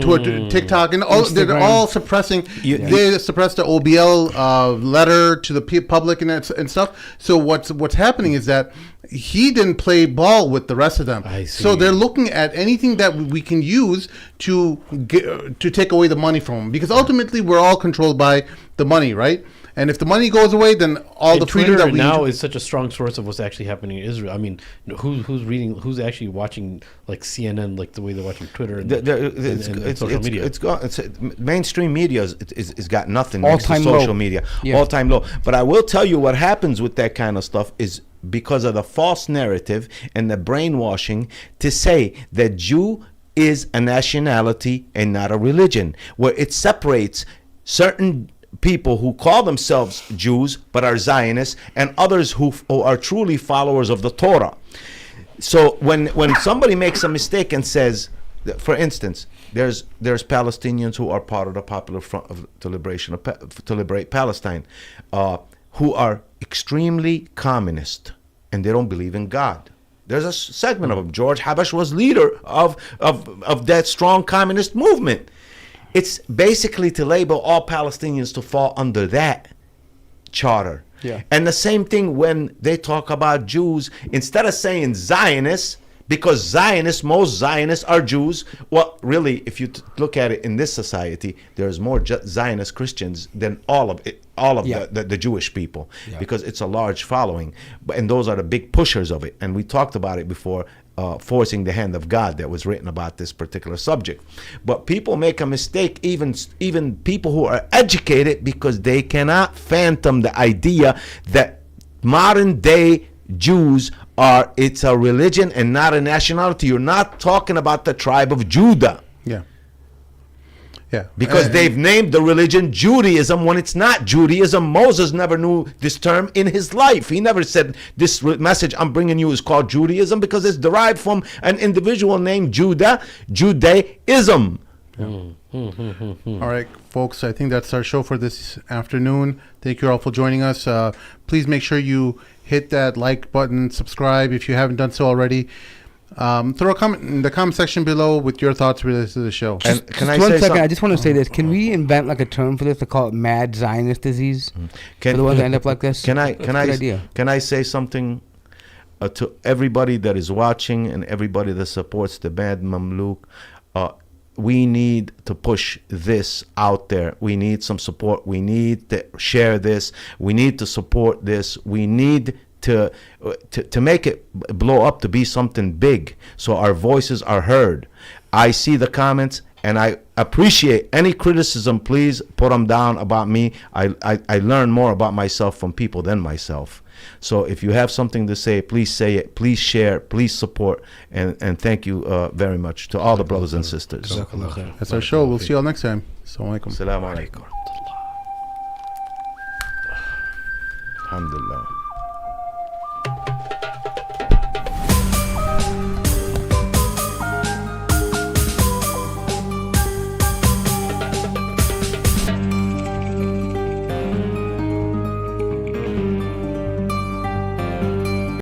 Twitter, TikTok, and all. They're all suppressing. They suppressed the OBL letter to the public and stuff. So what's happening is that he didn't play ball with the rest of them. So they're looking at anything that we can use to take away the money from them, because ultimately we're all controlled by the money, right? And if the money goes away, then all the freedom Twitter that we now is such a strong source of what's actually happening in Israel. I mean, who's actually watching like CNN, like the way they're watching Twitter and social media? It's mainstream media is got nothing. All next to time social low. media, Yeah. all time low. But I will tell you what happens with that kind of stuff is because of the false narrative and the brainwashing to say that Jew is a nationality and not a religion, where it separates certain people who call themselves Jews but are Zionists and others who are truly followers of the Torah. So when somebody makes a mistake and says, for instance, there's Palestinians who are part of the Popular Front to liberate Palestine, who are extremely communist and they don't believe in God. There's a segment of them. George Habash was leader of that strong communist movement. It's basically to label all Palestinians to fall under that charter. Yeah. And the same thing when they talk about Jews, instead of saying Zionists, because most Zionists are Jews. Well, really, if you look at it in this society, there's more Zionist Christians than all of the Jewish people, because it's a large following. And those are the big pushers of it. And we talked about it before, forcing the hand of God, that was written about this particular subject. But people make a mistake, even people who are educated, because they cannot fathom the idea that modern day Jews it's a religion and not a nationality. You're not talking about the tribe of Judah. Yeah. Because they've named the religion Judaism when it's not Judaism. Moses never knew this term in his life. He never said this message I'm bringing you is called Judaism, because it's derived from an individual named Judah, Judaism. All right, folks, I think that's our show for this afternoon. Thank you all for joining us. Please make sure you hit that like button, subscribe if you haven't done so already. Throw a comment in the comment section below with your thoughts related to the show. And can I say something? I just want to say this. Can we invent like a term for this to call it mad Zionist disease? For the ones that end up like this? Can I say something to everybody that is watching and everybody that supports the Bad Mamluk? we need to push this out there. We need some support. We need to share this. We need to support this. We need to make it blow up to be something big, so our voices are heard. I see the comments, and I appreciate any criticism. Please put them down about me. I learn more about myself from people than myself. So if you have something to say, please say it. Please share. Please support. And thank you very much to all the brothers and sisters. That's our show. We'll see you all next time. Assalamu alaikum. Assalamu alaikum. Alhamdulillah.